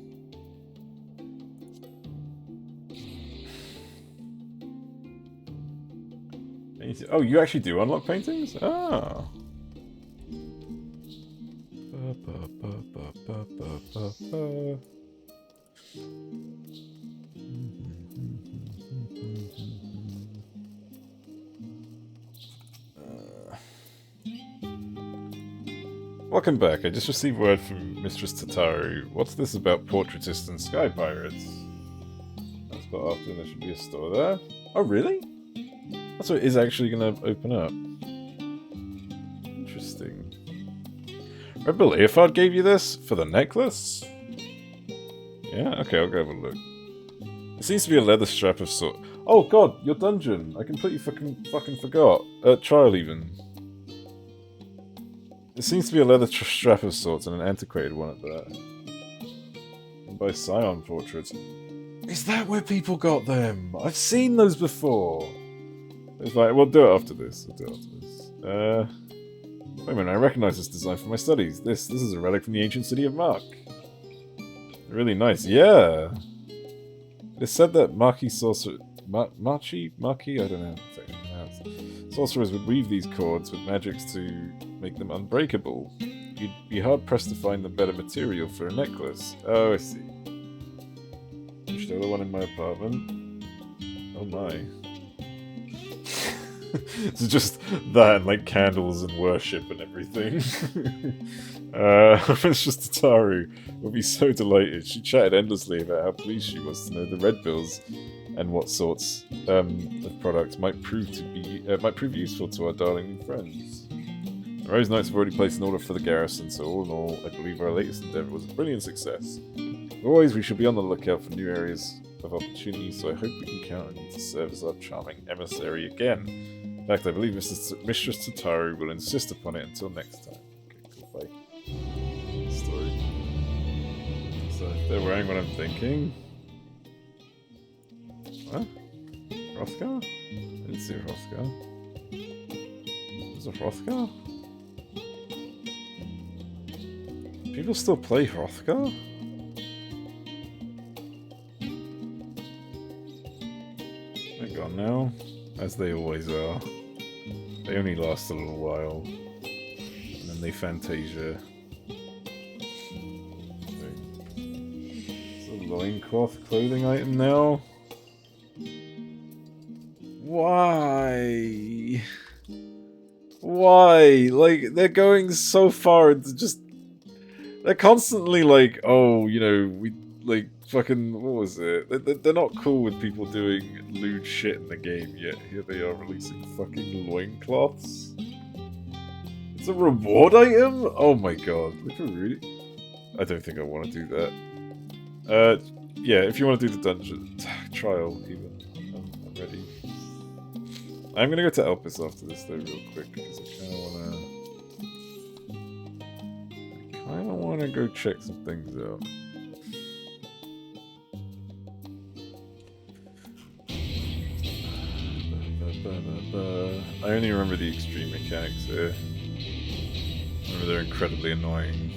Oh, you actually do unlock paintings? Ah. Welcome back. I just received word from Mistress Tataru. What's this about portraitists and sky pirates? That's about after there should be a store there. Oh, really? That's what is actually going to open up. Interesting. Rebel Leofard gave you this? For the necklace? Yeah? Okay, I'll go have a look. It seems to be a leather strap of sort. Oh god, your dungeon! I completely fucking forgot. Trial even. It seems to be a leather strap of sorts and an antiquated one at that. And by Scion portraits. Is that where people got them? I've seen those before. It's like, we'll do it after this. We'll do it after this. Wait a minute, I recognize this design from my studies. This is a relic from the ancient city of Mark. Really nice, yeah. It is said that Marquis sorcerer... Marquis? I don't know how to say it. Sorcerers would weave these cords with magics to make them unbreakable. You'd be hard-pressed to find them better material for a necklace. Oh, I see. You stole the one in my apartment? Oh my. So just that and like candles and worship and everything. Mistress Tataru would be so delighted. She chatted endlessly about how pleased she was to know the red bills and what sorts of products might prove useful to our darling new friends. The Rose Knights have already placed an order for the garrison, so all in all, I believe our latest endeavour was a brilliant success. As always, we shall be on the lookout for new areas of opportunity, so I hope we can count on you to serve as our charming emissary again. In fact, I believe Mistress Tataru will insist upon it until next time. Okay, cool, bye. Story. So, they're wearing what I'm thinking. What? Hrothgar? I didn't see Hrothgar. Is it Hrothgar? People still play Hrothgar? They're gone now, as they always are. They only last a little while, and then they Fantasia. It's a loincloth clothing item now. Why? Why? Like, they're going so far into just... They're constantly like, oh, you know, we, like, fucking, what was it? They're not cool with people doing lewd shit in the game, yet here they are releasing fucking loincloths. It's a reward item? Oh my god. Look at really... I don't think I want to do that. Yeah, if you want to do the dungeon trial, even, I'm ready. I'm gonna go to Elpis after this though, real quick, because I kinda wanna go check some things out. I only remember the extreme mechanics here. I remember they're incredibly annoying.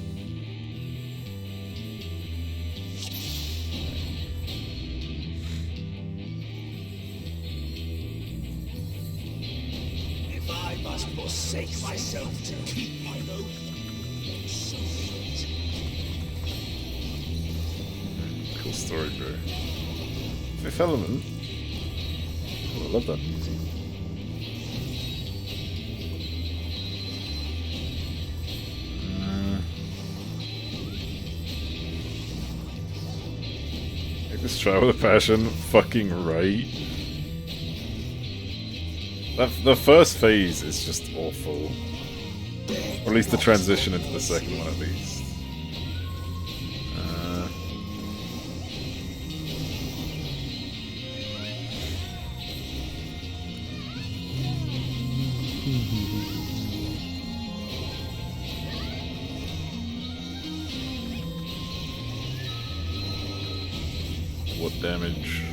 I must forsake myself to keep my oath. So Cool story, bro. Fifth Element? Oh, I love that music. Make this try with a passion. Fucking right. The first phase is just awful. Or at least the transition into the second one, at least. What damage?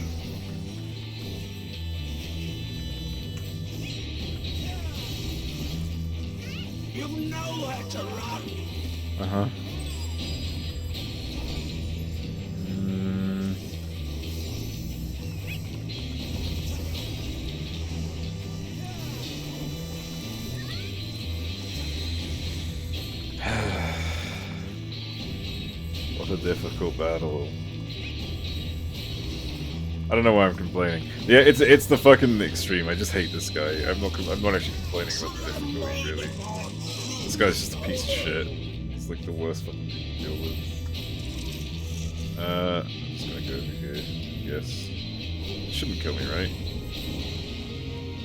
you know where to run. Uh-huh. What a difficult battle. I don't know why I'm complaining. Yeah, it's the fucking extreme. I just hate this guy. I'm not actually complaining about the difficulty, really. This guy's just a piece of shit. He's like the worst fucking thing to deal with. I'm just gonna go over here. Yes. Shouldn't kill me, right?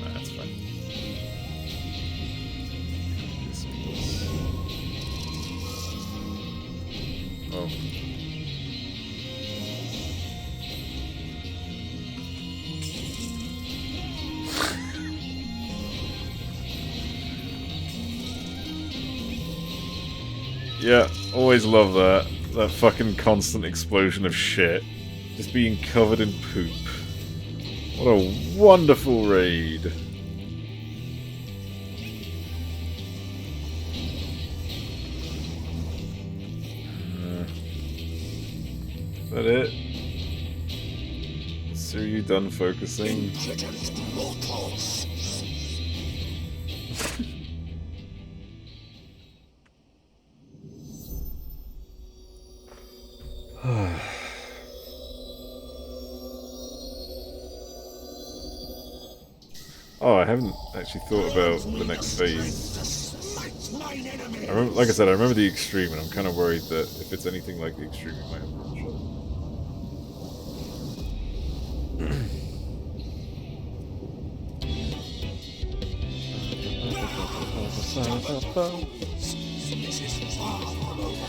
Nah, that's fine. Oh. Yeah, always love that. That fucking constant explosion of shit. Just being covered in poop. What a wonderful raid. Is that it? So are you done focusing? Oh, I haven't actually thought about the next phase. I remember, like I said, I remember the extreme, and I'm kind of worried that if it's anything like the extreme, it might have one shot.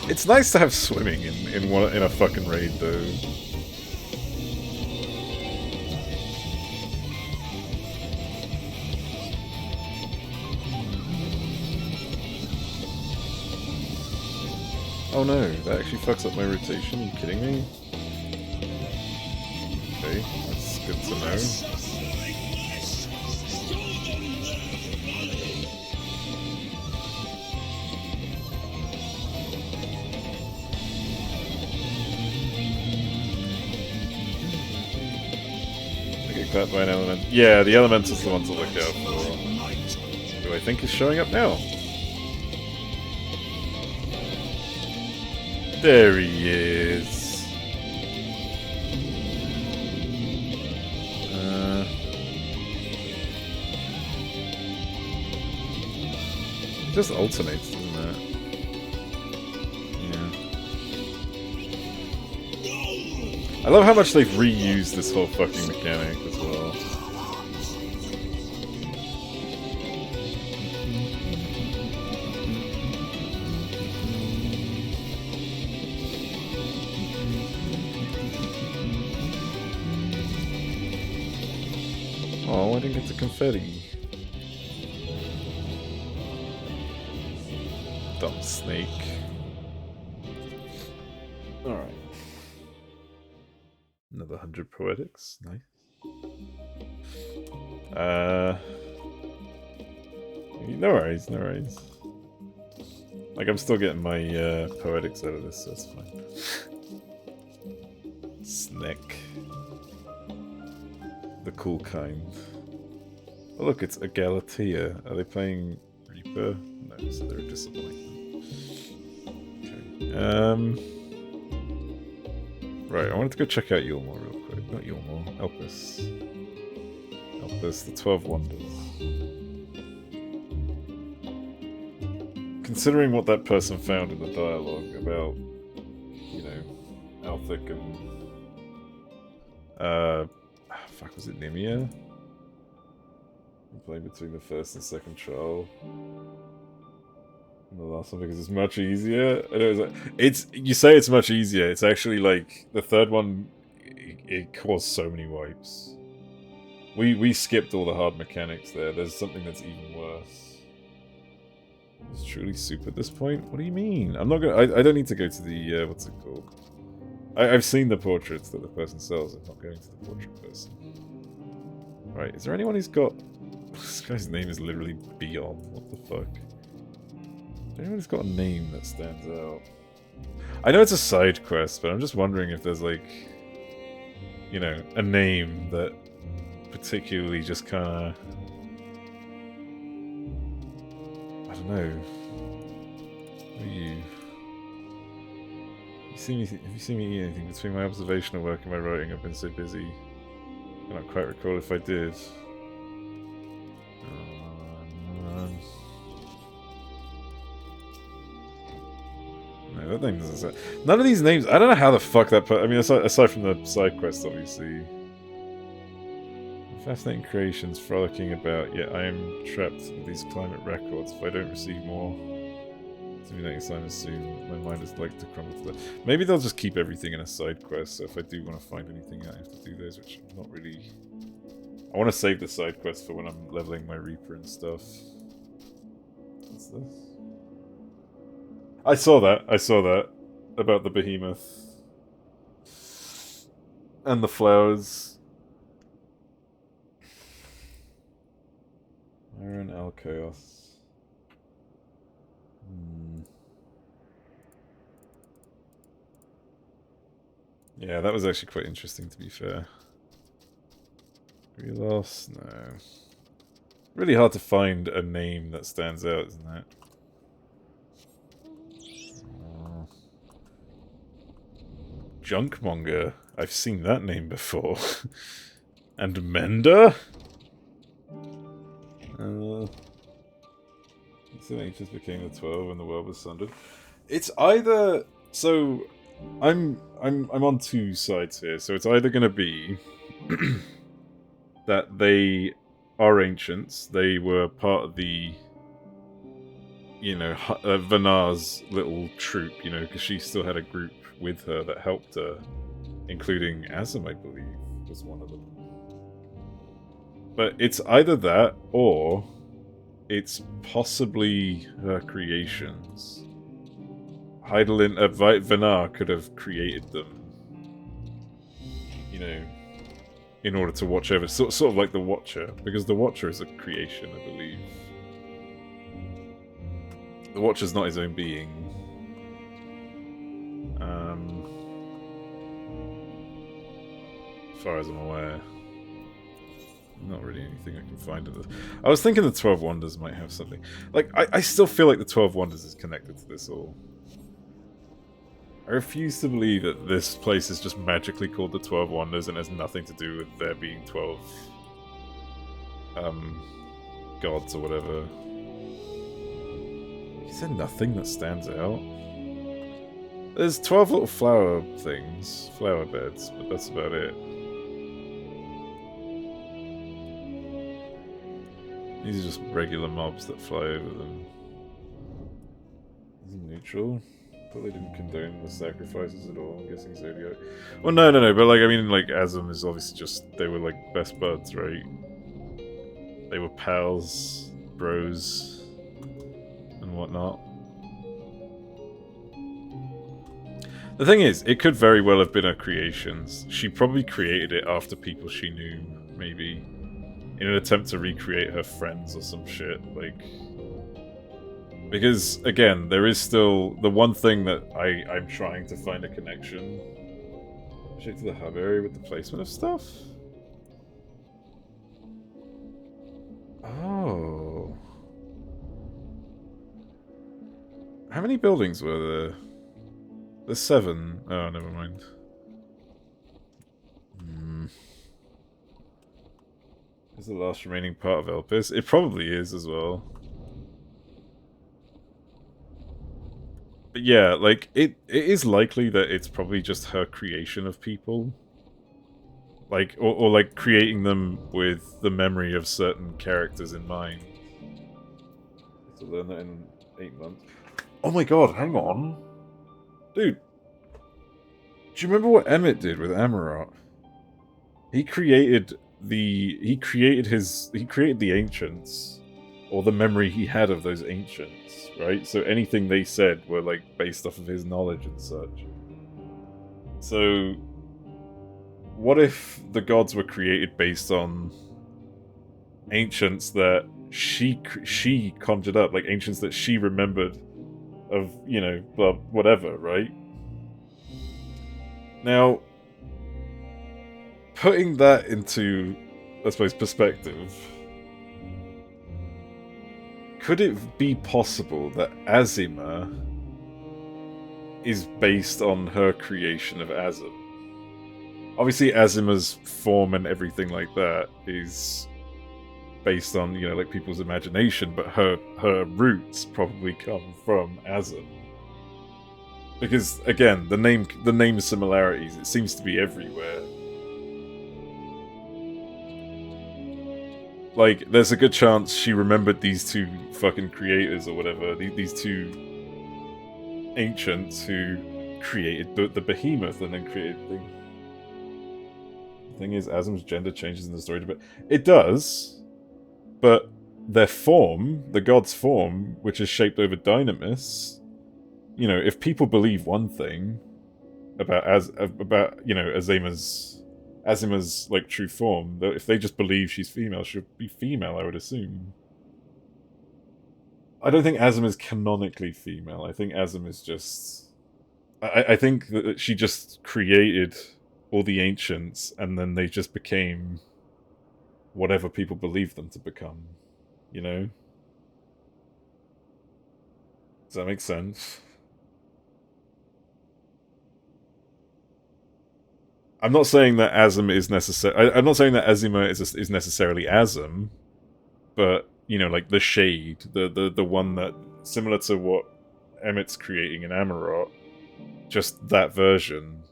It's nice to have swimming in a fucking raid, though. Oh no, that actually fucks up my rotation. Are you kidding me? Okay, that's good to know. I get clapped by an element. Yeah, the elemental's the one to look out for. Who I think is showing up now. There he is. It just alternates, doesn't it? Yeah. I love how much they've reused this whole fucking mechanic as well. Oh, I didn't get the confetti. Dumb snake. Alright. Another 100 poetics. Nice. No worries, no worries. Like, I'm still getting my poetics out of this, so it's fine. Snake. The cool kind. Oh look, it's a Galatea. Are they playing Reaper? No, so they're a disappointment. Okay. Right, I wanted to go check out Yulmore real quick. Not Yulmore, Elpis. Elpis, the 12 Wonders. Considering what that person found in the dialogue about, you know, Althic and fuck, was it Nimia? Playing between the first and second trial. And the last one because it's much easier. I know it's you say it's much easier. It's actually like the third one. It caused so many wipes. We skipped all the hard mechanics there. There's something that's even worse. It's truly soup at this point. What do you mean? I'm not gonna. I don't need to go to the what's it called? I've seen the portraits that the person sells. I'm not going to the portrait person. Right, is there anyone who's got... This guy's name is literally Beyond. What the fuck? Is there anyone who's got a name that stands out? I know it's a side quest, but I'm just wondering if there's like... You know, a name that particularly just kinda... I don't know. What are you... Have you seen me eat anything? Between my observational work and my writing, I've been so busy. I cannot quite recall if I did. No, that name doesn't say. None of these names. I don't know how the fuck that. I mean, aside from the side quest, obviously. Fascinating creations frolicking about. Yet I am trapped with these climate records. If I don't receive more, simulating assignments soon, my mind is like to crumble to death. Maybe they'll just keep everything in a side quest. So if I do want to find anything, I have to do those, which I'm not really. I want to save the side quest for when I'm leveling my Reaper and stuff. What's this? I saw that. I saw that about the behemoth and the flowers. Iron Al Chaos. Yeah, that was actually quite interesting, to be fair. Relos? No. Really hard to find a name that stands out, isn't it? Junkmonger. I've seen that name before. And Mender? So ancients became the 12 and the world was sundered. It's either... So, I'm on two sides here. So it's either going to be that they are ancients. They were part of the, you know, Vanar's little troop, you know, because she still had a group with her that helped her, including Azim, I believe, was one of them. But it's either that, or it's possibly her creations. Hydaelyn, Vanar could have created them, you know, in order to watch over, sort of like the Watcher, because the Watcher is a creation, I believe. The Watcher's not his own being. As far as I'm aware. Not really anything I can find in this. I was thinking the 12 Wonders might have something. Like, I still feel like the 12 Wonders is connected to this all. I refuse to believe that this place is just magically called the 12 Wonders and has nothing to do with there being 12 gods or whatever. Is there nothing that stands out? There's 12 little flower things, flower beds, but that's about it. These are just regular mobs that fly over them. Is it neutral? Probably didn't condone the sacrifices at all. I'm guessing Zodiac. Well, no, but like, I mean, like, Azim is obviously just, they were like best buds, right? They were pals, bros, and whatnot. The thing is, it could very well have been her creations. She probably created it after people she knew, maybe. In an attempt to recreate her friends or some shit, like... Because, again, there is still... The one thing that I'm trying to find a connection... Straight to the hub area with the placement of stuff? Oh... How many buildings were there? There's 7. Oh, never mind. Is the last remaining part of Elpis? It probably is as well. But yeah, like, it is likely that it's probably just her creation of people. Like, or like creating them with the memory of certain characters in mind. To learn that in 8 months. Oh my god, hang on. Dude. Do you remember what Emmett did with Amarat? He created the ancients, or the memory he had of those ancients, right? So anything they said were like based off of his knowledge and such. So what if the gods were created based on ancients that she conjured up, like ancients that she remembered of, you know, blah, whatever, right? Now, putting that into, I suppose, perspective, could it be possible that Azima is based on her creation of Azim? Obviously, Azima's form and everything like that is based on, you know, like people's imagination, but her roots probably come from Azim. Because again, the name similarities, it seems to be everywhere. Like, there's a good chance she remembered these two fucking creators or whatever, these two ancients who created the behemoth and then created the thing. The thing is, Azim's gender changes in the story, but it does. But their form, the god's form, which is shaped over Dynamis, you know, if people believe one thing about Azima's like true form, that if they just believe she's female, she'll be female, I would assume. I don't think Azim is canonically female. I think Azim is just... I think that she just created all the ancients, and then they just became whatever people believe them to become. You know? Does that make sense? I'm not saying that Azim is necessary. I'm not saying that Azima is necessarily Azim, but you know, like the shade, the one that similar to what Emmett's creating in Amarot, just that version.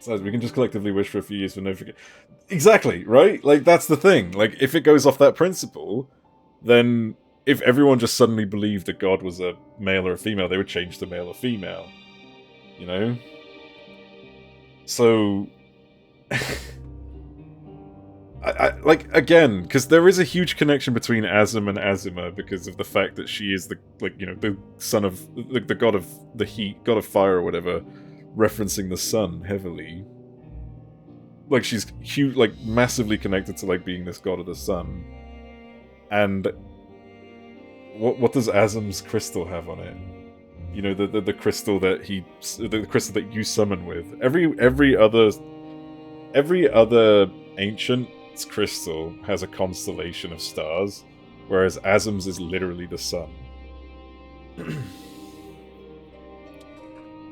So we can just collectively wish for a few years for no forget. Exactly, right? Like that's the thing. Like if it goes off that principle, then if everyone just suddenly believed that God was a male or a female, they would change to male or female. You know? So, I like again because there is a huge connection between Azim and Azima because of the fact that she is the the son of the god of the heat, god of fire or whatever, referencing the sun heavily. Like she's huge, like massively connected to like being this god of the sun. And what does Azim's crystal have on it? You know, the crystal that the crystal that you summon with. Every other ancient's crystal has a constellation of stars, whereas Azim's is literally the sun.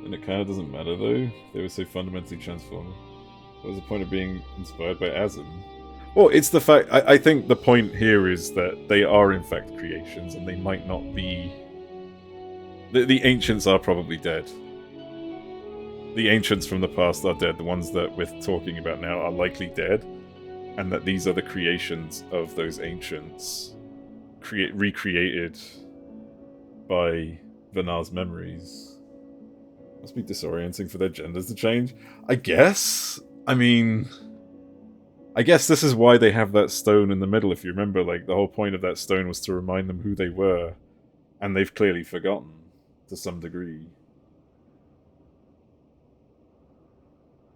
And it kind of doesn't matter though. They were so fundamentally transformed. What was the point of being inspired by Azim? Well, it's the fact. I think the point here is that they are in fact creations, and they might not be. The ancients are probably dead. The ancients from the past are dead. The ones that we're talking about now are likely dead. And that these are the creations of those ancients. Recreated by Vanar's memories. Must be disorienting for their genders to change. I guess? I mean... I guess this is why they have that stone in the middle, if you remember. Like, the whole point of that stone was to remind them who they were. And they've clearly forgotten. To some degree.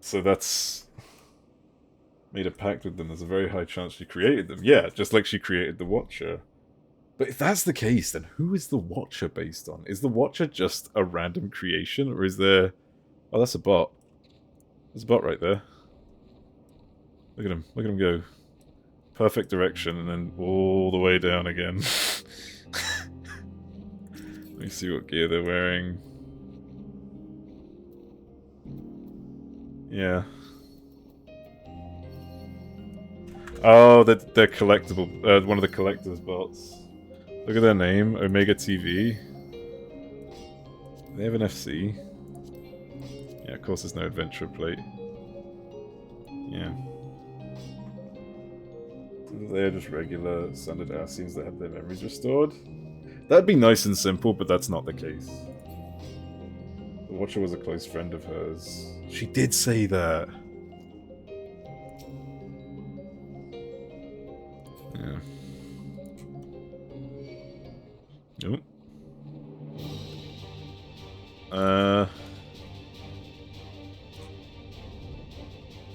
So that's made a pact with them. There's a very high chance she created them. Yeah, just like she created the Watcher. But if that's the case, then who is the Watcher based on? Is the Watcher just a random creation? Or is there... Oh, that's a bot. There's a bot right there. Look at him. Look at him go. Perfect direction and then all the way down again. Let me see what gear they're wearing. Yeah. Oh, they're collectible. One of the collector's bots. Look at their name, Omega TV. They have an FC. Yeah, of course there's no adventure plate. Yeah. They're just regular standard Ascians that have their memories restored. That'd be nice and simple, but that's not the case. The Watcher was a close friend of hers. She did say that. Yeah. Nope.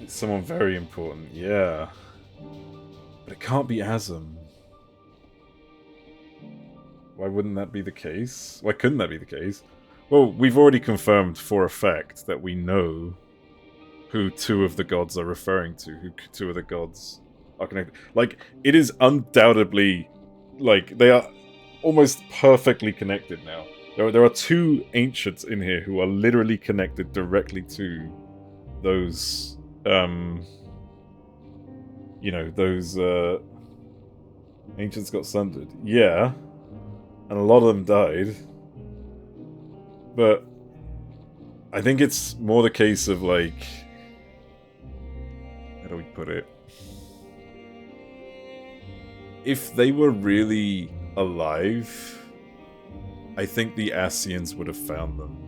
It's someone very important, yeah. But it can't be Azim. Why wouldn't that be the case? Why couldn't that be the case? Well, we've already confirmed for a fact that we know who two of the gods are referring to, who two of the gods are connected. Like, it is undoubtedly, like, they are almost perfectly connected now. There are two ancients in here who are literally connected directly to those, those, ancients got sundered. Yeah. And a lot of them died. But I think it's more the case of, like... How do we put it? If they were really alive, I think the Ascians would have found them.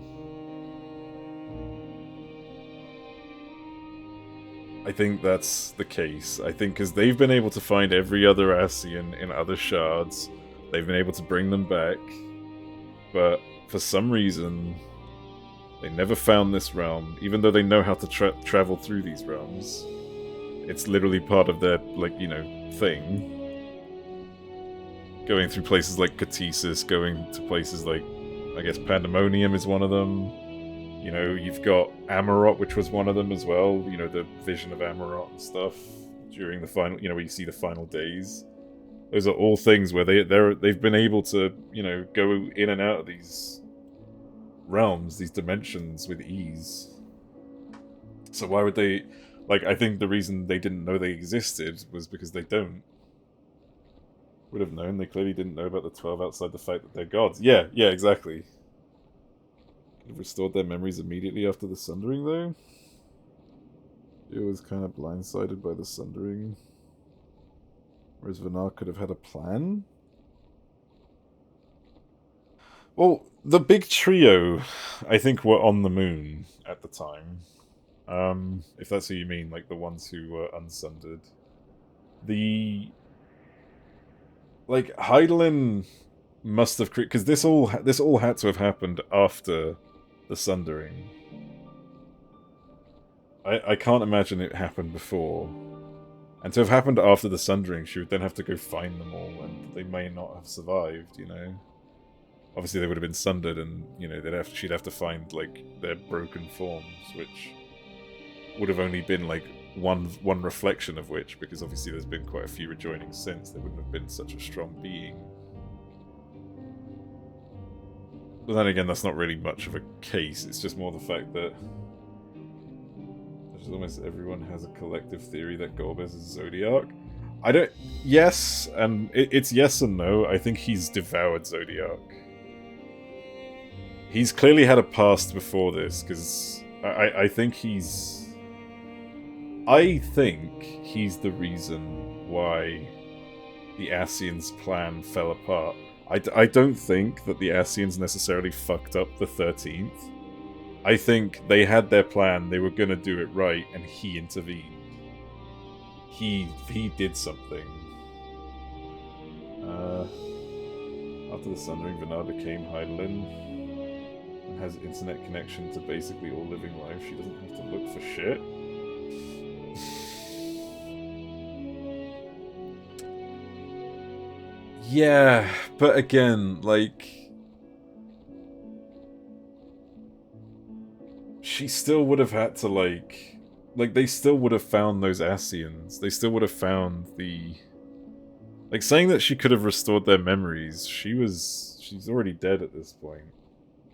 I think that's the case. I think because they've been able to find every other Ascian in other shards, they've been able to bring them back. but for some reason, they never found this realm, even though they know how to travel through these realms. It's literally part of their, like, you know, thing. Going through places like Catesis, going to places like, I guess, Pandemonium is one of them. You know, you've got Amarot, which was one of them as well. You know, the vision of Amarot and stuff during the final, you know, where you see the final days. Those are all things where they've been able to, you know, go in and out of these realms, these dimensions with ease. So why would they... Like, I think the reason they didn't know they existed was because they don't. Would have known. They clearly didn't know about the 12 outside the fact that they're gods. Yeah, exactly. Could have restored their memories immediately after the Sundering, though. It was kind of blindsided by the Sundering. Whereas Vinar could have had a plan? Well, the big trio, I think, were on the moon at the time. If that's what you mean, like the ones who were unsundered. Like, Heidelin must have... Because this all had to have happened after the Sundering. I can't imagine it happened before. And to have happened after the Sundering, she would then have to go find them all, and they may not have survived, you know? Obviously they would have been sundered, and, you know, she'd have to find, like, their broken forms, which would have only been, like, one reflection of which, because obviously there's been quite a few rejoining since. They wouldn't have been such a strong being. But then again, that's not really much of a case. It's just more the fact that almost everyone has a collective theory that Golbez is Zodiac. I don't... Yes, and it's yes and no. I think he's devoured Zodiac. He's clearly had a past before this, because I think he's... I think he's the reason why the Ascians' plan fell apart. I don't think that the Ascians necessarily fucked up the 13th. I think they had their plan, they were gonna do it right, and he intervened. He did something. After the Sundering, Vinar became Heidelin and has internet connection to basically all living life. She doesn't have to look for shit. Yeah, but again, like... She still would have had to, like, they still would have found those Ascians. They still would have found the... Like, saying that she could have restored their memories, she's already dead at this point.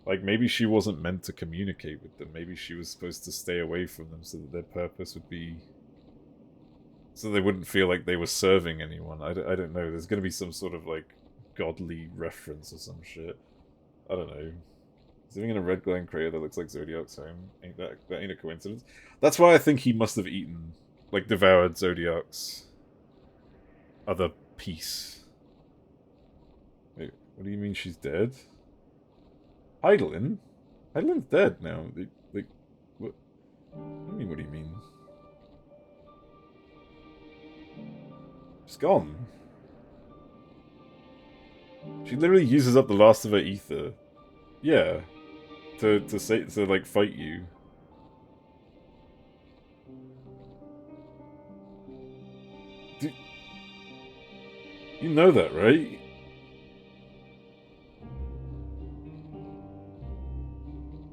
Like, maybe she wasn't meant to communicate with them. Maybe she was supposed to stay away from them so that their purpose would be... So they wouldn't feel like they were serving anyone. I don't know. There's gonna be some sort of, like, godly reference or some shit. I don't know. Living in a red glowing crater that looks like Zodiac's home. That ain't a coincidence. That's why I think he must have eaten, like, devoured Zodiac's other piece. Wait, what do you mean she's dead? Heidelin? Heidelin's dead now. Like, what? I mean, what do you mean? She's gone. She literally uses up the last of her ether. Yeah. To like fight you. You know that, right?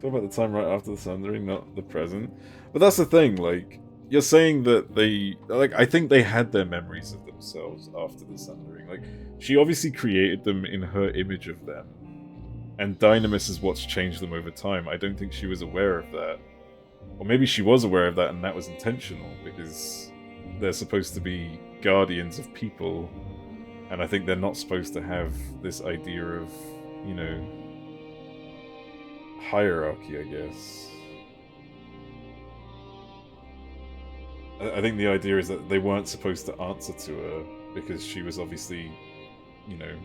Talk about the time right after the Sundering, not the present. But that's the thing, like, you're saying that they... Like, I think they had their memories of themselves after the Sundering. Like, she obviously created them in her image of them. And Dynamis is what's changed them over time. I don't think she was aware of that. Or maybe she was aware of that and that was intentional, because they're supposed to be guardians of people. And I think they're not supposed to have this idea of, you know, hierarchy, I guess. I think the idea is that they weren't supposed to answer to her because she was obviously, you know,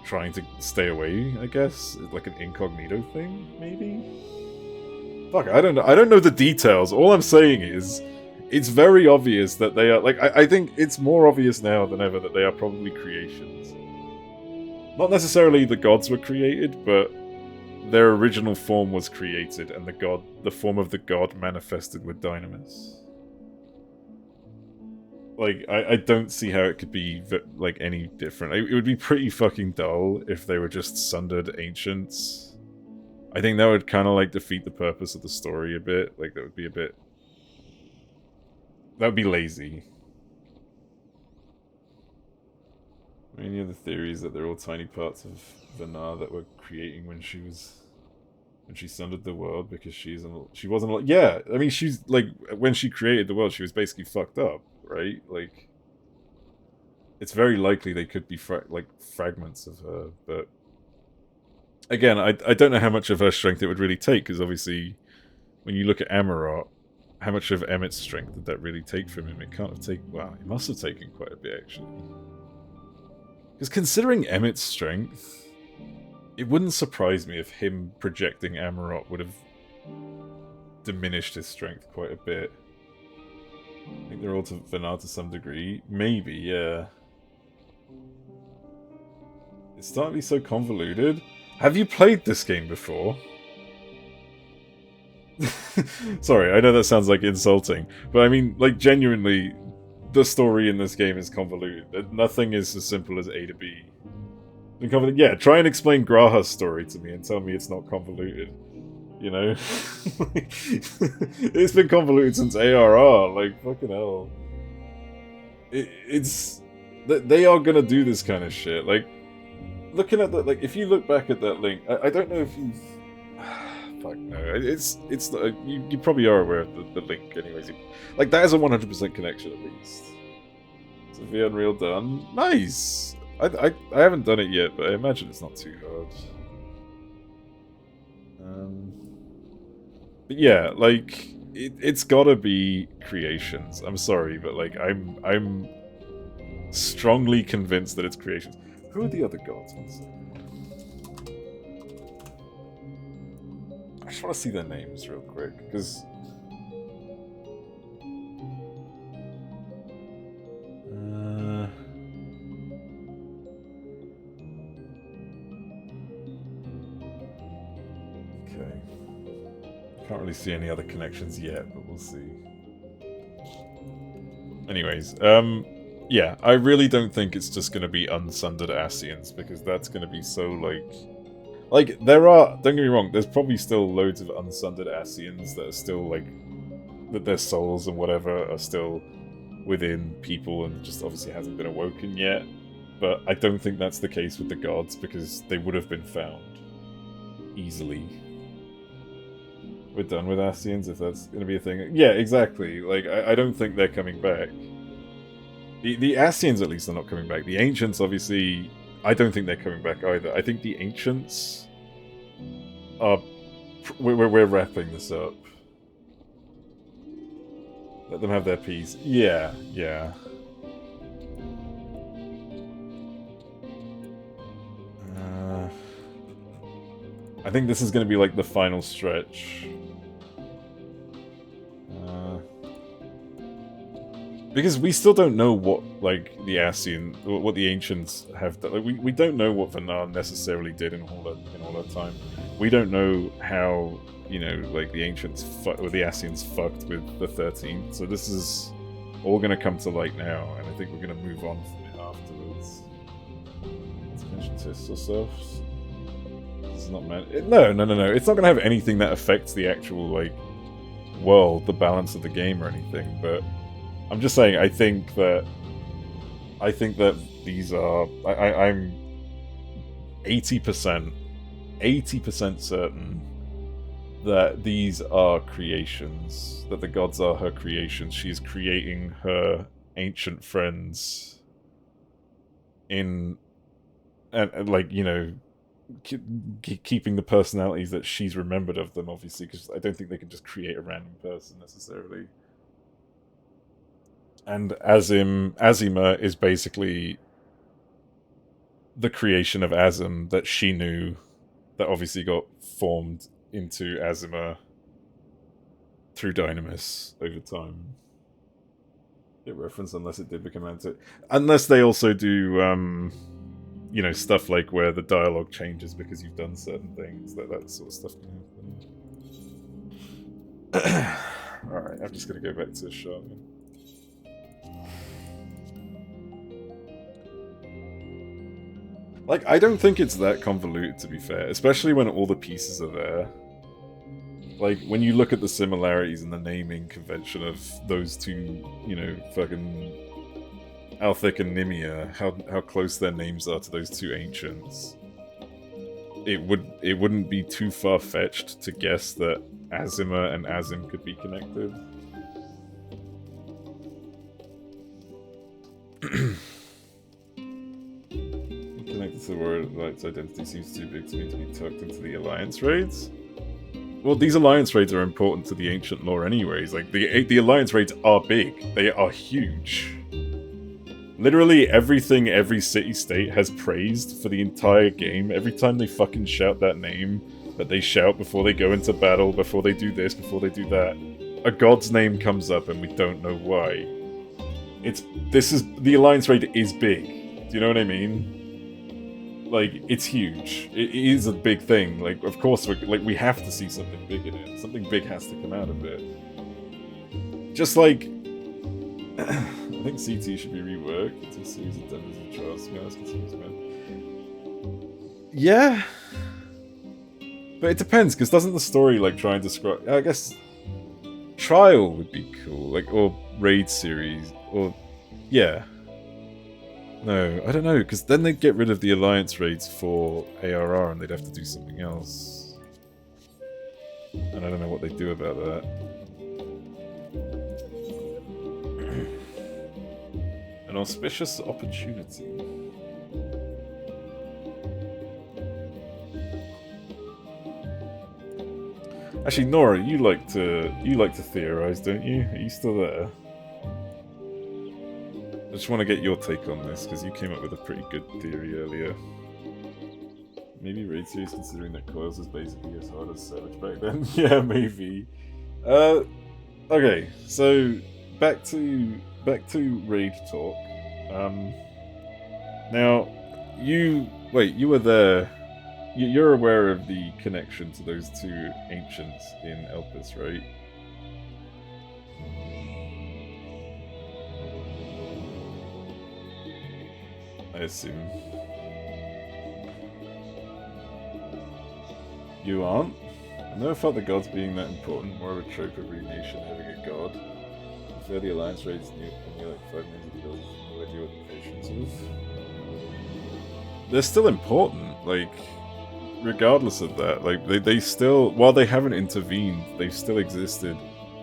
trying to stay away, I guess. Like an incognito thing, maybe? Fuck, I don't know. I don't know the details. All I'm saying is, it's very obvious that they are... Like, I think it's more obvious now than ever that they are probably creations. Not necessarily the gods were created, but their original form was created, and the form of the god manifested with Dynamis. Like, I don't see how it could be, like, any different. It would be pretty fucking dull if they were just sundered ancients. I think that would kind of, like, defeat the purpose of the story a bit. Like, that would be a bit... That would be lazy. Any other theories that they're all tiny parts of Vanar that were creating when she sundered the world because she wasn't... Yeah, I mean, she's, like, when she created the world, she was basically fucked up. Right? Like, it's very likely they could be fragments of her, but again, I don't know how much of her strength it would really take, because obviously, when you look at Amarot, how much of Emmett's strength did that really take from him? It can't have taken... Well, it must have taken quite a bit, actually. Because considering Emmett's strength, it wouldn't surprise me if him projecting Amarot would have diminished his strength quite a bit. I think they're all to Vanar to some degree. Maybe, yeah. It's starting to be so convoluted. Have you played this game before? Sorry, I know that sounds like insulting, but I mean, like, genuinely, the story in this game is convoluted. Nothing is as simple as A to B. Yeah, try and explain Graha's story to me and tell me it's not convoluted. You know? It's been convoluted since ARR, like, fucking hell. It's... They are gonna do this kind of shit. Like, looking at that, like, if you look back at that link, I don't know if you've... Fuck no. It's you probably are aware of the link anyways. Like, that is a 100% connection at least. So the Unreal done. Nice! I haven't done it yet, but I imagine it's not too hard. But yeah, like, it's gotta be creations. I'm sorry, but like, I'm strongly convinced that it's creations. Who are the other gods? One second. I just want to see their names real quick, because... Okay. Can't really see any other connections yet, but we'll see. Anyways, yeah, I really don't think it's just going to be unsundered Ascians, because that's going to be so, like, there are, don't get me wrong, there's probably still loads of unsundered Ascians that are still, like, that their souls and whatever are still within people and just obviously hasn't been awoken yet. But I don't think that's the case with the gods, because they would have been found easily. We're done with Ascians, if that's going to be a thing. Yeah, exactly. Like, I don't think they're coming back. The Ascians, at least, are not coming back. The Ancients, obviously, I don't think they're coming back either. I think the Ancients are... We're wrapping this up. Let them have their piece. Yeah, yeah. I think this is going to be, like, the final stretch. Because we still don't know what, like, the Ascian, what the Ancients have done. Like, we don't know what Vanar necessarily did in all that time. We don't know how, you know, like, the Ancients or the Ascians fucked with the 13th. So this is all going to come to light now, and I think we're going to move on from it afterwards. Let's mention tests ourselves. This is not meant... No. It's not going to have anything that affects the actual, like, world, the balance of the game or anything, but... I'm just saying, I think that these are... I'm 80% certain that these are creations, that the gods are her creations. She's creating her ancient friends in... And like, you know, keeping the personalities that she's remembered of them, obviously, because I don't think they can just create a random person, necessarily. And Azima is basically the creation of Azim that she knew, that obviously got formed into Azima through Dynamis over time. Get reference unless it did become anti. Unless they also do you know, stuff like where the dialogue changes because you've done certain things, that sort of stuff can happen. Alright, I'm just gonna go back to Shaman. Like, I don't think it's that convoluted, to be fair, especially when all the pieces are there. Like, when you look at the similarities in the naming convention of those two, you know, fucking Althik and Nimia, how close their names are to those two ancients, it wouldn't be too far-fetched to guess that Azima and Azim could be connected. Connected to the word, its identity seems too big to me to be tucked into the Alliance raids. Well, these Alliance raids are important to the ancient lore anyways. Like, the Alliance raids are big. They are huge. Literally everything every city-state has praised for the entire game, every time they fucking shout that name, that they shout before they go into battle, before they do this, before they do that, a god's name comes up and we don't know why. The Alliance raid is big. Do you know what I mean? Like, it's huge. It is a big thing. Like, of course, we have to see something big in it. Something big has to come out of it. Just like, I think CT should be reworked into a series of Dungeons and Trials. Yeah, but it depends, because doesn't the story like try and describe? I guess Trial would be cool, like, or Raid series, or yeah. No, I don't know, because then they'd get rid of the Alliance raids for ARR and they'd have to do something else. And I don't know what they'd do about that. An auspicious opportunity. Actually, Nora, you like to theorize, don't you? Are you still there? I just want to get your take on this, because you came up with a pretty good theory earlier. Maybe Raid Series, considering that Coils was basically as hard as Savage back then? Yeah, maybe. Okay, so back to Raid talk. Now, you were there. You're aware of the connection to those two ancients in Elpis, right? I assume. You aren't? I never felt the gods being that important, more of a trope of every nation having a god. I feel the Alliance raids near like 5 minutes ago, no idea what the patience is. They're still important, like, regardless of that. Like, they still, while they haven't intervened, they've still existed.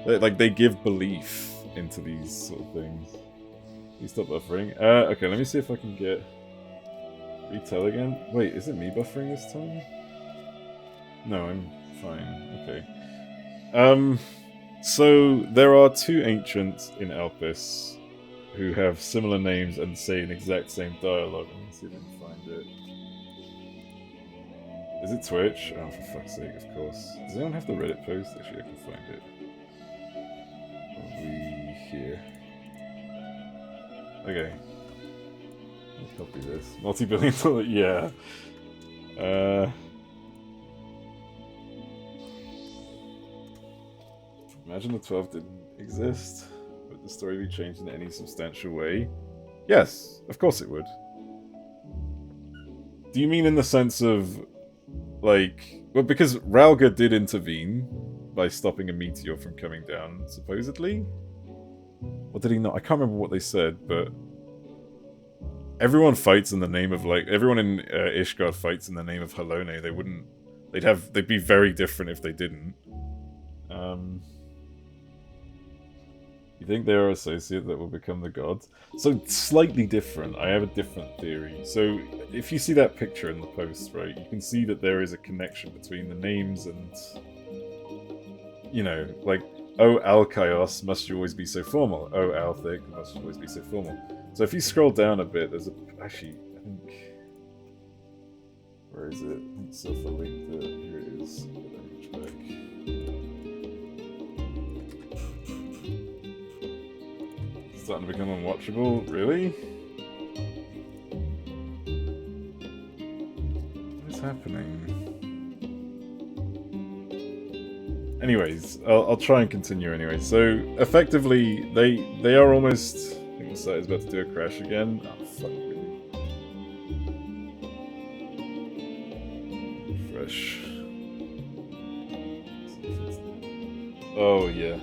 They give belief into these sort of things. Please stop buffering. Okay, let me see if I can get retell again. Wait, is it me buffering this time? No, I'm fine. Okay. So there are two ancients in Elpis who have similar names and say an exact same dialogue. Let me see if I can find it. Is it Twitch? Oh, for fuck's sake, of course. Does anyone have the Reddit post? Actually, I can find it. Probably here. Okay. Let's copy this. Multi-billion dollar, yeah. Imagine the 12 didn't exist. Would the story be changed in any substantial way? Yes, of course it would. Do you mean in the sense of, like... Well, because Ralga did intervene by stopping a meteor from coming down, supposedly? Or did he not? I can't remember what they said, but... Everyone fights in the name of, like... Everyone in Ishgard fights in the name of Halone. They wouldn't... They'd be very different if they didn't. You think they are associate that will become the gods? So, slightly different. I have a different theory. So, if you see that picture in the post, right, you can see that there is a connection between the names and... You know, like, oh, Alkaios must always be so formal. Oh, Althik must always be so formal. So if you scroll down a bit, there's a... Actually, I think... Where is it? I think Sofa linked it. Here it is. Back. It's starting to become unwatchable? Really? happening? Anyways, I'll try and continue anyway. So, effectively, they are almost... I think the site is about to do a crash again. Oh, fuck, really. Refresh. Oh, yeah.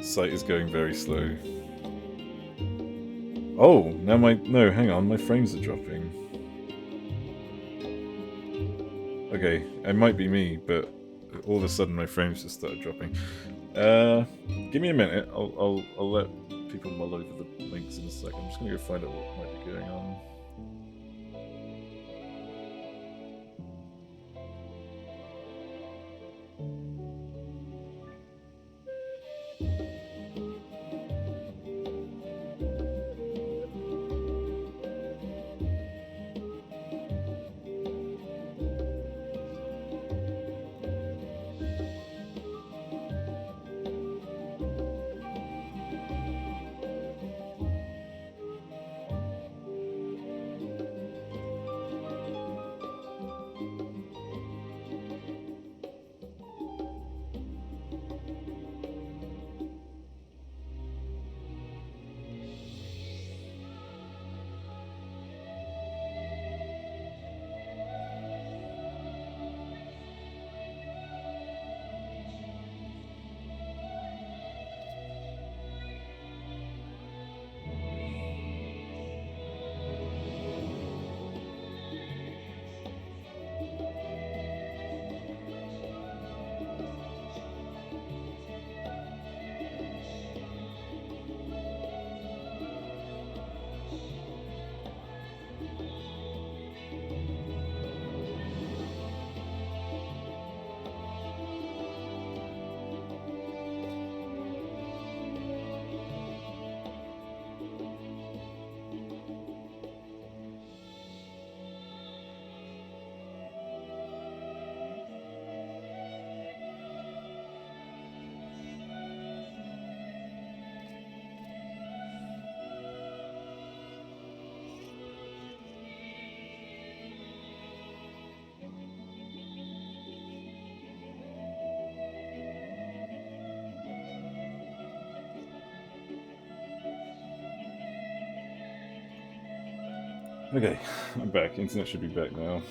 Site is going very slow. Oh, now no, hang on, my frames are dropping. Okay, it might be me, but all of a sudden my frames just started dropping. Give me a minute. I'll let people mull over the links in a second. I'm just gonna go find out what might be going on. Okay, I'm back. Internet should be back now.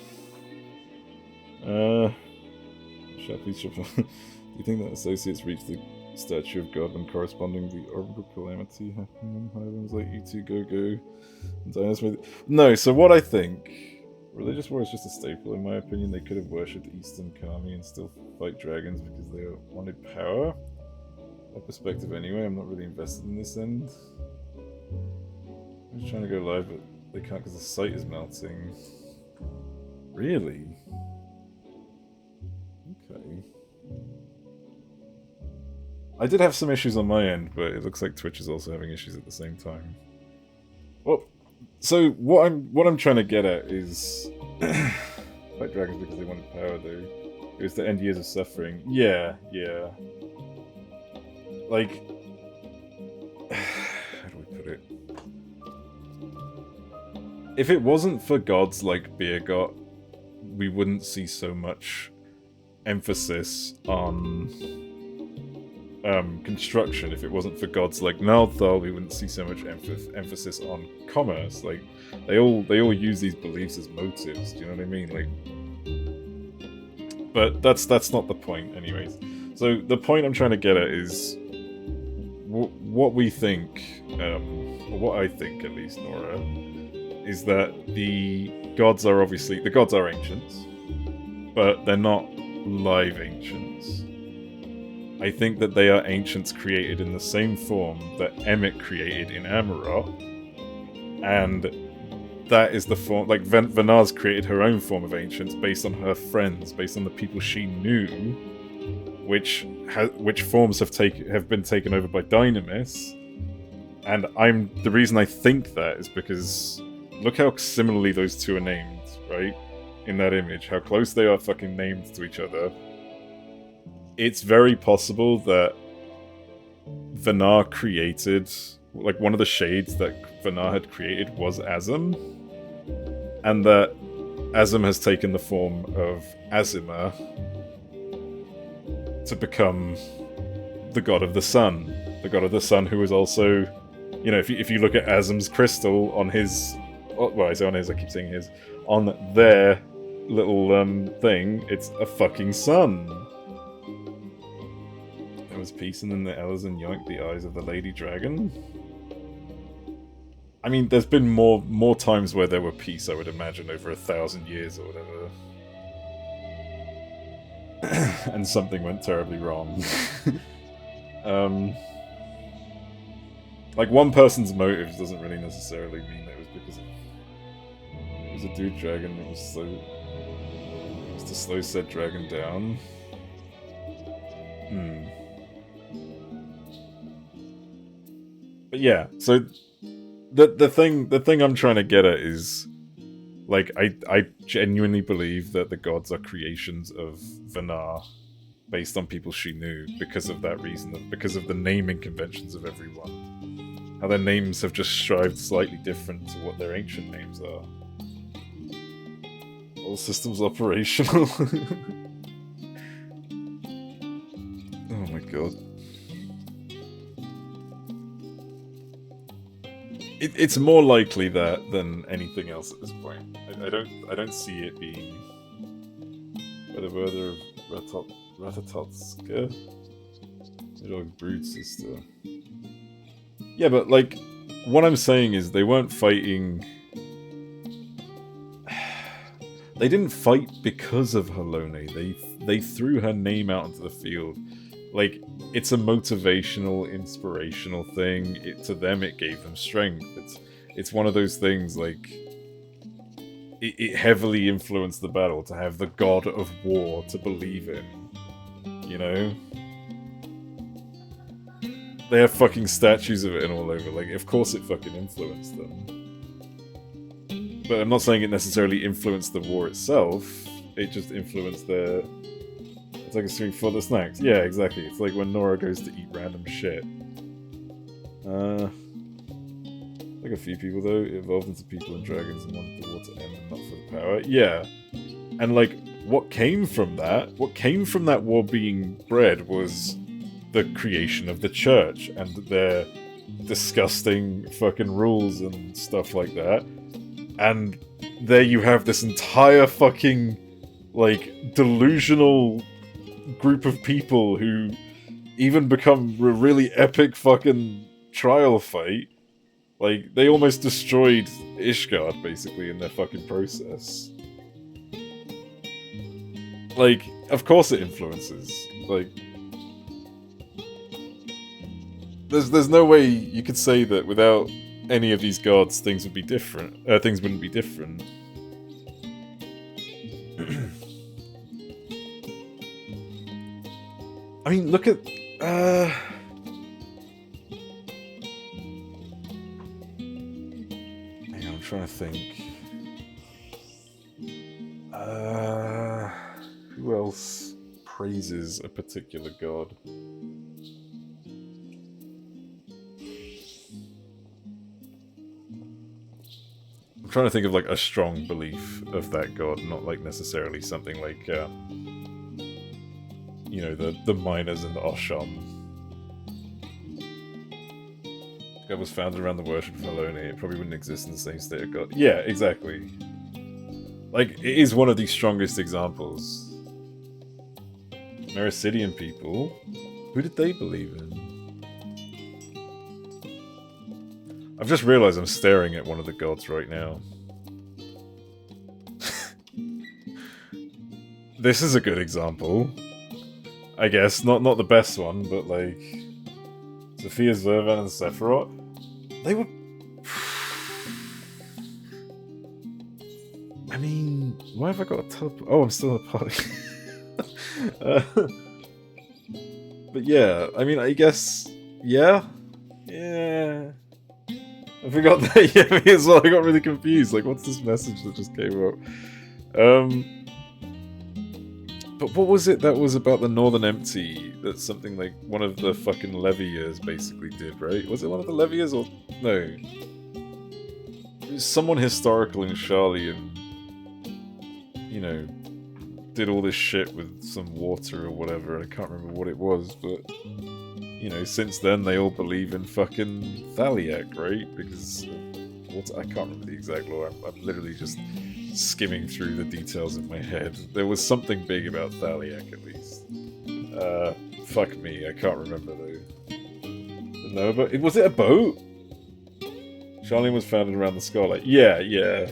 Please do you think that associates reach the statue of God when corresponding the orbital calamity happening in Highlands like you two go and dinosaurs? No, so what I think, religious war is just a staple in my opinion. They could have worshipped Eastern Kami and still fight dragons because they wanted power. My perspective anyway, I'm not really invested in this end. I'm just trying to go live, but they can't because the site is melting. Really? Okay. I did have some issues on my end, but it looks like Twitch is also having issues at the same time. Well, so what I'm trying to get at is fight dragons because they wanted power though. It was to end years of suffering. Yeah. Like, how do we put it? If it wasn't for gods like Birgot, we wouldn't see so much emphasis on construction. If it wasn't for gods like Nalthal, we wouldn't see so much emphasis on commerce. Like, they all use these beliefs as motives. Do you know what I mean? Like, but that's not the point, anyways. So the point I'm trying to get at is what we think, or what I think at least, Nora, is that the gods are ancients, but they're not live ancients. I think that they are ancients created in the same form that Emmett created in Amarok, and that is the form, like Vanar's created her own form of ancients based on her friends, based on the people she knew, which forms have been taken over by Dynamis, and the reason I think that is because look how similarly those two are named, right? In that image, how close they are fucking named to each other. It's very possible that Vanar created, like, one of the shades that Vanar had created was Azam, and that Azim has taken the form of Azima to become the god of the sun. The god of the sun who is also, you know, if you look at Azim's crystal on his, well, I say on his, I keep saying his, on their little thing, it's a fucking sun. There was peace, and then the Elezen yoinked the eyes of the lady dragon. I mean, there's been more times where there were peace, I would imagine, over 1,000 years or whatever. And something went terribly wrong. Like, one person's motives doesn't really necessarily mean that it was because of... It was a dude dragon, it was slow... It was to slow said dragon down. But yeah, so... The thing I'm trying to get at is... Like, I genuinely believe that the gods are creations of Vanar, based on people she knew, because of that reason, because of the naming conventions of everyone. How their names have just strived slightly different to what their ancient names are. All systems operational. Oh my god. It's more likely that than anything else at this point. I don't see it being by the murder of Ratatotska, the dog brood sister. Yeah, but like, what I'm saying is they weren't fighting. They didn't fight because of Halone. They threw her name out into the field. Like, it's a motivational, inspirational thing. To them, it gave them strength. It's one of those things, like... It heavily influenced the battle to have the god of war to believe in. You know? They have fucking statues of it and all over. Like, of course it fucking influenced them. But I'm not saying it necessarily influenced the war itself. It just influenced their... It's like a string full of snacks. Yeah, exactly. It's like when Nora goes to eat random shit. Like a few people, though, evolved into people and dragons and wanted the war to end and not for the power. Yeah. And, like, what came from that? What came from that war being bred was the creation of the church and their disgusting fucking rules and stuff like that. And there you have this entire fucking, like, delusional group of people who even become a really epic fucking trial fight. Like, they almost destroyed Ishgard, basically, in their fucking process. Like, of course it influences. Like, there's no way you could say that without any of these gods, things would be different. Things wouldn't be different. I mean, look at... Hang on, I'm trying to think. Who else praises a particular god? I'm trying to think of, like, a strong belief of that god, not, like, necessarily something like, you know, the miners and the Osham. God was founded around the worship of Halone. It probably wouldn't exist in the same state of God. Yeah, exactly. Like, it is one of the strongest examples. Mericidian people, who did they believe in? I've just realised I'm staring at one of the gods right now. This is a good example. I guess, not the best one, but like... Sophia, Zervan, and Sephiroth? They were... I mean, why have I got a top? Oh, I'm still in a party. But yeah, I mean, I guess... Yeah? Yeah... I forgot that, yeah, me as well, I got really confused, like, what's this message that just came up? But what was it that was about the Northern Empty, that something like one of the fucking Leviers basically did, right? Was it one of the Leviers, or... No. It was someone historical in Sharlayan you know, did all this shit with some water or whatever. I can't remember what it was, but you know, since then they all believe in fucking Thaliak, right? Because I can't remember the exact lore. I'm literally just skimming through the details in my head. There was something big about Thaliak, at least. Fuck me, I can't remember though. No, but was it a boat? Charlene was founded around the scholar. Yeah.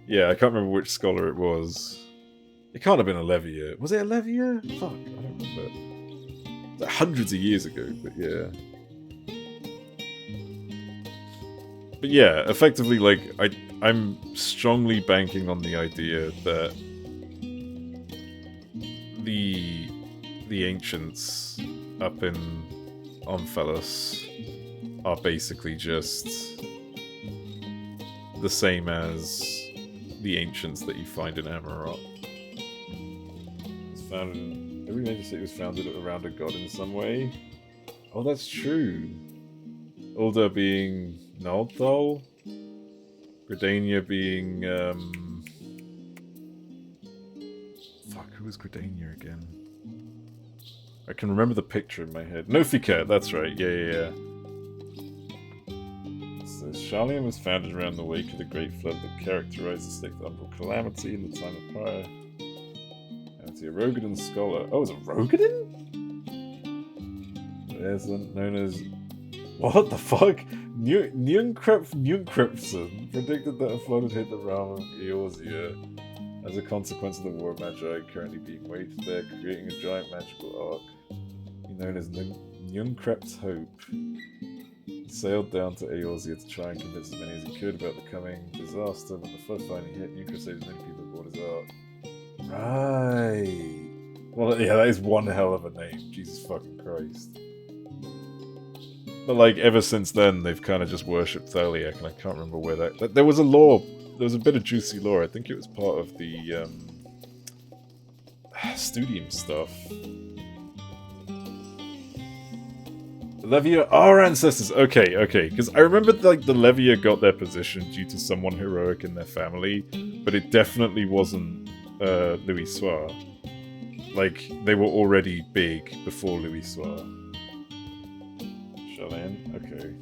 Yeah, I can't remember which scholar it was. It can't have been a Levier. Was it a Levier? Fuck, I don't remember. It was like hundreds of years ago, but yeah. But yeah, effectively, like, I'm strongly banking on the idea that the ancients up in Omphalos are basically just the same as the ancients that you find in Amarok. It's founded in, every major city was founded around a god in some way. Oh, that's true. Ulda being Naldthal, Gridania being fuck, who was Gridania again? I can remember the picture in my head. Nofika, that's right. Yeah. So Charlene was founded around the wake of the Great Flood that characterized the state of umbral calamity in the time of fire. And it's a Rogadin scholar. Oh, it's a Rogadin? There's one known as... What the fuck? Njunkrepsen predicted that a flood would hit the realm of Eorzea as a consequence of the War of Magi currently being waged there, creating a giant magical arc known as Njunkrep's Hope. He sailed down to Eorzea to try and convince as many as he could about the coming disaster. When the flood finally hit, Njunkrep saved as many people aboard his ark. Right. Well, yeah, that is one hell of a name. Jesus fucking Christ. But like, ever since then, they've kind of just worshipped Thaliak, and I can't remember where that... There was a lore, there was a bit of juicy lore. I think it was part of the Studium stuff. Levier, our ancestors. Okay, because I remember like the Levier got their position due to someone heroic in their family, but it definitely wasn't Louis Soir. Like, they were already big before Louis Soir. Charlene, okay.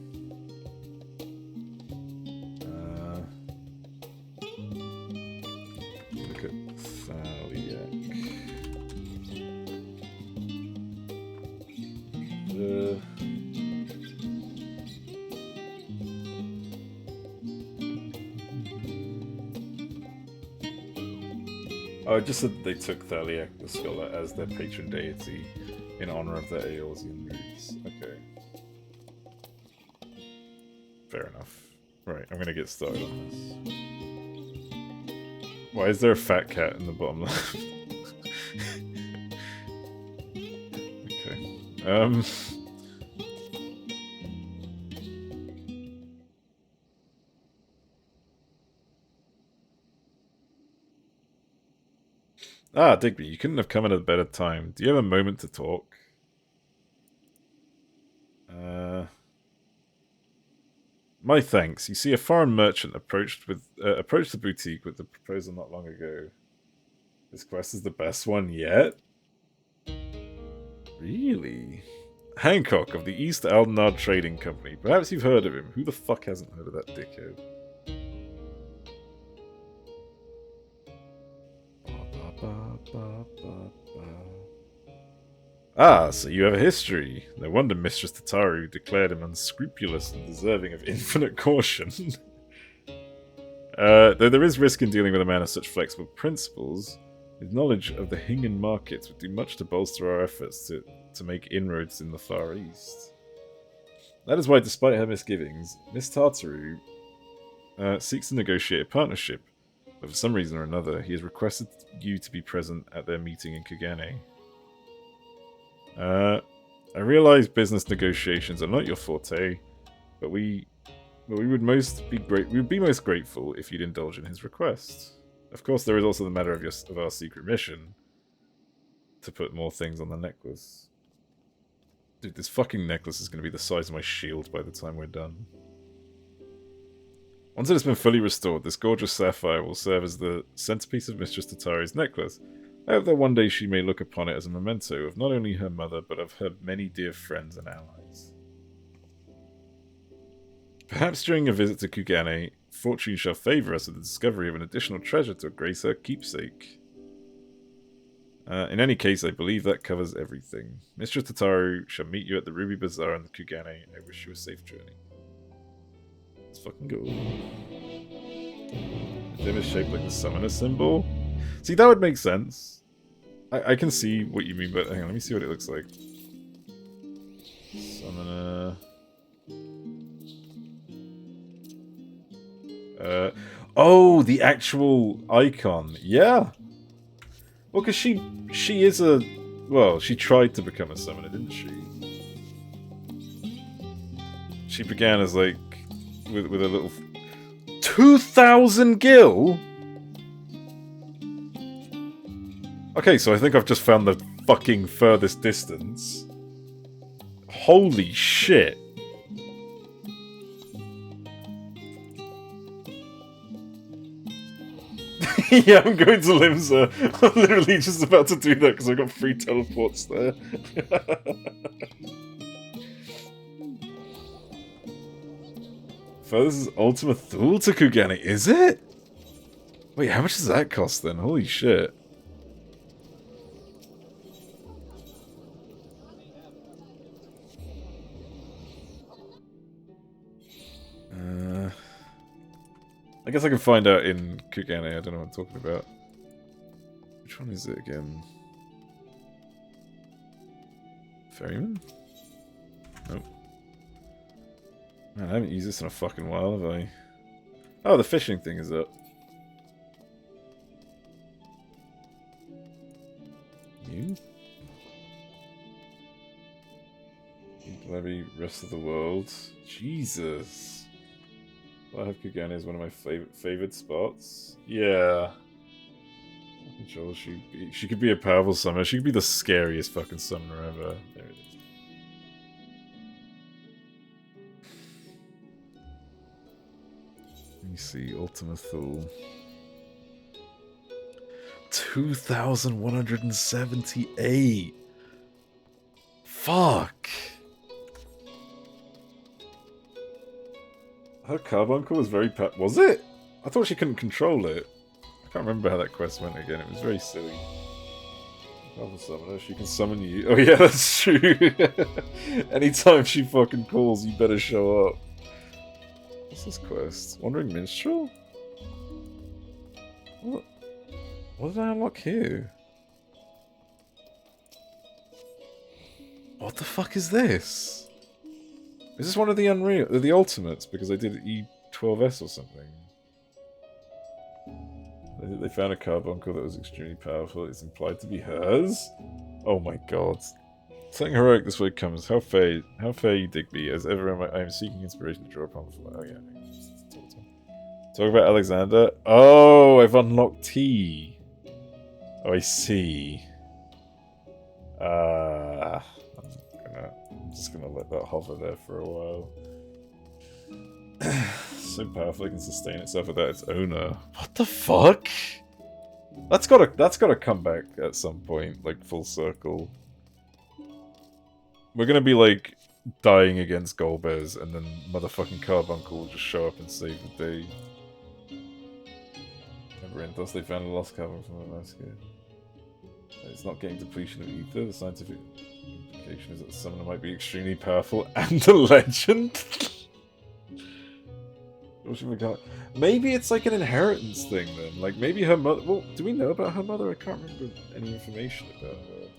Look at Thaliak. Oh, it just said they took Thaliak the Scholar as their patron deity in honor of their Eorzean roots. Okay. Fair enough. Right, I'm gonna get started on this. Why is there a fat cat in the bottom left? Okay. Ah, Digby, you couldn't have come at a better time. Do you have a moment to talk? My thanks. You see, a foreign merchant approached the boutique with the proposal not long ago. This quest is the best one yet? Really? Hancock of the East Aldenard Trading Company. Perhaps you've heard of him. Who the fuck hasn't heard of that dickhead? Ah, so you have a history. No wonder Mistress Tataru declared him unscrupulous and deserving of infinite caution. Though there is risk in dealing with a man of such flexible principles, his knowledge of the Hingan markets would do much to bolster our efforts to make inroads in the Far East. That is why, despite her misgivings, Miss Tataru seeks to negotiate a partnership, but for some reason or another, he has requested you to be present at their meeting in Kagane. I realize business negotiations are not your forte, but we would be most grateful if you'd indulge in his request. Of course, there is also the matter of our secret mission to put more things on the necklace. Dude, this fucking necklace is going to be the size of my shield by the time we're done. Once it has been fully restored, this gorgeous sapphire will serve as the centerpiece of Mistress Tatari's necklace. I hope that one day she may look upon it as a memento of not only her mother, but of her many dear friends and allies. Perhaps during a visit to Kugane, fortune shall favor us with the discovery of an additional treasure to grace her keepsake. In any case, I believe that covers everything. Mistress Tataru shall meet you at the Ruby Bazaar in the Kugane. I wish you a safe journey. Let's fucking go. The dim is shaped like the summoner symbol. See, that would make sense. I can see what you mean, but hang on, let me see what it looks like. Summoner. Oh, the actual icon. Yeah. Well, because she is a... Well, she tried to become a summoner, didn't she? She began as, like, with a little... 2,000 gil?! Okay, so I think I've just found the fucking furthest distance. Holy shit. Yeah, I'm going to Limsa. I'm literally just about to do that because I got free teleports there. So this is Ultima Thule to Kugane, is it? Wait, how much does that cost then? Holy shit. I guess I can find out in Kugane. I don't know what I'm talking about. Which one is it again? Ferryman? Nope. Man, I haven't used this in a fucking while, have I? Oh, the fishing thing is up. You? Levy, rest of the world. Jesus. I have Kugane as one of my favorite spots. Yeah. Joel, she could be a powerful summoner. She could be the scariest fucking summoner ever. There it is. Let me see, Ultima Thule. 2,178. Fuck. Her carbuncle was very was it? I thought she couldn't control it. I can't remember how that quest went again. It was very silly. Powerful summoner, she can summon you. Oh yeah, that's true. Anytime she fucking calls, you better show up. What's this quest? Wandering Minstrel? What did I unlock here? What the fuck is this? Is this one of the the ultimates? Because I did E12S or something. They found a carbuncle that was extremely powerful. It's implied to be hers. Oh my god. Something heroic this way comes. How fair you Digby. As ever I am seeking inspiration to draw upon. Oh yeah. Talk about Alexander. Oh, I've unlocked T. Oh, I see. I'm just gonna let that hover there for a while. So powerful it can sustain itself without its owner. What the fuck? That's gotta come back at some point, like full circle. We're gonna be like dying against Golbez, and then motherfucking Carbuncle will just show up and save the day. Never end, thus they found a lost carbuncle from the last year. It's not getting depletion of ether. The scientific implication is that the summoner might be extremely powerful and a legend. Maybe it's like an inheritance thing then. Like maybe her mother. Well, do we know about her mother? I can't remember any information about her.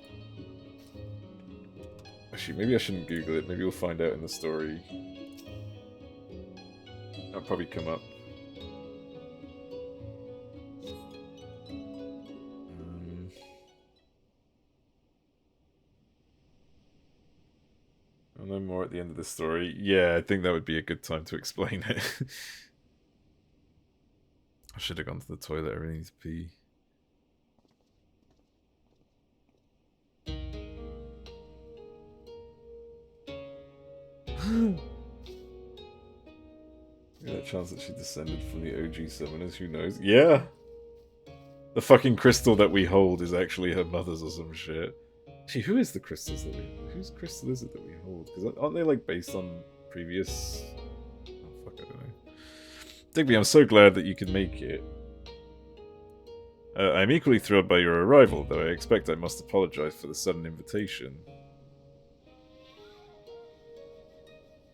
Actually, maybe I shouldn't Google it. Maybe we'll find out in the story. That'll probably come up. I'll know more at the end of the story. Yeah, I think that would be a good time to explain it. I should have gone to the toilet. I really need to pee. Yeah, that chance that she descended from the OG summoners, who knows? Yeah! The fucking crystal that we hold is actually her mother's or some shit. Actually, who is the crystals that we... Whose crystal is it that we hold? Because aren't they, like, based on previous... Oh, fuck, I don't know. Digby, I'm so glad that you could make it. I'm equally thrilled by your arrival, though I expect I must apologize for the sudden invitation.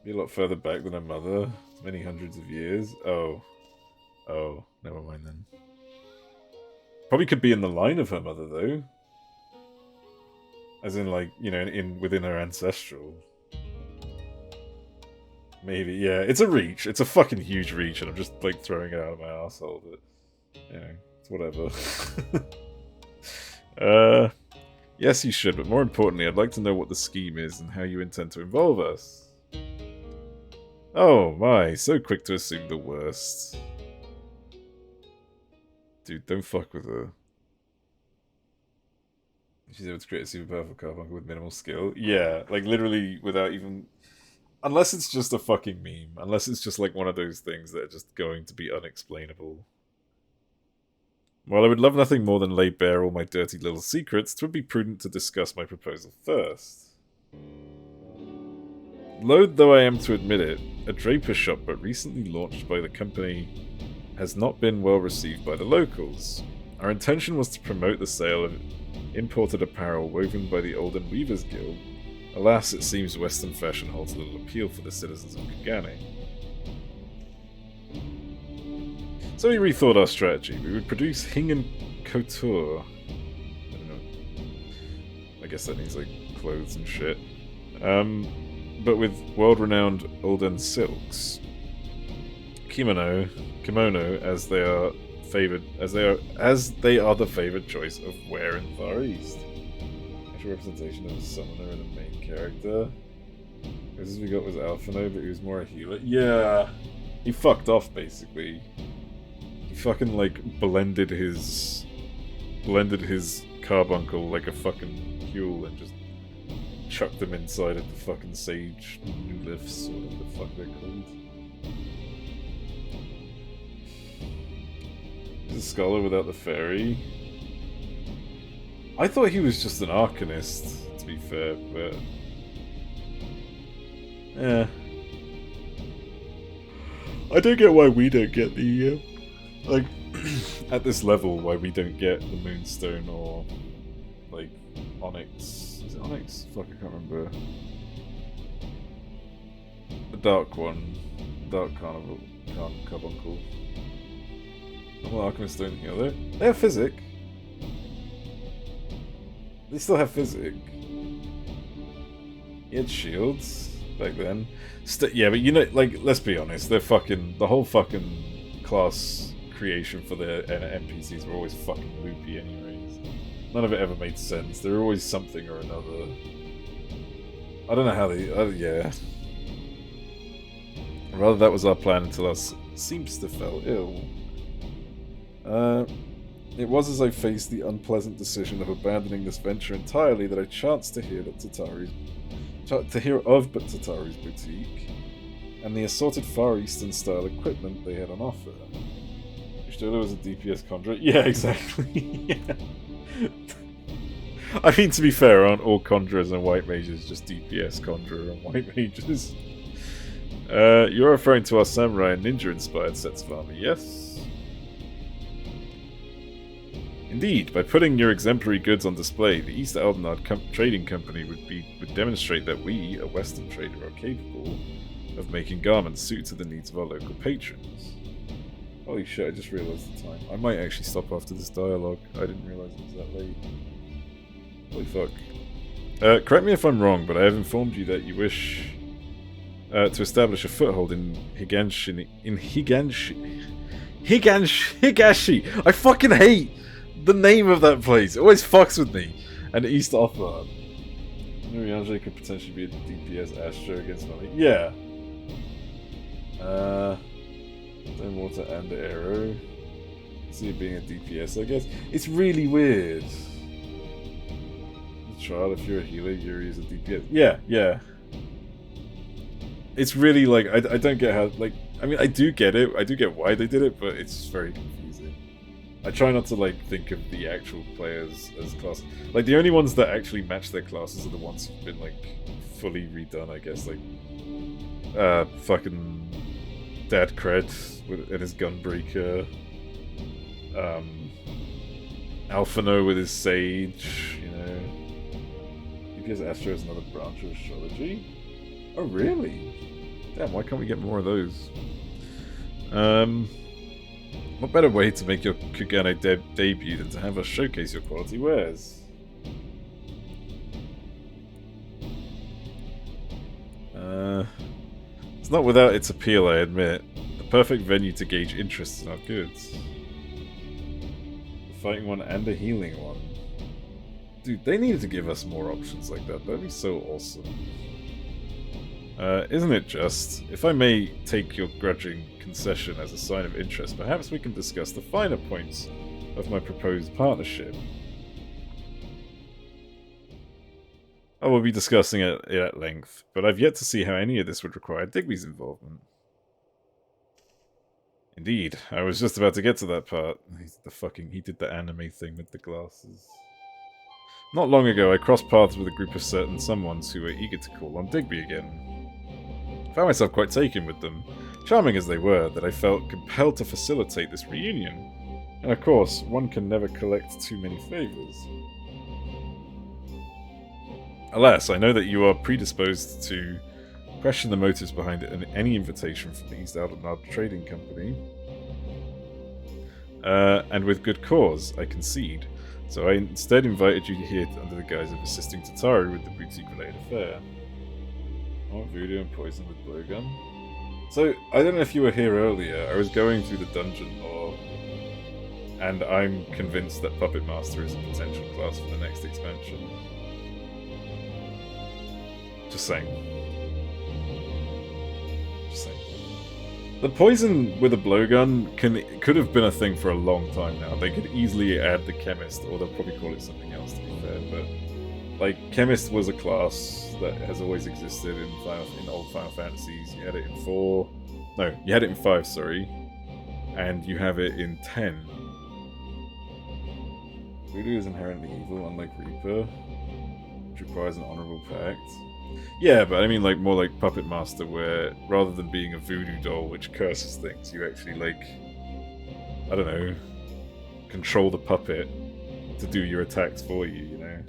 Be a lot further back than her mother. Many hundreds of years. Oh. Oh, never mind then. Probably could be in the line of her mother, though. As in, like, you know, within her ancestral. Maybe, yeah. It's a reach. It's a fucking huge reach, and I'm just, like, throwing it out of my arsehole, but, you know, it's whatever. Yes, you should, but more importantly, I'd like to know what the scheme is and how you intend to involve us. Oh my, so quick to assume the worst. Dude, don't fuck with her. She's able to create a super powerful carbuncle with minimal skill. Yeah, like literally without even... Unless it's just a fucking meme. Unless it's just like one of those things that are just going to be unexplainable. While I would love nothing more than lay bare all my dirty little secrets, it would be prudent to discuss my proposal first. Loath though I am to admit it, a draper shop but recently launched by the company has not been well received by the locals. Our intention was to promote the sale of imported apparel woven by the Olden Weavers Guild. Alas, it seems Western fashion holds little appeal for the citizens of Kagane. So we rethought our strategy. We would produce Hingen Couture. I don't know. I guess that means like clothes and shit. But with world-renowned Olden silks. Kimono, as they are the favoured choice of wear in Far East. Actual representation of a summoner and a main character. This we got was Alphino, but he was more a healer. Yeah, he fucked off basically. He fucking like blended his carbuncle like a fucking Huel and just chucked them inside of the fucking sage newlifts, or whatever the fuck they're called. He's a scholar without the fairy. I thought he was just an arcanist, to be fair, but... yeah. I don't get why we don't get the, like, at this level, why we don't get the Moonstone or, like, Onyx. Is it Onyx? Fuck, I can't remember. The Dark one. Dark Carnival. Carbuncle. Normal Alchemists don't heal though. They have Physic. They still have Physic. He had shields back then. Yeah, but you know, like, let's be honest, they're fucking... The whole fucking class creation for the NPCs were always fucking loopy anyways. None of it ever made sense. They were always something or another. I don't know how they... yeah. Rather that was our plan until our seamster fell ill. It was as I faced the unpleasant decision of abandoning this venture entirely that I chanced to hear of Tatari's boutique and the assorted Far Eastern style equipment they had on offer. Ishtola was a DPS conjurer. Yeah, exactly. Yeah. I mean, to be fair, aren't all conjurers and white mages just DPS conjurer and white mages? You're referring to our samurai and ninja inspired sets of armor, yes? Indeed, by putting your exemplary goods on display, the East Aldenard Trading Company would demonstrate that we, a Western trader, are capable of making garments suited to the needs of our local patrons. Holy shit, I just realised the time. I might actually stop after this dialogue. I didn't realise it was that late. Holy fuck. Correct me if I'm wrong, but I have informed you that you wish to establish a foothold in Higashi. I fucking hate the name of that place. It always fucks with me. And East Aldenard. Nuriange could potentially be a DPS Astro against Mummy. Yeah. Stone Water and Arrow. See it being a DPS, I guess. It's really weird. Trial, if you're a healer, Yuri is a DPS. Yeah, yeah. It's really like, I don't get how, like, I mean, I do get it. I do get why they did it, but it's very confusing. I try not to, like, think of the actual players as classes. Like, the only ones that actually match their classes are the ones who've been, like, fully redone, I guess. Like, fucking Dad Cred and his Gunbreaker. Alphano with his Sage, you know. EPS Astro is another branch of astrology. Oh, really? Damn, why can't we get more of those? What better way to make your Kugane debut than to have us showcase your quality wares? It's not without its appeal, I admit. The perfect venue to gauge interest in our goods. A fighting one and a healing one. Dude, they needed to give us more options like that. That'd be so awesome. Isn't it just? If I may take your grudging concession as a sign of interest, perhaps we can discuss the finer points of my proposed partnership. I will be discussing it at length, but I've yet to see how any of this would require Digby's involvement. Indeed, I was just about to get to that part. He did the anime thing with the glasses. Not long ago, I crossed paths with a group of certain someones who were eager to call on Digby again. I found myself quite taken with them, charming as they were, that I felt compelled to facilitate this reunion. And of course, one can never collect too many favours. Alas, I know that you are predisposed to question the motives behind any invitation from the East Aldenard Trading Company. And with good cause, I concede. So I instead invited you here under the guise of assisting Tataru with the boutique-related affair. Oh, voodoo and poison with blowgun. So, I don't know if you were here earlier. I was going through the dungeon lore, and I'm convinced that Puppet Master is a potential class for the next expansion. Just saying. Just saying. The poison with a blowgun could have been a thing for a long time now. They could easily add the Chemist, or they'll probably call it something else to be fair, but like, Chemist was a class that has always existed in old Final Fantasies. You had it in 4... No, you had it in 5, sorry. And you have it in 10. Voodoo is inherently evil, unlike Reaper, which requires an honorable pact. Yeah, but I mean, like, more like Puppet Master, where rather than being a voodoo doll which curses things, you actually, like, I don't know, control the puppet to do your attacks for you, you know?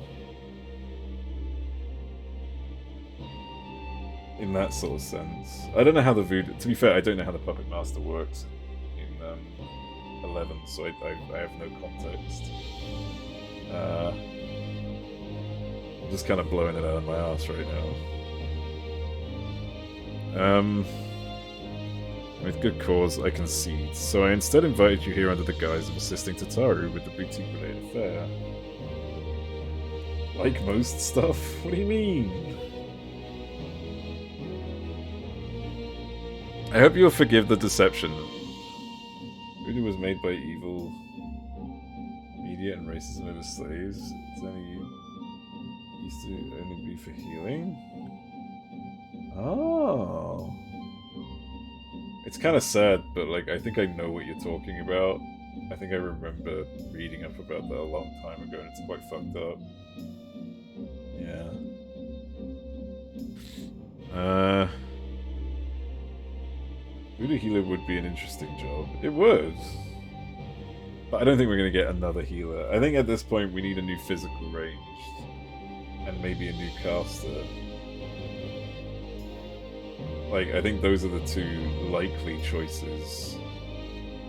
In that sort of sense. I don't know how the voodoo... To be fair, I don't know how the Puppet Master works in 11, so I have no context. I'm just kind of blowing it out of my ass right now. With good cause, I concede. So I instead invited you here under the guise of assisting Tataru with the boutique-related affair. Like most stuff? What do you mean? I hope you'll forgive the deception. Voodoo was made by evil media and racism over slaves. It's only used to only be for healing. Oh. It's kind of sad, but like I think I know what you're talking about. I think I remember reading up about that a long time ago, and it's quite fucked up. Yeah. Voodoo Healer would be an interesting job. It would. But I don't think we're going to get another healer. I think at this point we need a new physical range. And maybe a new caster. Like, I think those are the two likely choices.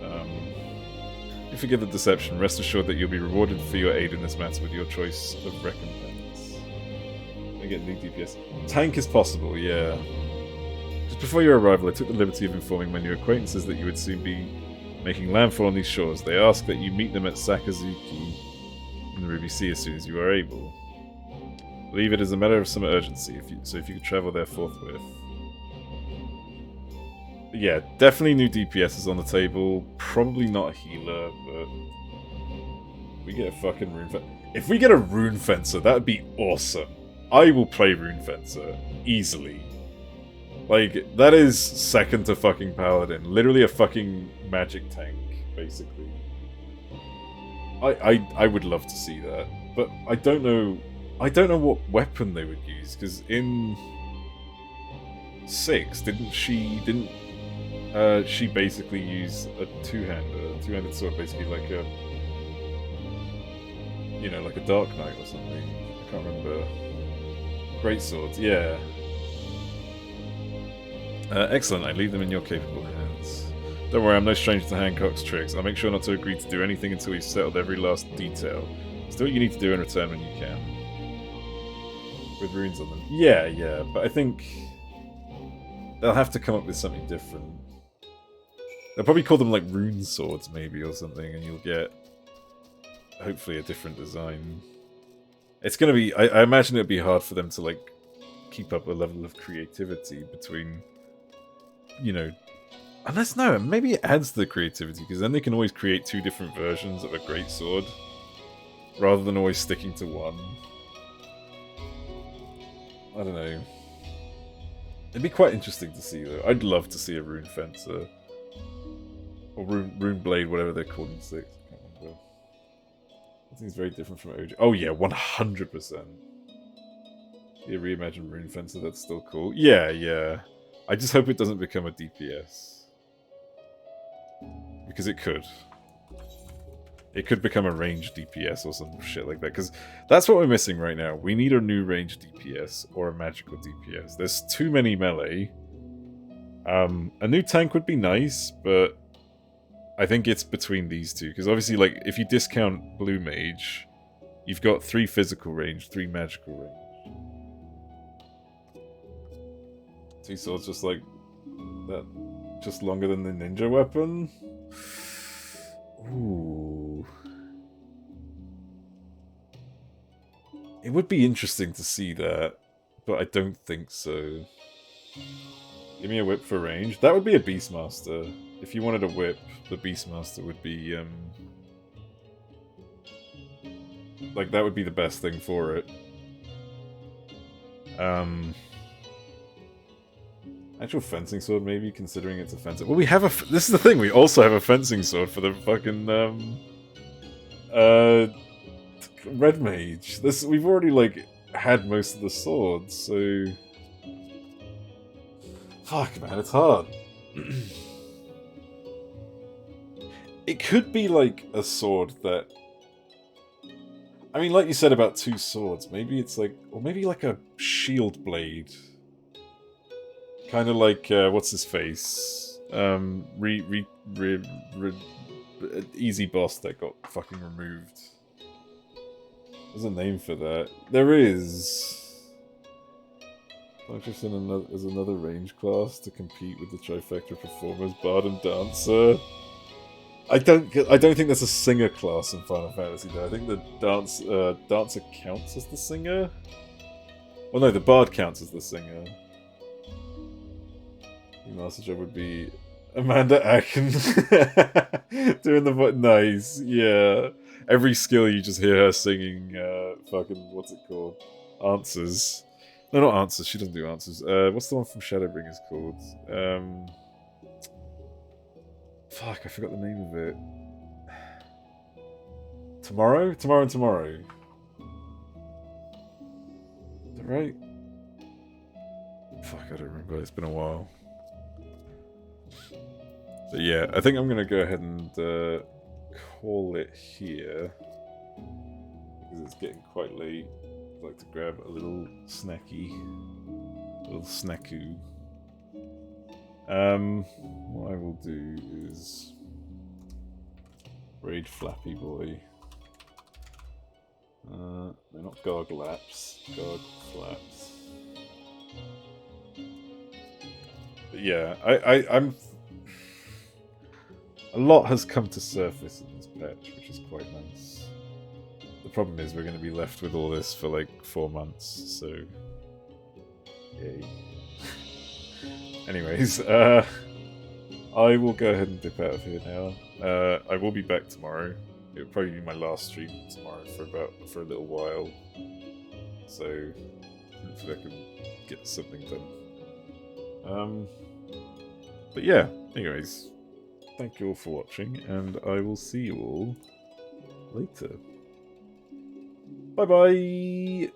If you forgive the deception, rest assured that you'll be rewarded for your aid in this matter with your choice of recompense. I get new DPS. Tank is possible, yeah. Just before your arrival, I took the liberty of informing my new acquaintances that you would soon be making landfall on these shores. They ask that you meet them at Sakazuki in the Ruby Sea as soon as you are able. I believe it is a matter of some urgency, so if you could travel there forthwith. Yeah, definitely new DPS is on the table. Probably not a healer, but we get a fucking Rune Fencer. If we get a Rune Fencer, that would be awesome. I will play Rune Fencer easily. Like, that is second to fucking Paladin. Literally a fucking magic tank, basically. I would love to see that. But I don't know what weapon they would use, because in 6, didn't she basically use a two-handed sword, basically like a, you know, like a Dark Knight or something. I can't remember. Great swords, yeah. Excellent, I leave them in your capable hands. Don't worry, I'm no stranger to Hancock's tricks. I'll make sure not to agree to do anything until we've settled every last detail. Still, what you need to do in return when you can. With runes on them. Yeah, but I think they'll have to come up with something different. They'll probably call them like rune swords, maybe, or something, and you'll get hopefully a different design. It's gonna be. I imagine it'd be hard for them to like keep up a level of creativity between, you know, unless no, maybe it adds to the creativity because then they can always create 2 different versions of a great sword rather than always sticking to one. I don't know. It'd be quite interesting to see though. I'd love to see a rune fencer or rune blade, whatever they're called in 6. I can't remember. I think it's very different from OG. Oh yeah, 100%. Yeah, reimagine rune fencer. That's still cool. Yeah. I just hope it doesn't become a DPS. Because it could. It could become a ranged DPS or some shit like that. Because that's what we're missing right now. We need a new ranged DPS or a magical DPS. There's too many melee. A new tank would be nice, but I think it's between these two. Because obviously, like, if you discount Blue Mage, you've got 3 physical range, 3 magical range. 2 swords just like that, just longer than the ninja weapon. Ooh. It would be interesting to see that, but I don't think so. Give me a whip for range. That would be a Beastmaster. If you wanted a whip, the Beastmaster would be, like, that would be the best thing for it. Actual fencing sword, maybe, considering it's a fencing. Well, we have a. This is the thing. We also have a fencing sword for the fucking red mage. We've already like had most of the swords, so fuck, man, it's hard. It could be like a sword that. I mean, like you said about 2 swords, maybe it's like, or maybe like a shield blade. Kind of like, what's his face? Easy boss that got fucking removed. There's a name for that. There is. Focus as another range class to compete with the trifecta performers, bard and dancer. I don't think there's a singer class in Final Fantasy though. I think the dancer counts as the singer. Well, no, the bard counts as the singer. Master job would be Amanda Akin doing the nice, yeah. Every skill you just hear her singing. Fucking what's it called? Answers. No, not answers. She doesn't do answers. What's the one from Shadowbringers called? Fuck, I forgot the name of it. Tomorrow? Tomorrow and Tomorrow. Is that right? Fuck, I don't remember. It's been a while. But yeah, I think I'm going to go ahead and call it here. Because it's getting quite late. I'd like to grab a little snacky. A little snacku. What I will do is raid Flappy Boy. No, not Garg Laps. Garg Flaps. But yeah, I'm. A lot has come to surface in this patch, which is quite nice. The problem is we're going to be left with all this for like 4 months, so yay. Anyways, I will go ahead and dip out of here now. I will be back tomorrow. It'll probably be my last stream tomorrow for a little while. So hopefully I can get something done. But yeah, anyways, thank you all for watching, and I will see you all later. Bye bye!